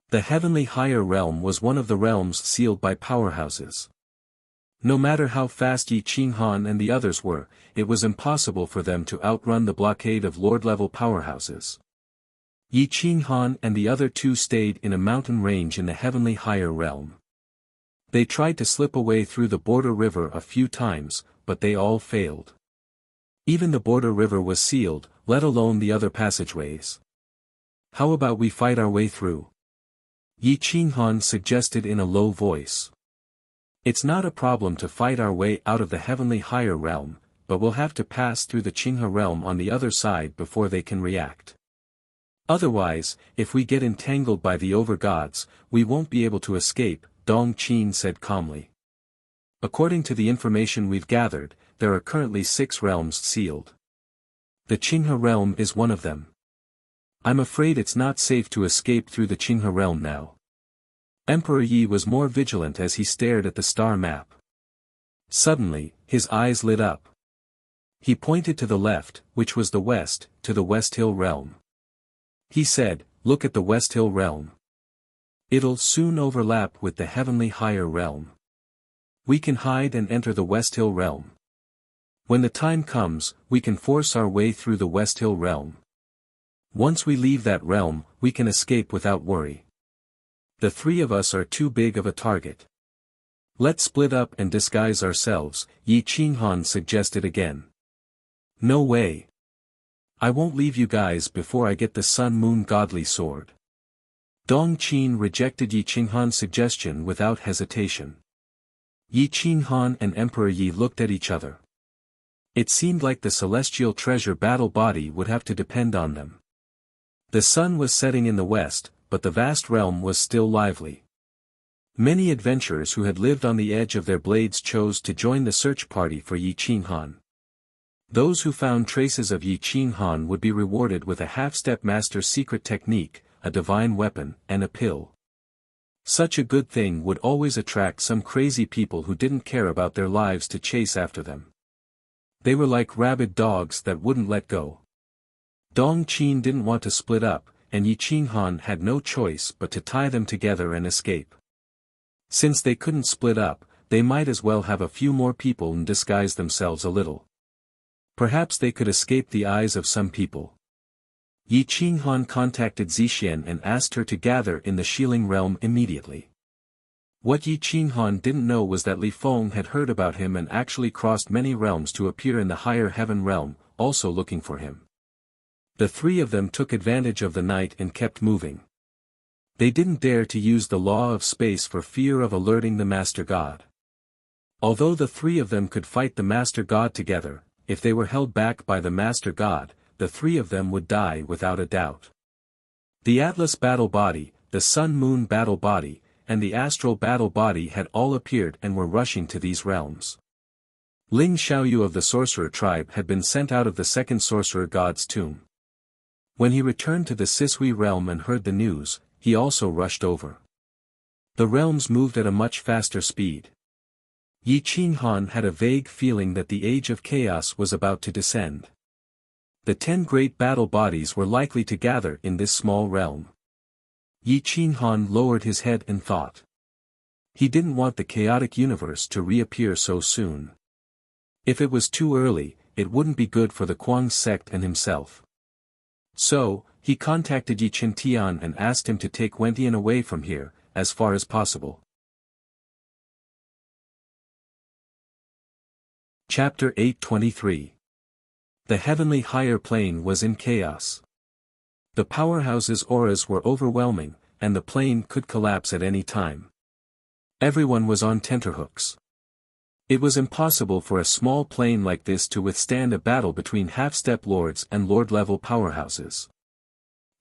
The heavenly higher realm was one of the realms sealed by powerhouses. No matter how fast Yi Qinghan and the others were, it was impossible for them to outrun the blockade of lord-level powerhouses. Yi Qinghan and the other two stayed in a mountain range in the heavenly higher realm. They tried to slip away through the border river a few times, but they all failed. Even the border river was sealed, let alone the other passageways. How about we fight our way through? Yi Qinghan suggested in a low voice. It's not a problem to fight our way out of the heavenly higher realm, but we'll have to pass through the Qinghe realm on the other side before they can react. Otherwise, if we get entangled by the over-gods, we won't be able to escape, Dong Qin said calmly. According to the information we've gathered, there are currently 6 realms sealed. The Qinghe realm is one of them. I'm afraid it's not safe to escape through the Qinghe realm now. Emperor Yi was more vigilant as he stared at the star map. Suddenly, his eyes lit up. He pointed to the left, which was the west, to the West Hill realm. He said, "Look at the West Hill realm. It'll soon overlap with the heavenly higher realm. We can hide and enter the West Hill realm. When the time comes, we can force our way through the West Hill realm. Once we leave that realm, we can escape without worry. The 3 of us are too big of a target. Let's split up and disguise ourselves," Yi Qinghan suggested again. "No way. I won't leave you guys before I get the Sun-Moon Godly Sword." Dong Qin rejected Yi Qinghan's suggestion without hesitation. Yi Qinghan and Emperor Yi looked at each other. It seemed like the celestial treasure battle body would have to depend on them. The sun was setting in the west, but the vast realm was still lively. Many adventurers who had lived on the edge of their blades chose to join the search party for Yi Qinghan. Those who found traces of Yi Qinghan would be rewarded with a half-step master secret technique, a divine weapon, and a pill. Such a good thing would always attract some crazy people who didn't care about their lives to chase after them. They were like rabid dogs that wouldn't let go. Dong Qin didn't want to split up, and Yi Qinghan had no choice but to tie them together and escape. Since they couldn't split up, they might as well have a few more people and disguise themselves a little. Perhaps they could escape the eyes of some people. Yi Qinghan contacted Zixian and asked her to gather in the Shilling realm immediately. What Yi Qinghan didn't know was that Li Feng had heard about him and actually crossed many realms to appear in the higher heaven realm, also looking for him. The 3 of them took advantage of the night and kept moving. They didn't dare to use the law of space for fear of alerting the Master God. Although the 3 of them could fight the Master God together, if they were held back by the Master God, the 3 of them would die without a doubt. The Atlas battle body, the Sun-Moon battle body, and the Astral battle body had all appeared and were rushing to these realms. Ling Xiaoyu of the sorcerer tribe had been sent out of the second sorcerer god's tomb. When he returned to the Sisui realm and heard the news, he also rushed over. The realms moved at a much faster speed. Yi Qinghan had a vague feeling that the age of chaos was about to descend. The 10 great battle bodies were likely to gather in this small realm. Yi Qinghan lowered his head and thought. He didn't want the chaotic universe to reappear so soon. If it was too early, it wouldn't be good for the Kuang sect and himself. So, he contacted Yi Qintian and asked him to take Wentian away from here, as far as possible. Chapter 823. The heavenly higher plane was in chaos. The powerhouse's auras were overwhelming, and the plane could collapse at any time. Everyone was on tenterhooks. It was impossible for a small plane like this to withstand a battle between half-step lords and lord-level powerhouses.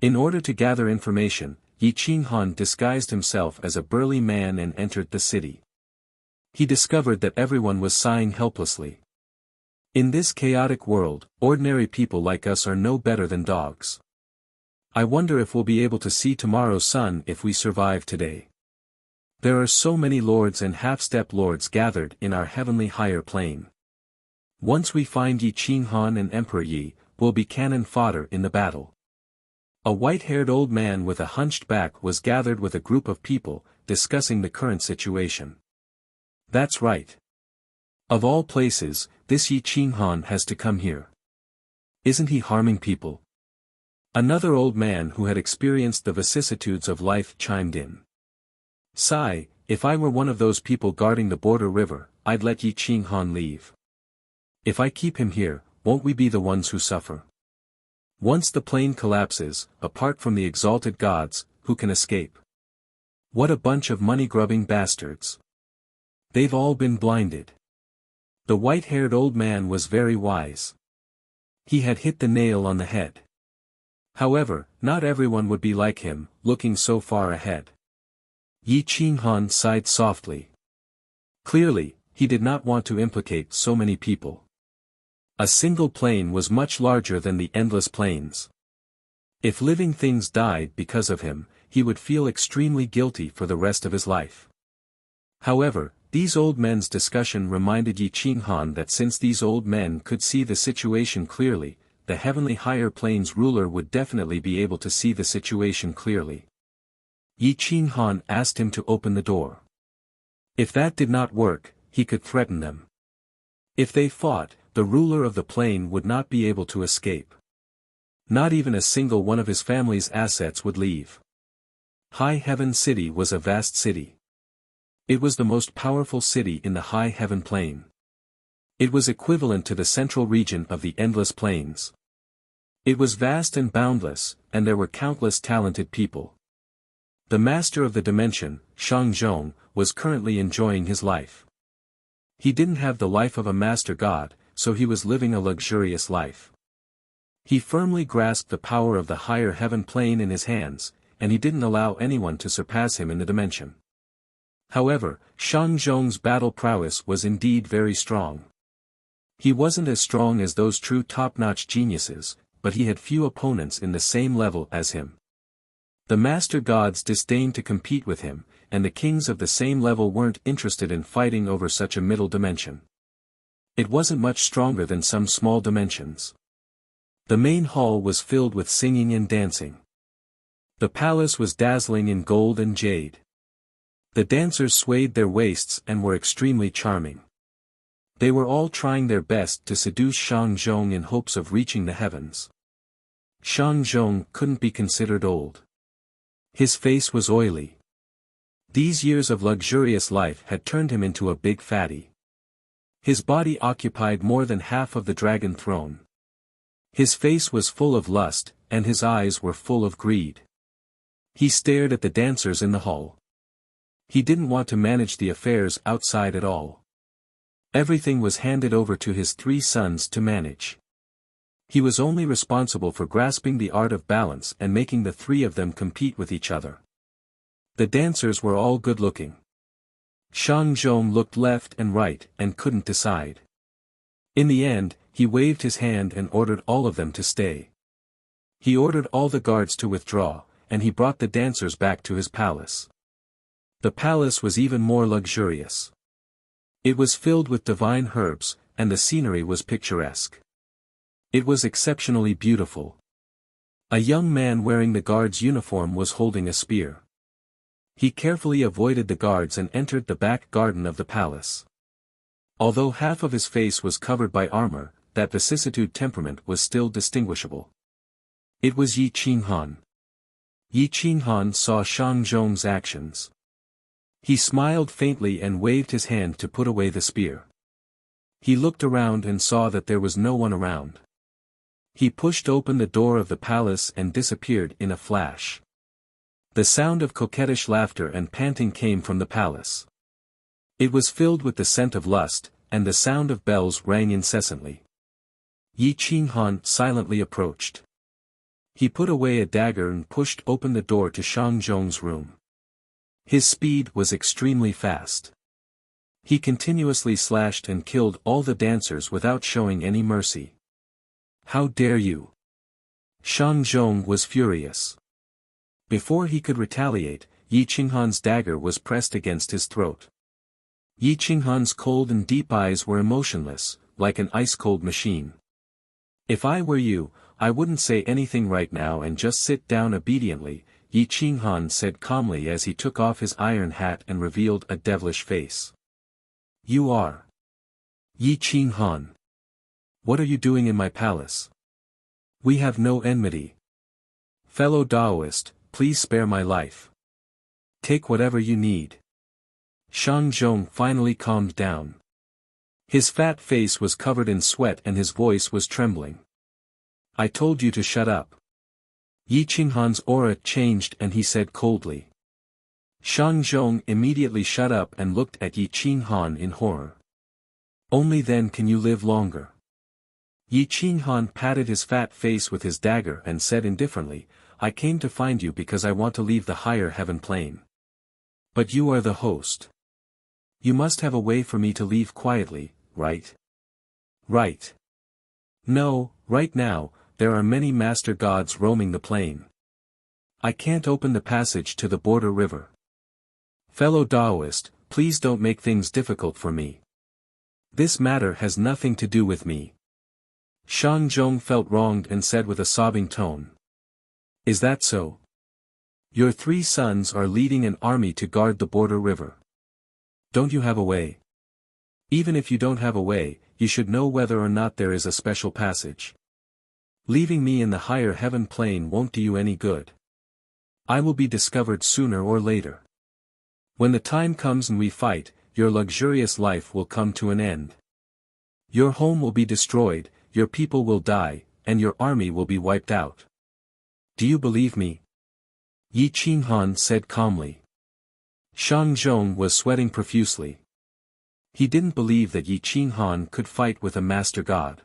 In order to gather information, Yi Qinghan disguised himself as a burly man and entered the city. He discovered that everyone was sighing helplessly. In this chaotic world, ordinary people like us are no better than dogs. I wonder if we'll be able to see tomorrow's sun if we survive today. There are so many lords and half-step lords gathered in our heavenly higher plane. Once we find Yi Qinghan and Emperor Yi, we'll be cannon fodder in the battle. A white-haired old man with a hunched back was gathered with a group of people, discussing the current situation. That's right. Of all places, this Yi Qinghan has to come here. Isn't he harming people? Another old man who had experienced the vicissitudes of life chimed in. Sigh, if I were one of those people guarding the border river, I'd let Yi Qinghan leave. If I keep him here, won't we be the ones who suffer? Once the plane collapses, apart from the exalted gods, who can escape? What a bunch of money-grubbing bastards. They've all been blinded. The white-haired old man was very wise. He had hit the nail on the head. However, not everyone would be like him, looking so far ahead. Yi Qinghan sighed softly. Clearly, he did not want to implicate so many people. A single plane was much larger than the endless planes. If living things died because of him, he would feel extremely guilty for the rest of his life. However, these old men's discussion reminded Yi Qinghan that since these old men could see the situation clearly, the heavenly higher planes ruler would definitely be able to see the situation clearly. Yi Qinghan asked him to open the door. If that did not work, he could threaten them. If they fought, the ruler of the plane would not be able to escape. Not even a single one of his family's assets would leave. High Heaven City was a vast city. It was the most powerful city in the High Heaven Plain. It was equivalent to the central region of the Endless Plains. It was vast and boundless, and there were countless talented people. The master of the dimension, Shang Zhong, was currently enjoying his life. He didn't have the life of a master god, so he was living a luxurious life. He firmly grasped the power of the higher heaven plane in his hands, and he didn't allow anyone to surpass him in the dimension. However, Shang Zhong's battle prowess was indeed very strong. He wasn't as strong as those true top-notch geniuses, but he had few opponents in the same level as him. The master gods disdained to compete with him, and the kings of the same level weren't interested in fighting over such a middle dimension. It wasn't much stronger than some small dimensions. The main hall was filled with singing and dancing. The palace was dazzling in gold and jade. The dancers swayed their waists and were extremely charming. They were all trying their best to seduce Shang Zhong in hopes of reaching the heavens. Shang Zhong couldn't be considered old. His face was oily. These years of luxurious life had turned him into a big fatty. His body occupied more than half of the dragon throne. His face was full of lust, and his eyes were full of greed. He stared at the dancers in the hall. He didn't want to manage the affairs outside at all. Everything was handed over to his 3 sons to manage. He was only responsible for grasping the art of balance and making the 3 of them compete with each other. The dancers were all good-looking. Shang Zhong looked left and right and couldn't decide. In the end, he waved his hand and ordered all of them to stay. He ordered all the guards to withdraw, and he brought the dancers back to his palace. The palace was even more luxurious. It was filled with divine herbs, and the scenery was picturesque. It was exceptionally beautiful. A young man wearing the guard's uniform was holding a spear. He carefully avoided the guards and entered the back garden of the palace. Although half of his face was covered by armor, that vicissitude temperament was still distinguishable. It was Yi Qinghan. Yi Qinghan saw Shang Zhong's actions. He smiled faintly and waved his hand to put away the spear. He looked around and saw that there was no one around. He pushed open the door of the palace and disappeared in a flash. The sound of coquettish laughter and panting came from the palace. It was filled with the scent of lust, and the sound of bells rang incessantly. Yi Qinghan silently approached. He put away a dagger and pushed open the door to Shang Zhong's room. His speed was extremely fast. He continuously slashed and killed all the dancers without showing any mercy. How dare you! Shang Zhong was furious. Before he could retaliate, Yi Qinghan's dagger was pressed against his throat. Yi Qinghan's cold and deep eyes were emotionless, like an ice-cold machine. If I were you, I wouldn't say anything right now and just sit down obediently, Yi Qinghan said calmly as he took off his iron hat and revealed a devilish face. You are Yi Qinghan. What are you doing in my palace? We have no enmity. Fellow Taoist, please spare my life. Take whatever you need. Shang Zhong finally calmed down. His fat face was covered in sweat and his voice was trembling. I told you to shut up. Yi Qinghan's aura changed and he said coldly. Shang Zhong immediately shut up and looked at Yi Qinghan in horror. Only then can you live longer. Yi Qinghan patted his fat face with his dagger and said indifferently, I came to find you because I want to leave the higher heaven plane. But you are the host. You must have a way for me to leave quietly, right? Right. No, right now, there are many master gods roaming the plane. I can't open the passage to the border river. Fellow Taoist, please don't make things difficult for me. This matter has nothing to do with me. Shang Zhong felt wronged and said with a sobbing tone. Is that so? Your 3 sons are leading an army to guard the border river. Don't you have a way? Even if you don't have a way, you should know whether or not there is a special passage. Leaving me in the higher heaven plane won't do you any good. I will be discovered sooner or later. When the time comes and we fight, your luxurious life will come to an end. Your home will be destroyed, your people will die, and your army will be wiped out. Do you believe me? Yi Qinghan said calmly. Shang Zhong was sweating profusely. He didn't believe that Yi Qinghan could fight with a master god.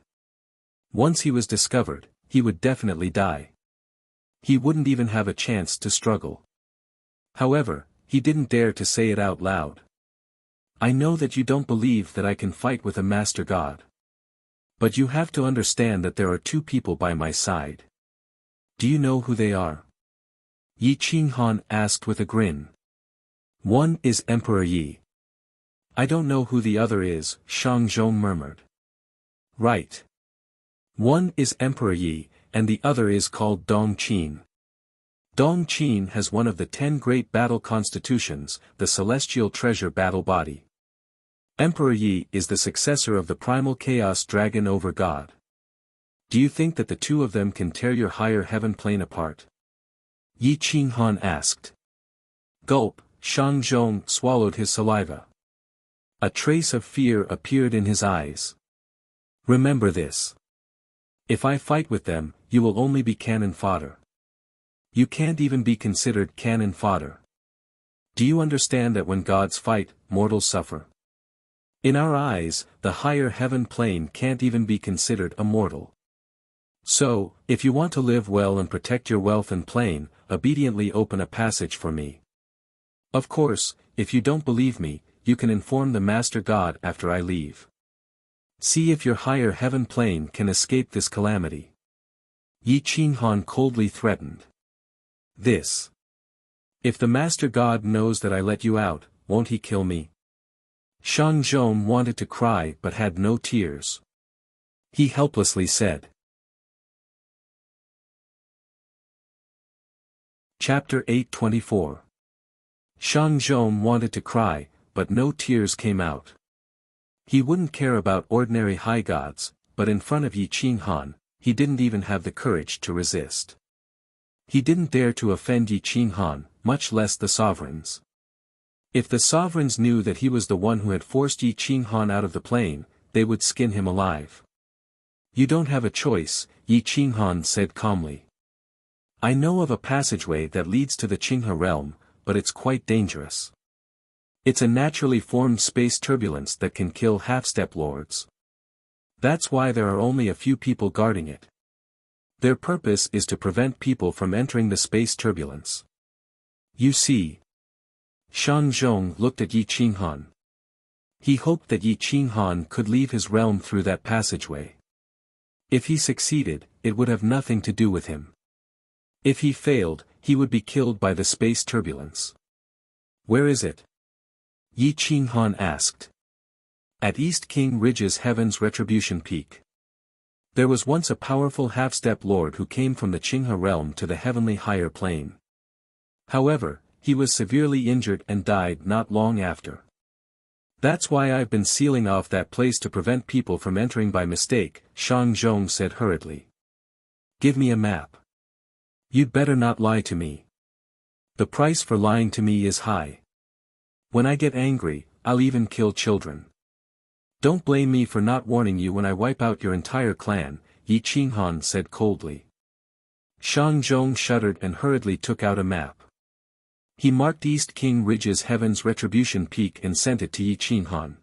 Once he was discovered, he would definitely die. He wouldn't even have a chance to struggle. However, he didn't dare to say it out loud. I know that you don't believe that I can fight with a master god. But you have to understand that there are 2 people by my side. Do you know who they are? Yi Qinghan asked with a grin. One is Emperor Yi. I don't know who the other is, Shang Zhong murmured. Right. One is Emperor Yi, and the other is called Dong Qin. Dong Qin has one of the 10 great battle constitutions, the celestial treasure battle body. Emperor Yi is the successor of the primal chaos dragon over God. Do you think that the 2 of them can tear your higher heaven plane apart? Yi Qinghan asked. Gulp, Shang Zhong swallowed his saliva. A trace of fear appeared in his eyes. Remember this. If I fight with them, you will only be cannon fodder. You can't even be considered cannon fodder. Do you understand that when gods fight, mortals suffer? In our eyes, the higher heaven plane can't even be considered a mortal. So, if you want to live well and protect your wealth and plane, obediently open a passage for me. Of course, if you don't believe me, you can inform the Master God after I leave. See if your higher heaven plane can escape this calamity. Yi Qinghan coldly threatened. This. If the Master God knows that I let you out, won't he kill me? Shang Zhong wanted to cry but had no tears. He helplessly said. Chapter 8:24. Shang Zhong wanted to cry, but no tears came out. He wouldn't care about ordinary high gods, but in front of Yi Qinghan, he didn't even have the courage to resist. He didn't dare to offend Yi Qinghan, much less the sovereigns. If the sovereigns knew that he was the one who had forced Yi Qinghan out of the plane, they would skin him alive. You don't have a choice, Yi Qinghan said calmly. I know of a passageway that leads to the Qinghe realm, but it's quite dangerous. It's a naturally formed space turbulence that can kill half-step lords. That's why there are only a few people guarding it. Their purpose is to prevent people from entering the space turbulence. You see. Shang Zhong looked at Yi Qinghan. He hoped that Yi Qinghan could leave his realm through that passageway. If he succeeded, it would have nothing to do with him. If he failed, he would be killed by the space turbulence. Where is it? Yi Qinghan asked. At East King Ridge's Heaven's Retribution Peak. There was once a powerful half-step lord who came from the Qinghe realm to the heavenly higher plane. However, he was severely injured and died not long after. That's why I've been sealing off that place to prevent people from entering by mistake, Shang Zhong said hurriedly. Give me a map. You'd better not lie to me. The price for lying to me is high. When I get angry, I'll even kill children. Don't blame me for not warning you when I wipe out your entire clan, Yi Qinghan said coldly. Shang Zhong shuddered and hurriedly took out a map. He marked East King Ridge's Heaven's Retribution Peak and sent it to Yi Qinghan.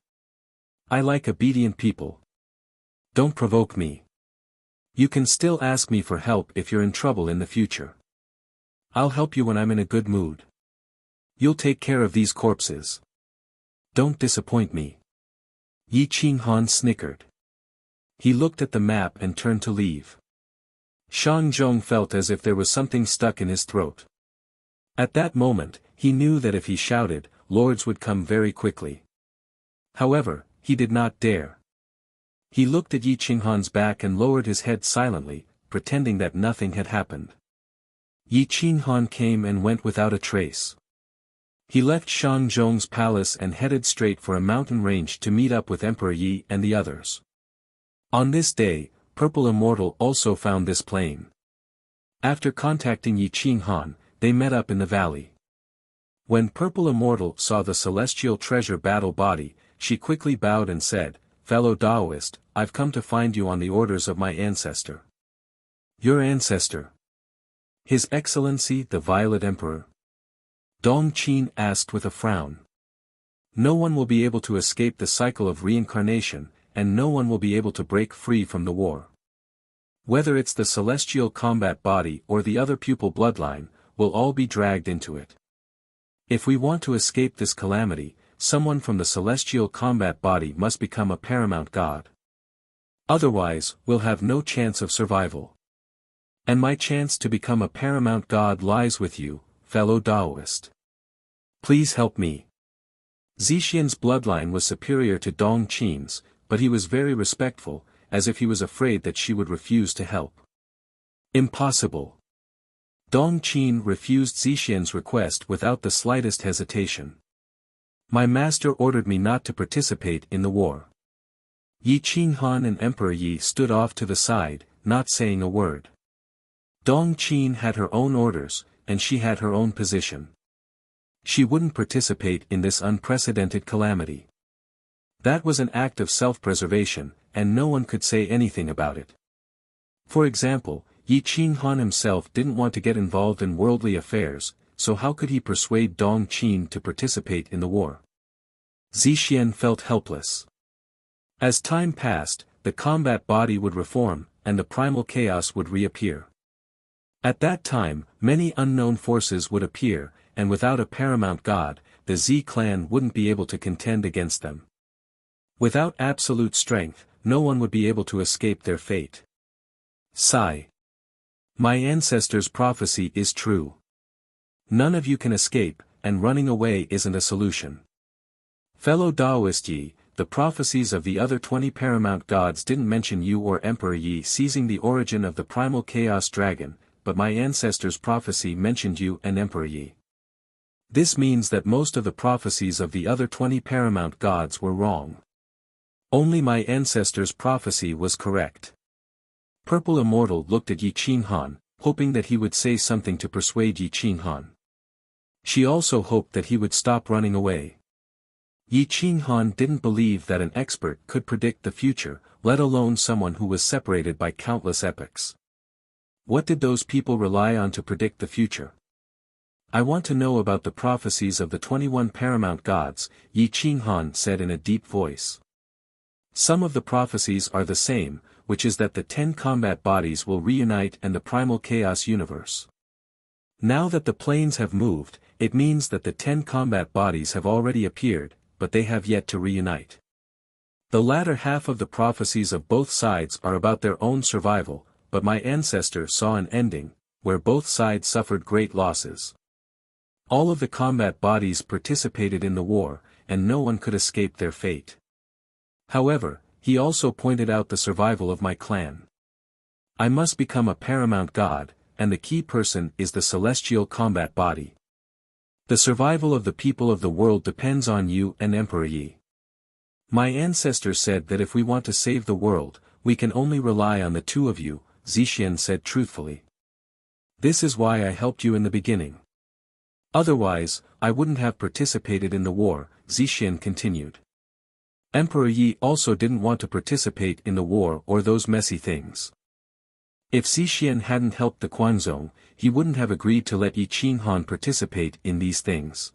I like obedient people. Don't provoke me. You can still ask me for help if you're in trouble in the future. I'll help you when I'm in a good mood. You'll take care of these corpses. Don't disappoint me. Yi Qinghan snickered. He looked at the map and turned to leave. Shang Zhong felt as if there was something stuck in his throat. At that moment, he knew that if he shouted, lords would come very quickly. However, he did not dare. He looked at Yi Qinghan's back and lowered his head silently, pretending that nothing had happened. Yi Qinghan came and went without a trace. He left Shang Zhong's palace and headed straight for a mountain range to meet up with Emperor Yi and the others. On this day, Purple Immortal also found this plane. After contacting Yi Qinghan, they met up in the valley. When Purple Immortal saw the celestial treasure battle body, she quickly bowed and said, Fellow Taoist, I've come to find you on the orders of my ancestor. Your ancestor? His Excellency the Violet Emperor? Dong Qin asked with a frown. No one will be able to escape the cycle of reincarnation, and no one will be able to break free from the war. Whether it's the celestial combat body or the other pupil bloodline, we'll all be dragged into it. If we want to escape this calamity, someone from the celestial combat body must become a paramount god. Otherwise, we'll have no chance of survival. And my chance to become a paramount god lies with you, fellow Taoist. Please help me. Zixian's bloodline was superior to Dong Qin's, but he was very respectful, as if he was afraid that she would refuse to help. Impossible. Dong Qin refused Zixian's request without the slightest hesitation. My master ordered me not to participate in the war. Yi Qinghan and Emperor Yi stood off to the side, not saying a word. Dong Qin had her own orders, and she had her own position. She wouldn't participate in this unprecedented calamity. That was an act of self-preservation, and no one could say anything about it. For example, Yi Qinghan himself didn't want to get involved in worldly affairs, so how could he persuade Dong Qin to participate in the war? Zixian felt helpless. As time passed, the combat body would reform, and the primal chaos would reappear. At that time, many unknown forces would appear, and without a paramount god, the Z clan wouldn't be able to contend against them. Without absolute strength, no one would be able to escape their fate. Sigh. My ancestor's prophecy is true. None of you can escape, and running away isn't a solution. Fellow Taoist Yi, the prophecies of the other 20 paramount gods didn't mention you or Emperor Yi seizing the origin of the primal chaos dragon, but my ancestor's prophecy mentioned you and Emperor Yi. This means that most of the prophecies of the other 20 paramount gods were wrong. Only my ancestor's prophecy was correct. Purple Immortal looked at Yi Qinghan, hoping that he would say something to persuade Yi Qinghan. She also hoped that he would stop running away. Yi Qinghan didn't believe that an expert could predict the future, let alone someone who was separated by countless epochs. What did those people rely on to predict the future? I want to know about the prophecies of the 21 paramount gods, Yi Qinghan said in a deep voice. Some of the prophecies are the same, which is that the 10 combat bodies will reunite and the primal chaos universe. Now that the planes have moved, it means that the 10 combat bodies have already appeared, but they have yet to reunite. The latter half of the prophecies of both sides are about their own survival, but my ancestor saw an ending, where both sides suffered great losses. All of the combat bodies participated in the war, and no one could escape their fate. However, he also pointed out the survival of my clan. I must become a paramount god, and the key person is the celestial combat body. The survival of the people of the world depends on you and Emperor Yi. My ancestors said that if we want to save the world, we can only rely on the two of you, Zixian said truthfully. This is why I helped you in the beginning. Otherwise, I wouldn't have participated in the war, Zixian continued. Emperor Yi also didn't want to participate in the war or those messy things. If Zixian hadn't helped the Quanzong, he wouldn't have agreed to let Yi Qinghan participate in these things.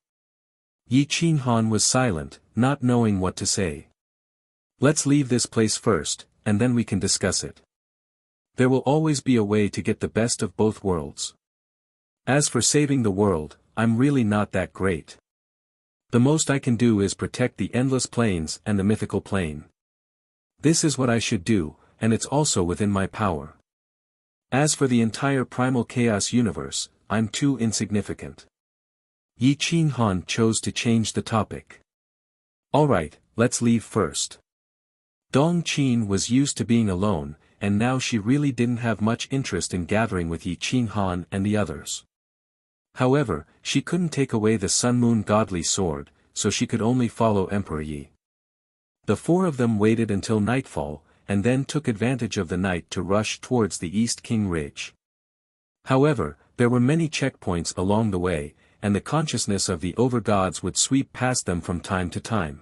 Yi Qinghan was silent, not knowing what to say. Let's leave this place first, and then we can discuss it. There will always be a way to get the best of both worlds. As for saving the world, I'm really not that great. The most I can do is protect the endless plains and the mythical plane. This is what I should do, and it's also within my power. As for the entire primal chaos universe, I'm too insignificant. Yi Qinghan chose to change the topic. Alright, let's leave first. Dong Qin was used to being alone, and now she really didn't have much interest in gathering with Yi Qinghan and the others. However, she couldn't take away the Sun-Moon godly sword, so she could only follow Emperor Yi. The four of them waited until nightfall, and then took advantage of the night to rush towards the East King Ridge. However, there were many checkpoints along the way, and the consciousness of the overgods would sweep past them from time to time.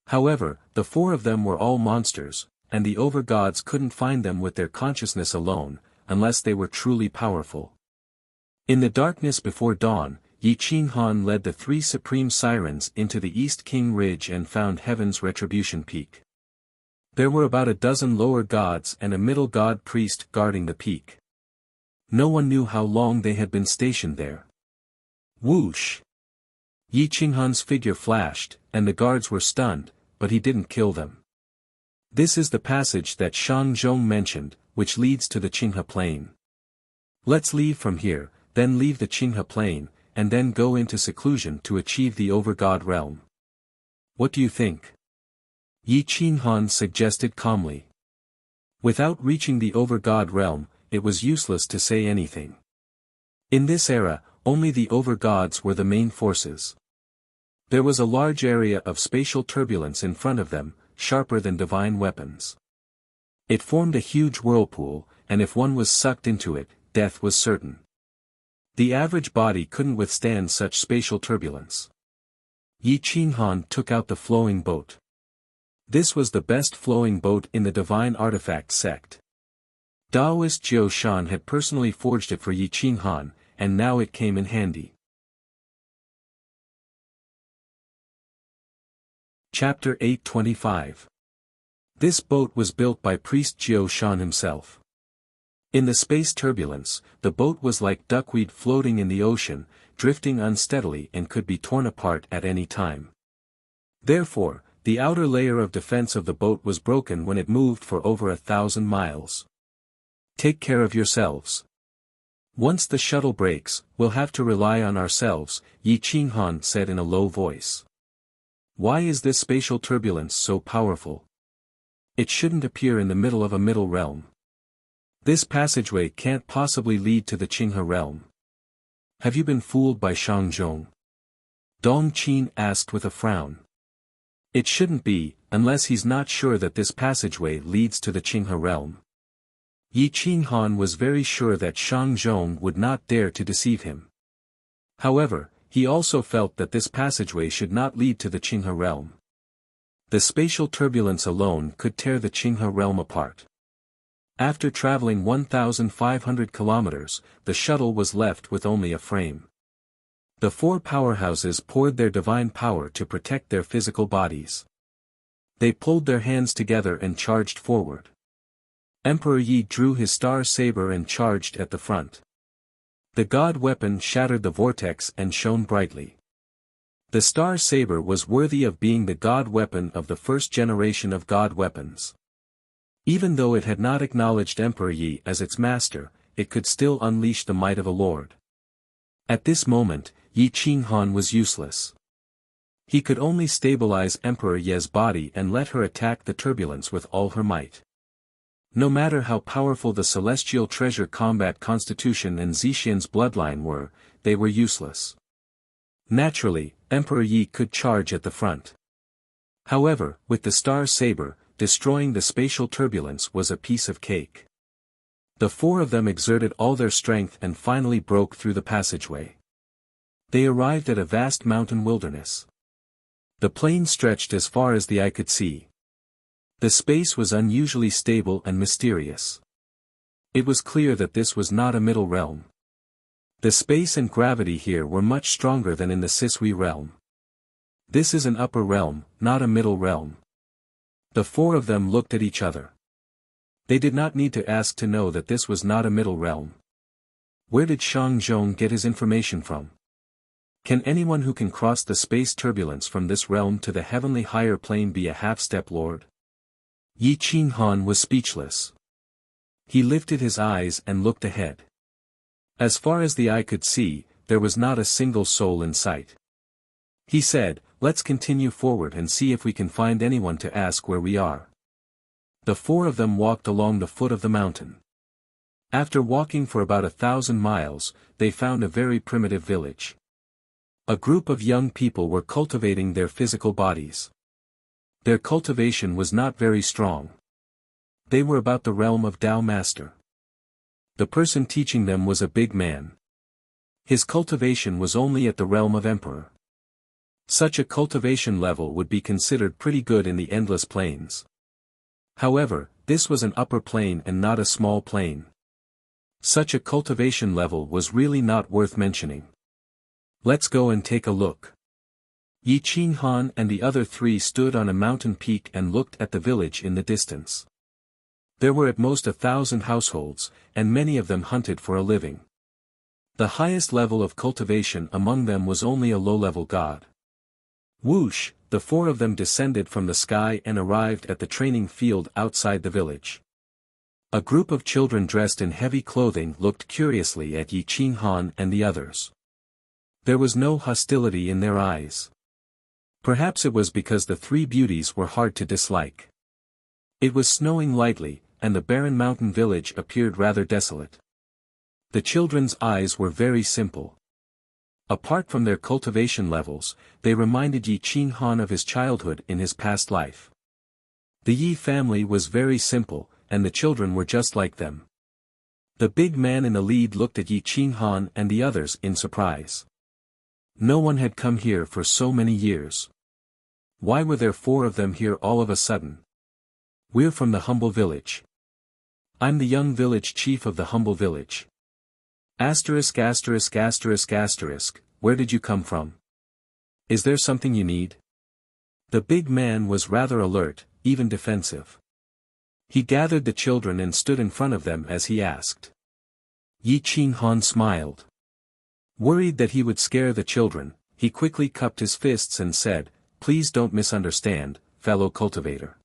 However, the four of them were all monsters, and the overgods couldn't find them with their consciousness alone, unless they were truly powerful. In the darkness before dawn, Yi Qinghan led the three supreme sirens into the East King Ridge and found Heaven's Retribution Peak. There were about a dozen lower gods and a middle god priest guarding the peak. No one knew how long they had been stationed there. Whoosh! Yi Qinghan's figure flashed, and the guards were stunned, but he didn't kill them. This is the passage that Shang Zhong mentioned, which leads to the Qinghe Plain. Let's leave from here, then leave the Qinghe Plain, and then go into seclusion to achieve the overgod realm. What do you think? Yi Qinghan suggested calmly. Without reaching the overgod realm, it was useless to say anything. In this era, only the overgods were the main forces. There was a large area of spatial turbulence in front of them, sharper than divine weapons. It formed a huge whirlpool, and if one was sucked into it, death was certain. The average body couldn't withstand such spatial turbulence. Yi Qinghan took out the flowing boat. This was the best flowing boat in the divine artifact sect. Taoist Jiu Shan had personally forged it for Yi Qinghan, and now it came in handy. Chapter 825. This boat was built by priest Jiu Shan himself. In the space turbulence, the boat was like duckweed floating in the ocean, drifting unsteadily and could be torn apart at any time. Therefore, the outer layer of defense of the boat was broken when it moved for over 1,000 miles. Take care of yourselves. Once the shuttle breaks, we'll have to rely on ourselves, Yi Qinghan said in a low voice. Why is this spatial turbulence so powerful? It shouldn't appear in the middle of a middle realm. This passageway can't possibly lead to the Qinghe realm. Have you been fooled by Shang Zhong? Dong Qin asked with a frown. It shouldn't be, unless he's not sure that this passageway leads to the Qinghe realm. Yi Qinghan was very sure that Shang Zhong would not dare to deceive him. However, he also felt that this passageway should not lead to the Qinghe realm. The spatial turbulence alone could tear the Qinghe realm apart. After traveling 1,500 kilometers, the shuttle was left with only a frame. The four powerhouses poured their divine power to protect their physical bodies. They pulled their hands together and charged forward. Emperor Yi drew his star saber and charged at the front. The god weapon shattered the vortex and shone brightly. The star saber was worthy of being the god weapon of the first generation of god weapons. Even though it had not acknowledged Emperor Yi as its master, it could still unleash the might of a lord. At this moment, Yi Qinghan was useless. He could only stabilize Emperor Ye's body and let her attack the turbulence with all her might. No matter how powerful the celestial treasure combat constitution and Zixian's bloodline were, they were useless. Naturally, Emperor Yi could charge at the front. However, with the star saber, destroying the spatial turbulence was a piece of cake. The four of them exerted all their strength and finally broke through the passageway. They arrived at a vast mountain wilderness. The plain stretched as far as the eye could see. The space was unusually stable and mysterious. It was clear that this was not a middle realm. The space and gravity here were much stronger than in the Sisui realm. This is an upper realm, not a middle realm. The four of them looked at each other. They did not need to ask to know that this was not a middle realm. Where did Shang Zhong get his information from? Can anyone who can cross the space turbulence from this realm to the heavenly higher plane be a half-step lord? Yi Qinghan was speechless. He lifted his eyes and looked ahead. As far as the eye could see, there was not a single soul in sight. He said, "Let's continue forward and see if we can find anyone to ask where we are." The four of them walked along the foot of the mountain. After walking for about 1,000 miles, they found a very primitive village. A group of young people were cultivating their physical bodies. Their cultivation was not very strong. They were about the realm of Tao Master. The person teaching them was a big man. His cultivation was only at the realm of Emperor. Such a cultivation level would be considered pretty good in the endless plains. However, this was an upper plane and not a small plane. Such a cultivation level was really not worth mentioning. Let's go and take a look. Yi Qinghan and the other three stood on a mountain peak and looked at the village in the distance. There were at most 1,000 households, and many of them hunted for a living. The highest level of cultivation among them was only a low-level god. Whoosh, the four of them descended from the sky and arrived at the training field outside the village. A group of children dressed in heavy clothing looked curiously at Yi Qinghan and the others. There was no hostility in their eyes. Perhaps it was because the three beauties were hard to dislike. It was snowing lightly, and the barren mountain village appeared rather desolate. The children's eyes were very simple. Apart from their cultivation levels, they reminded Yi Qinghan of his childhood in his past life. The Yi family was very simple, and the children were just like them. The big man in the lead looked at Yi Qinghan and the others in surprise. No one had come here for so many years. Why were there four of them here all of a sudden? We're from the humble village. I'm the young village chief of the humble village. Asterisk asterisk asterisk asterisk, where did you come from? Is there something you need? The big man was rather alert, even defensive. He gathered the children and stood in front of them as he asked. Yi Qinghan smiled. Worried that he would scare the children, he quickly cupped his fists and said, "Please don't misunderstand, fellow cultivator.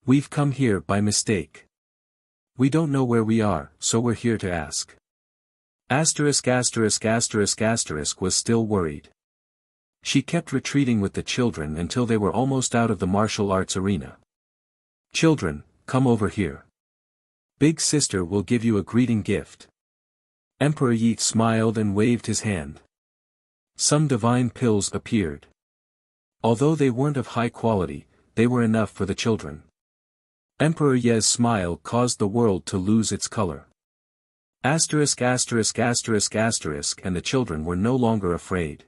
We've come here by mistake. We don't know where we are, so we're here to ask." Asterisk asterisk asterisk asterisk was still worried. She kept retreating with the children until they were almost out of the martial arts arena. "Children, come over here. Big sister will give you a greeting gift." Emperor Yi smiled and waved his hand. Some divine pills appeared. Although they weren't of high quality, they were enough for the children. Emperor Ye's smile caused the world to lose its color. Asterisk asterisk asterisk asterisk, and the children were no longer afraid.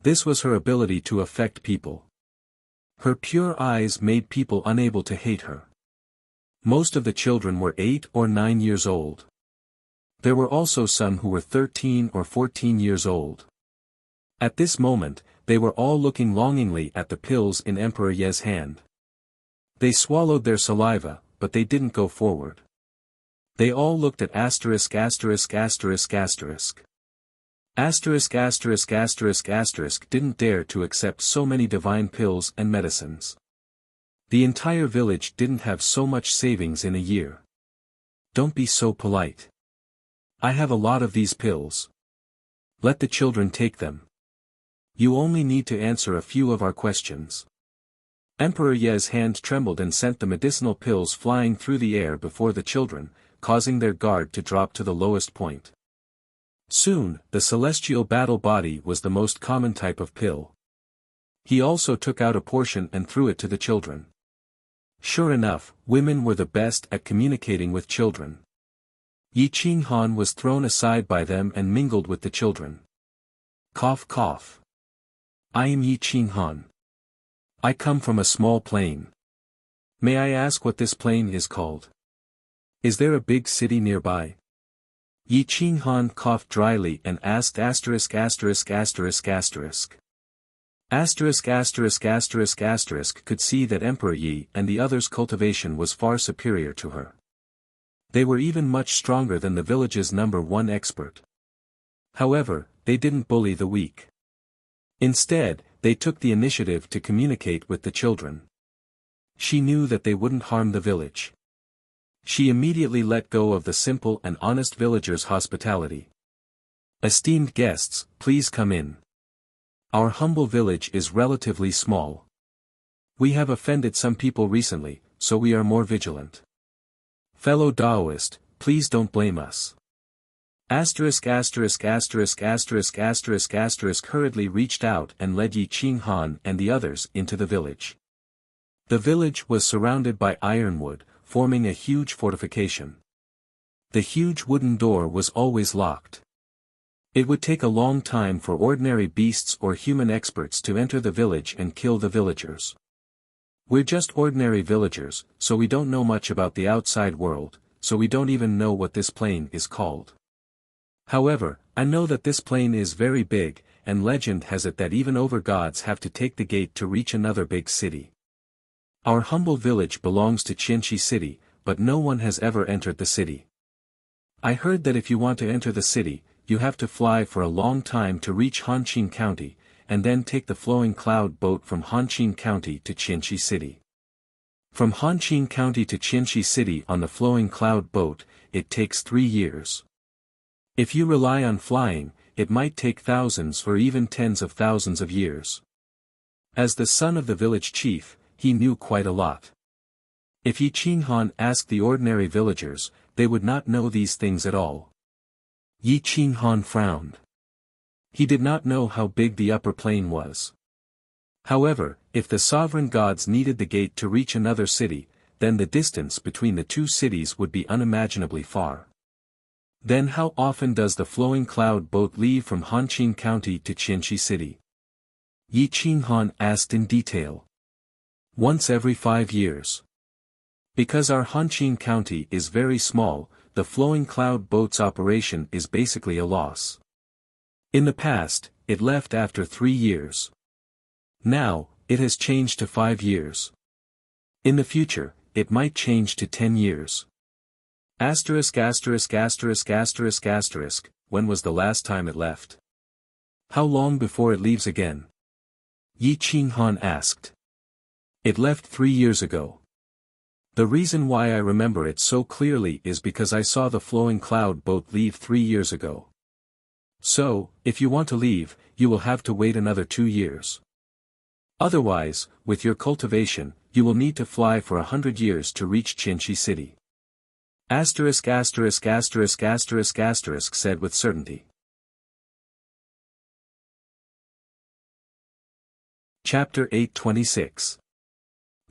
This was her ability to affect people. Her pure eyes made people unable to hate her. Most of the children were 8 or 9 years old. There were also some who were 13 or 14 years old. At this moment, they were all looking longingly at the pills in Emperor Ye's hand. They swallowed their saliva, but they didn't go forward. They all looked at asterisk asterisk asterisk asterisk. Asterisk asterisk asterisk asterisk didn't dare to accept so many divine pills and medicines. The entire village didn't have so much savings in a year. Don't be so polite. I have a lot of these pills. Let the children take them. You only need to answer a few of our questions. Emperor Ye's hand trembled and sent the medicinal pills flying through the air before the children, causing their guard to drop to the lowest point. Soon, the celestial battle body was the most common type of pill. He also took out a portion and threw it to the children. Sure enough, women were the best at communicating with children. Yi Qinghan was thrown aside by them and mingled with the children. Cough cough. I am Yi Qinghan. I come from a small plain. May I ask what this plain is called? Is there a big city nearby? Yi Qinghan coughed dryly and asked asterisk asterisk asterisk asterisk. Asterisk asterisk asterisk asterisk could see that Emperor Yi and the others' cultivation was far superior to her. They were even much stronger than the village's #1 expert. However, they didn't bully the weak. Instead, they took the initiative to communicate with the children. She knew that they wouldn't harm the village. She immediately let go of the simple and honest villagers' hospitality. Esteemed guests, please come in. Our humble village is relatively small. We have offended some people recently, so we are more vigilant. Fellow Daoist, please don't blame us. Asterisk asterisk asterisk asterisk asterisk asterisk hurriedly reached out and led Yi Qinghan and the others into the village. The village was surrounded by ironwood, forming a huge fortification. The huge wooden door was always locked. It would take a long time for ordinary beasts or human experts to enter the village and kill the villagers. We're just ordinary villagers, so we don't know much about the outside world, so we don't even know what this plain is called. However, I know that this plain is very big, and legend has it that even over-gods have to take the gate to reach another big city. Our humble village belongs to Qianxi City, but no one has ever entered the city. I heard that if you want to enter the city, you have to fly for a long time to reach Hanqing County, and then take the flowing cloud boat from Hanqing County to Qianxi City. From Hanqing County to Qianxi City on the flowing cloud boat, it takes 3 years. If you rely on flying, it might take thousands or even tens of thousands of years. As the son of the village chief, he knew quite a lot. If Yi Qinghan asked the ordinary villagers, they would not know these things at all. Yi Qinghan frowned. He did not know how big the upper plain was. However, if the sovereign gods needed the gate to reach another city, then the distance between the two cities would be unimaginably far. Then how often does the flowing cloud boat leave from Hanqing County to Qianxi City? Yi Qinghan asked in detail. Once every 5 years. Because our Hanqing County is very small, the flowing cloud boat's operation is basically a loss. In the past, it left after 3 years. Now, it has changed to 5 years. In the future, it might change to 10 years. Asterisk asterisk asterisk asterisk asterisk, when was the last time it left? How long before it leaves again? Yi Qinghan asked. It left 3 years ago. The reason why I remember it so clearly is because I saw the flowing cloud boat leave 3 years ago. So, if you want to leave, you will have to wait another 2 years. Otherwise, with your cultivation, you will need to fly for 100 years to reach Qianxi City. Asterisk asterisk asterisk asterisk asterisk said with certainty. Chapter 826.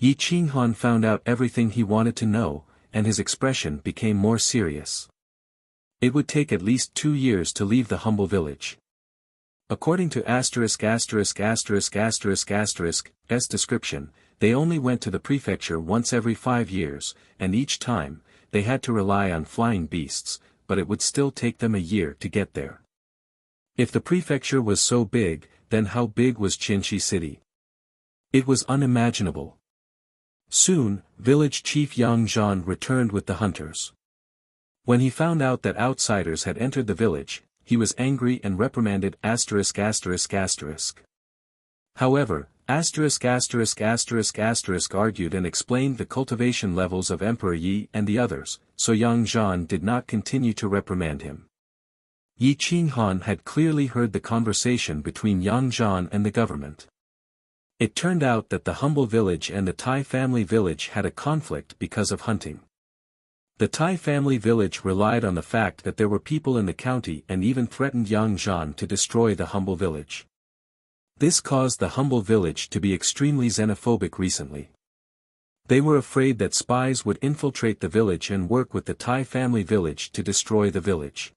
Yi Qinghan found out everything he wanted to know, and his expression became more serious. It would take at least 2 years to leave the humble village. According to asterisk asterisk asterisk asterisk asterisk s description, they only went to the prefecture once every 5 years, and each time, they had to rely on flying beasts, but it would still take them a year to get there. If the prefecture was so big, then how big was Qianxi City? It was unimaginable. Soon, village chief Yang Zhan returned with the hunters. When he found out that outsiders had entered the village, he was angry and reprimanded asterisk asterisk asterisk. However, asterisk asterisk asterisk asterisk argued and explained the cultivation levels of Emperor Yi and the others, so Yang Zhan did not continue to reprimand him. Yi Qinghan had clearly heard the conversation between Yang Zhan and the government. It turned out that the humble village and the Tai family village had a conflict because of hunting. The Tai family village relied on the fact that there were people in the county and even threatened Yang Zhan to destroy the humble village. This caused the humble village to be extremely xenophobic recently. They were afraid that spies would infiltrate the village and work with the Tai family village to destroy the village.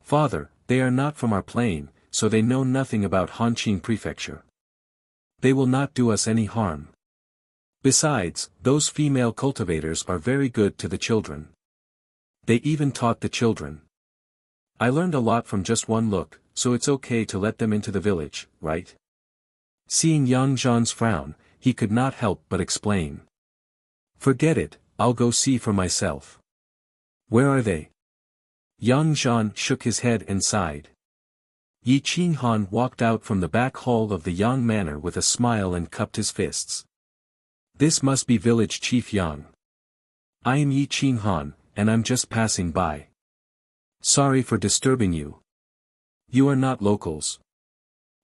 Father, they are not from our plane, so they know nothing about Hanqing Prefecture. They will not do us any harm. Besides, those female cultivators are very good to the children. They even taught the children. I learned a lot from just one look, so it's okay to let them into the village, right? Seeing Yang Zhan's frown, he could not help but explain. Forget it, I'll go see for myself. Where are they? Yang Zhan shook his head and sighed. Yi Qinghan walked out from the back hall of the Yang manor with a smile and cupped his fists. This must be village chief Yang. I am Yi Qinghan, and I'm just passing by. Sorry for disturbing you. You are not locals.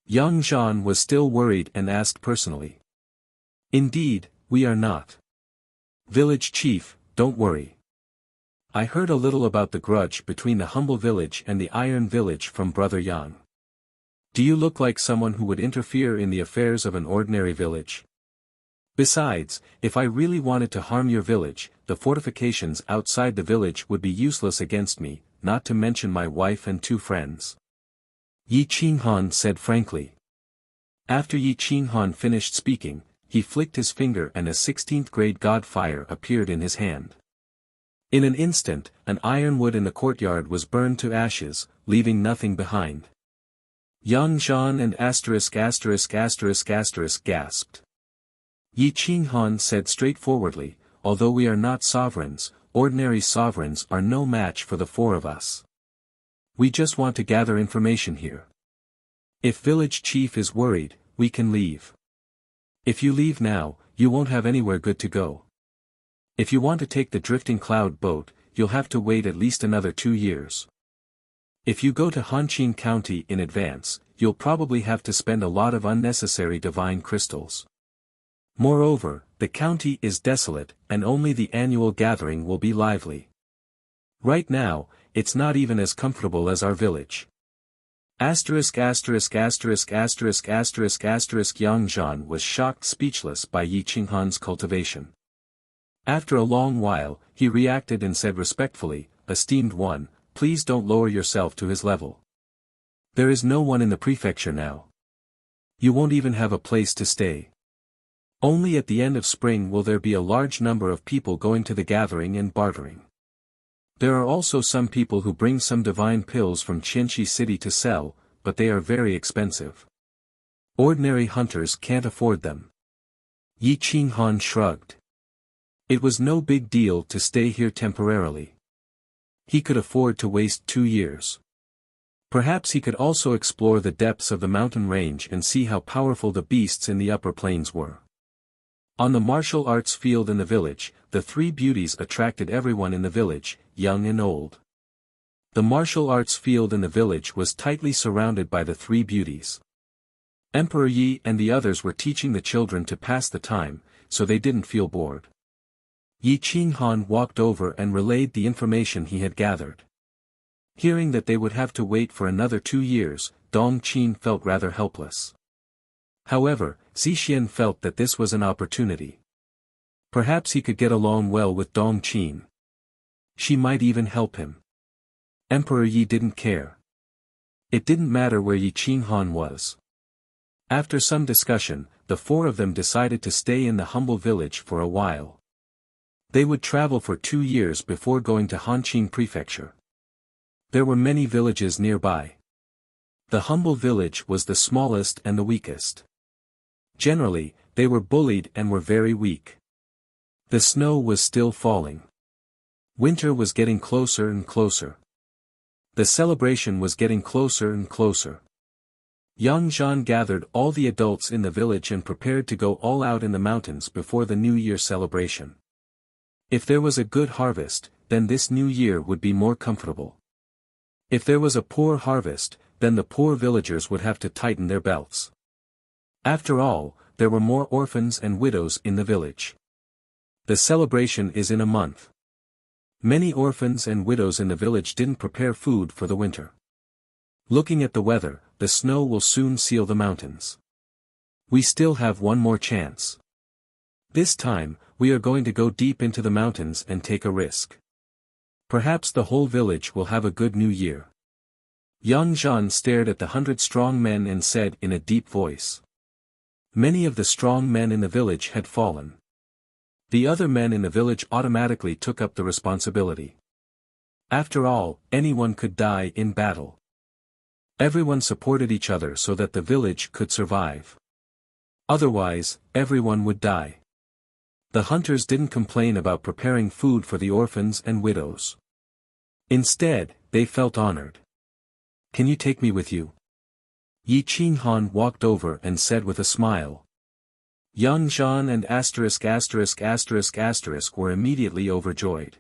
Yang Zhan was still worried and asked personally. Indeed, we are not. Village chief, don't worry. I heard a little about the grudge between the humble village and the iron village from Brother Yang. Do you look like someone who would interfere in the affairs of an ordinary village? Besides, if I really wanted to harm your village, the fortifications outside the village would be useless against me, not to mention my wife and 2 friends. Yi Qinghan said frankly. After Yi Qinghan finished speaking, he flicked his finger and a 16th grade god fire appeared in his hand. In an instant, an ironwood in the courtyard was burned to ashes, leaving nothing behind. Yang Zhan and ***** gasped. Yi Qinghan said straightforwardly, although we are not sovereigns, ordinary sovereigns are no match for the 4 of us. We just want to gather information here. If village chief is worried, we can leave. If you leave now, you won't have anywhere good to go. If you want to take the drifting cloud boat, you'll have to wait at least another 2 years. If you go to Hanqing County in advance, you'll probably have to spend a lot of unnecessary divine crystals. Moreover, the county is desolate, and only the annual gathering will be lively. Right now, it's not even as comfortable as our village. Yang Zhan was shocked speechless by Yi Qinghan's cultivation. After a long while, he reacted and said respectfully, Esteemed one, please don't lower yourself to his level. There is no one in the prefecture now. You won't even have a place to stay. Only at the end of spring will there be a large number of people going to the gathering and bartering. There are also some people who bring some divine pills from Qianxi City to sell, but they are very expensive. Ordinary hunters can't afford them. Yi Qinghan shrugged. It was no big deal to stay here temporarily. He could afford to waste 2 years. Perhaps he could also explore the depths of the mountain range and see how powerful the beasts in the upper plains were. On the martial arts field in the village, the 3 beauties attracted everyone in the village, young and old. The martial arts field in the village was tightly surrounded by the 3 beauties. Emperor Yi and the others were teaching the children to pass the time, so they didn't feel bored. Yi Qinghan walked over and relayed the information he had gathered. Hearing that they would have to wait for another 2 years, Dong Qin felt rather helpless. However, Zixian felt that this was an opportunity. Perhaps he could get along well with Dong Qin. She might even help him. Emperor Yi didn't care. It didn't matter where Yi Qinghan was. After some discussion, the 4 of them decided to stay in the humble village for a while. They would travel for 2 years before going to Hanqing Prefecture. There were many villages nearby. The humble village was the smallest and the weakest. Generally, they were bullied and were very weak. The snow was still falling. Winter was getting closer and closer. The celebration was getting closer and closer. Yang Zhan gathered all the adults in the village and prepared to go all out in the mountains before the New Year celebration. If there was a good harvest, then this new year would be more comfortable. If there was a poor harvest, then the poor villagers would have to tighten their belts. After all, there were more orphans and widows in the village. The celebration is in a month. Many orphans and widows in the village didn't prepare food for the winter. Looking at the weather, the snow will soon seal the mountains. We still have one more chance. This time, we are going to go deep into the mountains and take a risk. Perhaps the whole village will have a good new year. Yang Zhan stared at the 100 strong men and said in a deep voice. Many of the strong men in the village had fallen. The other men in the village automatically took up the responsibility. After all, anyone could die in battle. Everyone supported each other so that the village could survive. Otherwise, everyone would die. The hunters didn't complain about preparing food for the orphans and widows. Instead, they felt honored. Can you take me with you? Yi Qinghan walked over and said with a smile. Yang Zhan and ***** were immediately overjoyed.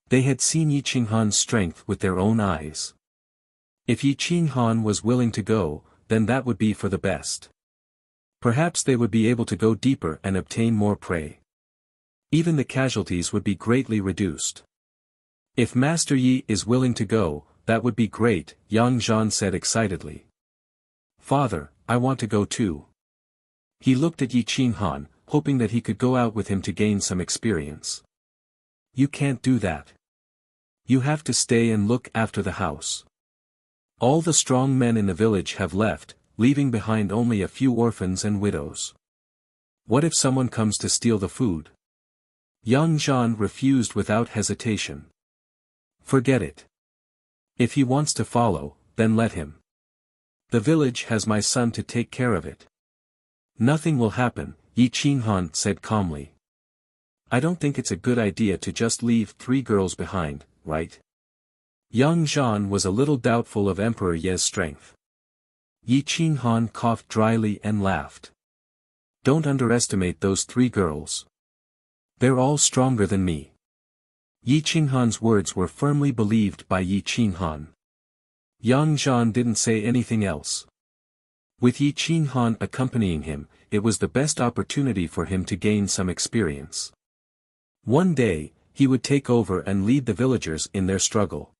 They had seen Yi Qinghan's strength with their own eyes. If Yi Qinghan was willing to go, then that would be for the best. Perhaps they would be able to go deeper and obtain more prey. Even the casualties would be greatly reduced. If Master Yi is willing to go, that would be great, Yang Zhan said excitedly. Father, I want to go too. He looked at Yi Qinghan, hoping that he could go out with him to gain some experience. You can't do that. You have to stay and look after the house. All the strong men in the village have left, leaving behind only a few orphans and widows. What if someone comes to steal the food? Yang Zhan refused without hesitation. Forget it. If he wants to follow, then let him. The village has my son to take care of it. Nothing will happen, Yi Qinghan said calmly. I don't think it's a good idea to just leave 3 girls behind, right? Yang Zhan was a little doubtful of Emperor Ye's strength. Yi Qinghan coughed dryly and laughed. Don't underestimate those 3 girls. They're all stronger than me. Yi Qinghan's words were firmly believed by Yi Qinghan. Yang Zhan didn't say anything else. With Yi Qinghan accompanying him, it was the best opportunity for him to gain some experience. One day, he would take over and lead the villagers in their struggle.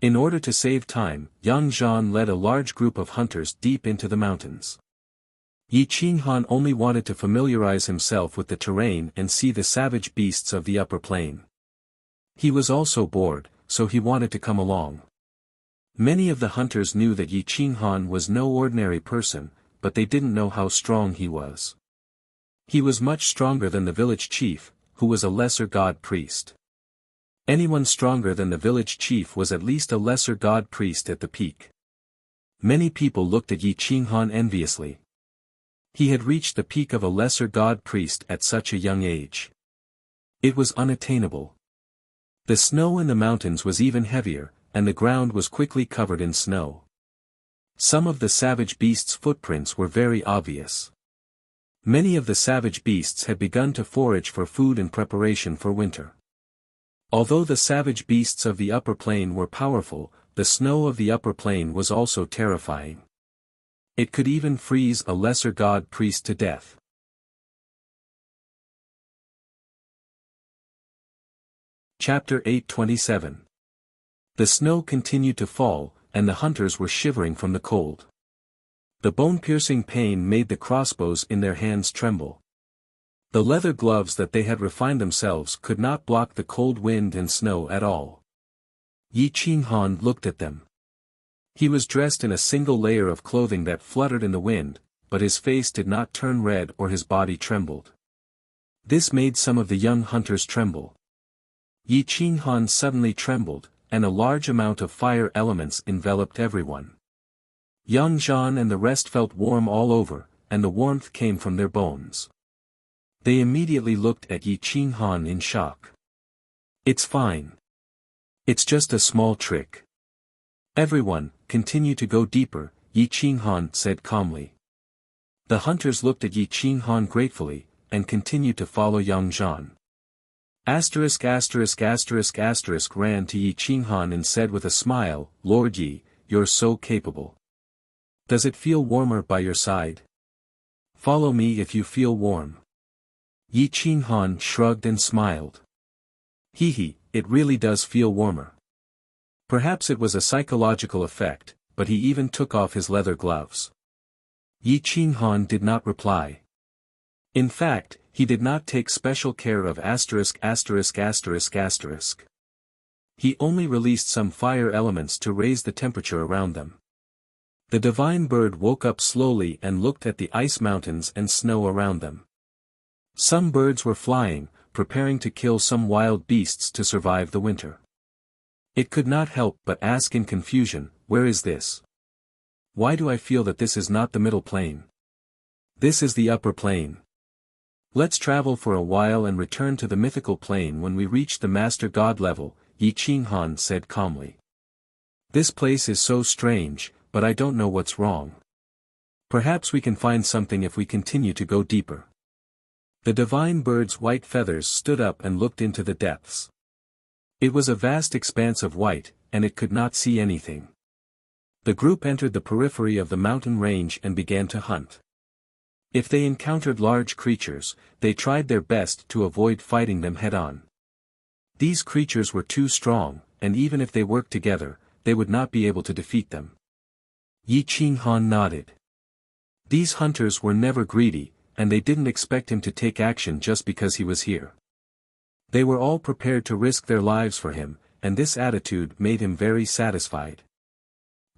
In order to save time, Yang Zhan led a large group of hunters deep into the mountains. Yi Qinghan only wanted to familiarize himself with the terrain and see the savage beasts of the upper plain. He was also bored, so he wanted to come along. Many of the hunters knew that Yi Qinghan was no ordinary person, but they didn't know how strong he was. He was much stronger than the village chief, who was a lesser god priest. Anyone stronger than the village chief was at least a lesser god priest at the peak. Many people looked at Yi Qinghan enviously. He had reached the peak of a lesser god priest at such a young age. It was unattainable. The snow in the mountains was even heavier, and the ground was quickly covered in snow. Some of the savage beasts' footprints were very obvious. Many of the savage beasts had begun to forage for food in preparation for winter. Although the savage beasts of the upper plain were powerful, the snow of the upper plain was also terrifying. It could even freeze a lesser god priest to death. Chapter 827. The snow continued to fall, and the hunters were shivering from the cold. The bone-piercing pain made the crossbows in their hands tremble. The leather gloves that they had refined themselves could not block the cold wind and snow at all. Yi Qinghan looked at them. He was dressed in a single layer of clothing that fluttered in the wind, but his face did not turn red or his body trembled. This made some of the young hunters tremble. Yi Qinghan suddenly trembled, and a large amount of fire elements enveloped everyone. Yang Zhan and the rest felt warm all over, and the warmth came from their bones. They immediately looked at Yi Qinghan in shock. It's fine. It's just a small trick. Everyone, continue to go deeper, Yi Qinghan said calmly. The hunters looked at Yi Qinghan gratefully, and continued to follow Yang Zhan. ****** ran to Yi Qinghan and said with a smile, "Lord Yi, you're so capable. Does it feel warmer by your side? Follow me if you feel warm." Yi Qinghan shrugged and smiled. He, it really does feel warmer. Perhaps it was a psychological effect, but he even took off his leather gloves. Yi Qinghan did not reply. In fact, he did not take special care of **********. He only released some fire elements to raise the temperature around them. The divine bird woke up slowly and looked at the ice mountains and snow around them. Some birds were flying, preparing to kill some wild beasts to survive the winter. It could not help but ask in confusion, "Where is this? Why do I feel that this is not the middle plain? This is the upper plain. Let's travel for a while and return to the mythical plane when we reach the Master God level," Yi Qinghan said calmly. "This place is so strange, but I don't know what's wrong. Perhaps we can find something if we continue to go deeper." The divine bird's white feathers stood up and looked into the depths. It was a vast expanse of white, and it could not see anything. The group entered the periphery of the mountain range and began to hunt. If they encountered large creatures, they tried their best to avoid fighting them head-on. These creatures were too strong, and even if they worked together, they would not be able to defeat them. Yi Qinghan nodded. These hunters were never greedy, and they didn't expect him to take action just because he was here. They were all prepared to risk their lives for him, and this attitude made him very satisfied.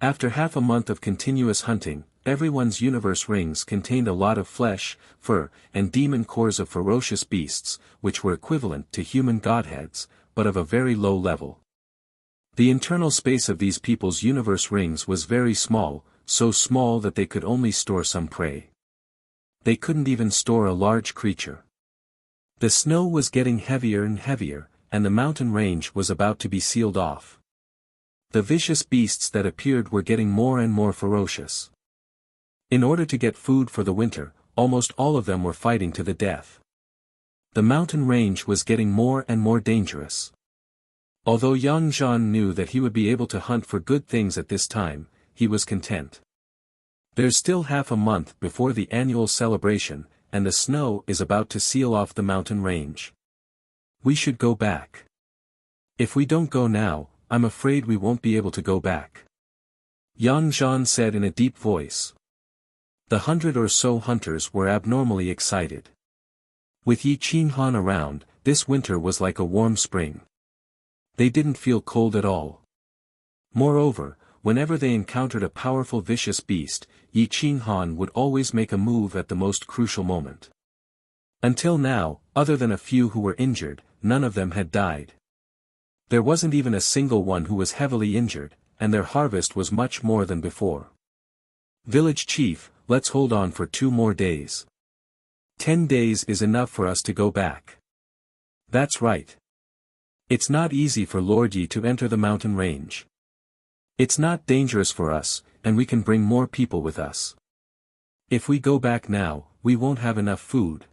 After half a month of continuous hunting, everyone's universe rings contained a lot of flesh, fur, and demon cores of ferocious beasts, which were equivalent to human godheads, but of a very low level. The internal space of these people's universe rings was very small, so small that they could only store some prey. They couldn't even store a large creature. The snow was getting heavier and heavier, and the mountain range was about to be sealed off. The vicious beasts that appeared were getting more and more ferocious. In order to get food for the winter, almost all of them were fighting to the death. The mountain range was getting more and more dangerous. Although Yang Zhan knew that he would be able to hunt for good things at this time, he was content. There's still half a month before the annual celebration, and the snow is about to seal off the mountain range. We should go back. If we don't go now, I'm afraid we won't be able to go back. Yang Zhan said in a deep voice. The 100 or so hunters were abnormally excited. With Yi Qinghan around, this winter was like a warm spring. They didn't feel cold at all. Moreover, whenever they encountered a powerful vicious beast, Yi Qinghan would always make a move at the most crucial moment. Until now, other than a few who were injured, none of them had died. There wasn't even a single one who was heavily injured, and their harvest was much more than before. Village chief, let's hold on for 2 more days. 10 days is enough for us to go back. That's right. It's not easy for Lord Yi to enter the mountain range. It's not dangerous for us, and we can bring more people with us. If we go back now, we won't have enough food.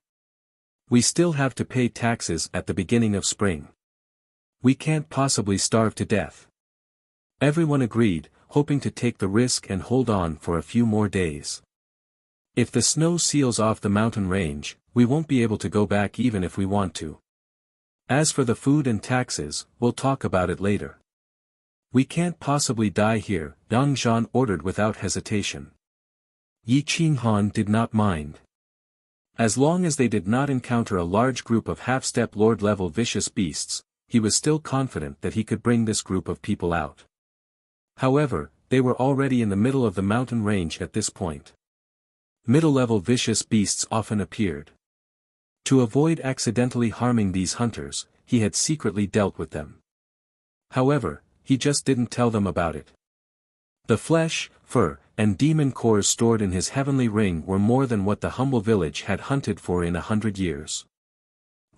We still have to pay taxes at the beginning of spring. We can't possibly starve to death. Everyone agreed, hoping to take the risk and hold on for a few more days. If the snow seals off the mountain range, we won't be able to go back even if we want to. As for the food and taxes, we'll talk about it later. We can't possibly die here, Yang Zhan ordered without hesitation. Yi Qinghan did not mind. As long as they did not encounter a large group of half-step lord-level vicious beasts, he was still confident that he could bring this group of people out. However, they were already in the middle of the mountain range at this point. Middle-level vicious beasts often appeared. To avoid accidentally harming these hunters, he had secretly dealt with them. However, he just didn't tell them about it. The flesh, fur, and demon cores stored in his heavenly ring were more than what the humble village had hunted for in 100 years.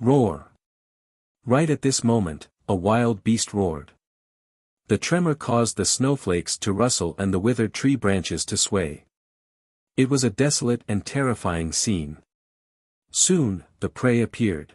Roar! Right at this moment, a wild beast roared. The tremor caused the snowflakes to rustle and the withered tree branches to sway. It was a desolate and terrifying scene. Soon, the prey appeared.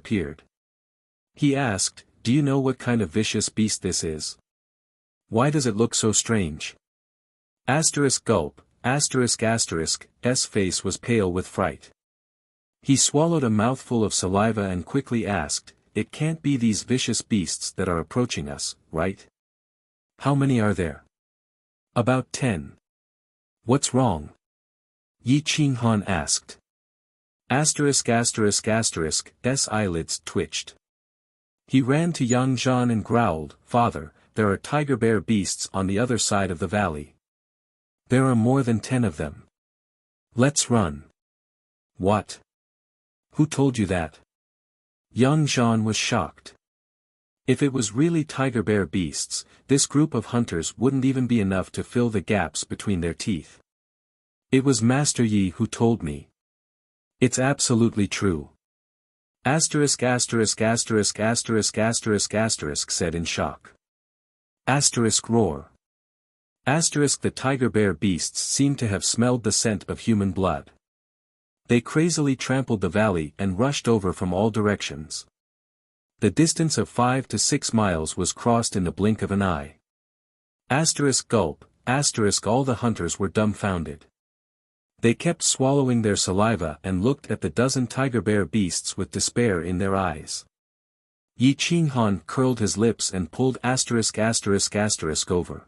appeared. He asked, "Do you know what kind of vicious beast this is? Why does it look so strange?" Gulp, S face was pale with fright. He swallowed a mouthful of saliva and quickly asked, "It can't be these vicious beasts that are approaching us, right? How many are there?" "About 10. What's wrong?" Yi Qinghan asked. S eyelids twitched. He ran to Yang Zhan and growled, "Father, there are tiger bear beasts on the other side of the valley. There are more than 10 of them. Let's run." "What? Who told you that?" Yang Zhan was shocked. If it was really tiger bear beasts, this group of hunters wouldn't even be enough to fill the gaps between their teeth. "It was Master Yi who told me. It's absolutely true." Said in shock. Roar. The tiger bear beasts seemed to have smelled the scent of human blood. They crazily trampled the valley and rushed over from all directions. The distance of 5 to 6 miles was crossed in the blink of an eye. Gulp, all the hunters were dumbfounded. They kept swallowing their saliva and looked at the dozen tiger bear beasts with despair in their eyes. Yi Qinghan curled his lips and pulled over.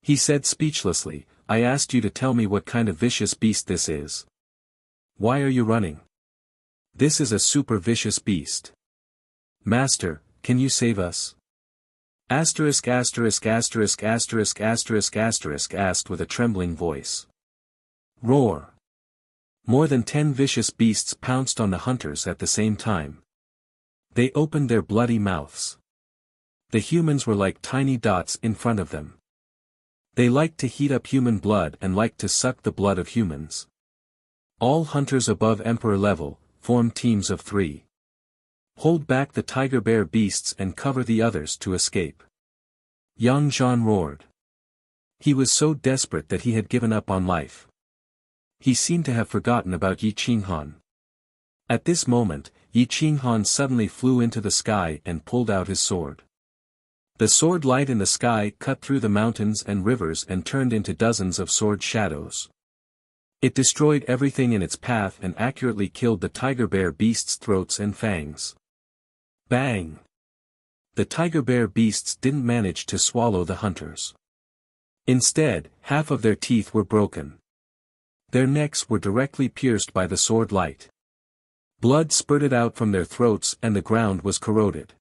He said speechlessly, "I asked you to tell me what kind of vicious beast this is. Why are you running? This is a super vicious beast. Master, can you save us?" Asked with a trembling voice. Roar. More than 10 vicious beasts pounced on the hunters at the same time. They opened their bloody mouths. The humans were like tiny dots in front of them. They liked to heat up human blood and liked to suck the blood of humans. All hunters above Emperor level formed teams of 3. Hold back the tiger bear beasts and cover the others to escape. Yang Zhan roared. He was so desperate that he had given up on life. He seemed to have forgotten about Yi Qinghan. At this moment, Yi Qinghan suddenly flew into the sky and pulled out his sword. The sword light in the sky cut through the mountains and rivers and turned into dozens of sword shadows. It destroyed everything in its path and accurately killed the tiger bear beasts' throats and fangs. Bang! The tiger bear beasts didn't manage to swallow the hunters. Instead, half of their teeth were broken. Their necks were directly pierced by the sword light. Blood spurted out from their throats and the ground was corroded.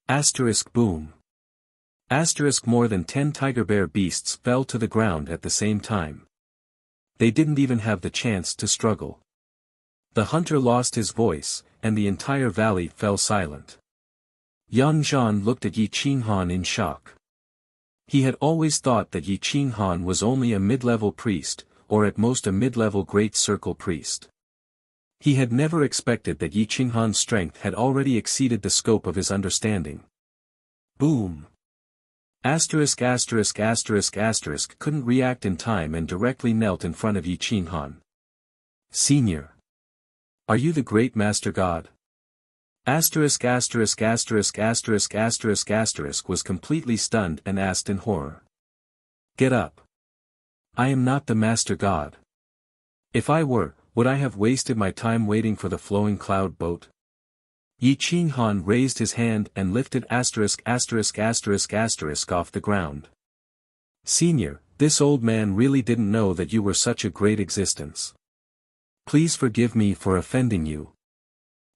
Asterisk boom. Asterisk more than 10 tiger bear beasts fell to the ground at the same time. They didn't even have the chance to struggle. The hunter lost his voice, and the entire valley fell silent. Yang Zhan looked at Yi Qinghan in shock. He had always thought that Yi Qinghan was only a mid-level priest, or at most a mid-level Great Circle priest. He had never expected that Yi Qinghan's strength had already exceeded the scope of his understanding. Boom! Asterisk asterisk asterisk asterisk couldn't react in time and directly knelt in front of Yi Qinghan. Senior. Are you the great master god? Asterisk asterisk asterisk asterisk asterisk asterisk was completely stunned and asked in horror. Get up. I am not the master god. If I were, would I have wasted my time waiting for the flowing cloud boat? Yi Qinghan raised his hand and lifted asterisk asterisk asterisk asterisk off the ground. Senior, this old man really didn't know that you were such a great existence. Please forgive me for offending you.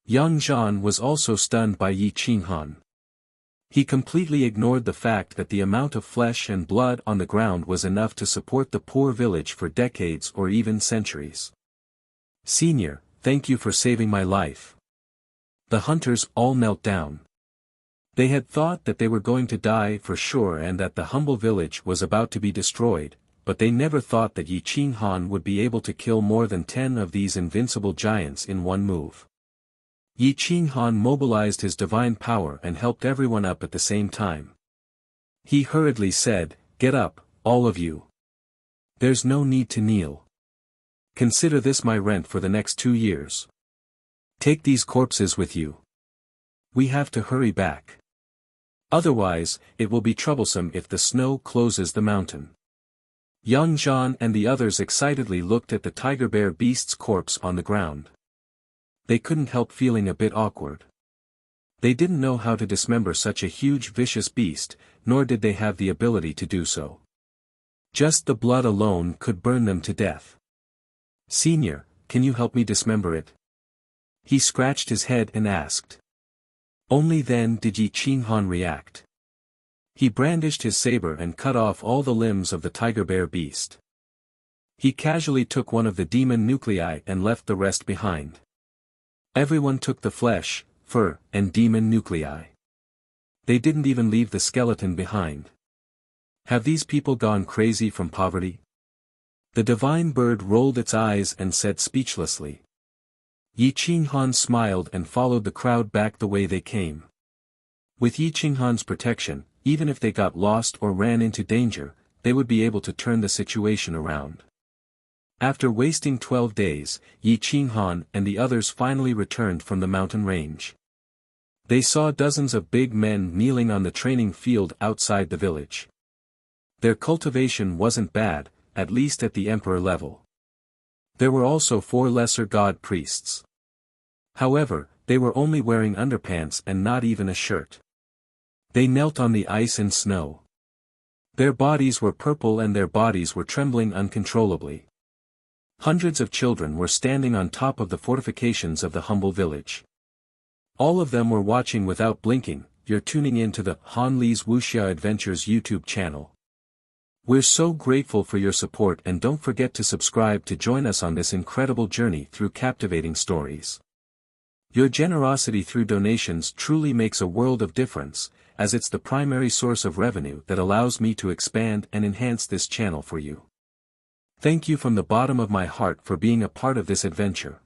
Yang Zhan was also stunned by Yi Qinghan. He completely ignored the fact that the amount of flesh and blood on the ground was enough to support the poor village for decades or even centuries. Senior, thank you for saving my life. The hunters all knelt down. They had thought that they were going to die for sure and that the humble village was about to be destroyed, but they never thought that Yi Qinghan would be able to kill more than 10 of these invincible giants in one move. Yi Qinghan mobilized his divine power and helped everyone up at the same time. He hurriedly said, "Get up, all of you. There's no need to kneel. Consider this my rent for the next 2 years. Take these corpses with you. We have to hurry back. Otherwise, it will be troublesome if the snow closes the mountain." Yang Zhan and the others excitedly looked at the tiger bear beast's corpse on the ground. They couldn't help feeling a bit awkward. They didn't know how to dismember such a huge vicious beast, nor did they have the ability to do so. Just the blood alone could burn them to death. Senior, can you help me dismember it? He scratched his head and asked. Only then did Yi Qinghan react. He brandished his saber and cut off all the limbs of the tiger bear beast. He casually took one of the demon nuclei and left the rest behind. Everyone took the flesh, fur, and demon nuclei. They didn't even leave the skeleton behind. Have these people gone crazy from poverty? The divine bird rolled its eyes and said speechlessly. Yi Qinghan smiled and followed the crowd back the way they came. With Yi Qinghan's protection, even if they got lost or ran into danger, they would be able to turn the situation around. After wasting 12 days, Yi Qinghan and the others finally returned from the mountain range. They saw dozens of big men kneeling on the training field outside the village. Their cultivation wasn't bad, at least at the emperor level. There were also 4 lesser god priests. However, they were only wearing underpants and not even a shirt. They knelt on the ice and snow. Their bodies were purple and their bodies were trembling uncontrollably. Hundreds of children were standing on top of the fortifications of the humble village. All of them were watching without blinking. You're tuning in to the Han Li's Wuxia Adventures YouTube channel. We're so grateful for your support and don't forget to subscribe to join us on this incredible journey through captivating stories. Your generosity through donations truly makes a world of difference, as it's the primary source of revenue that allows me to expand and enhance this channel for you. Thank you from the bottom of my heart for being a part of this adventure.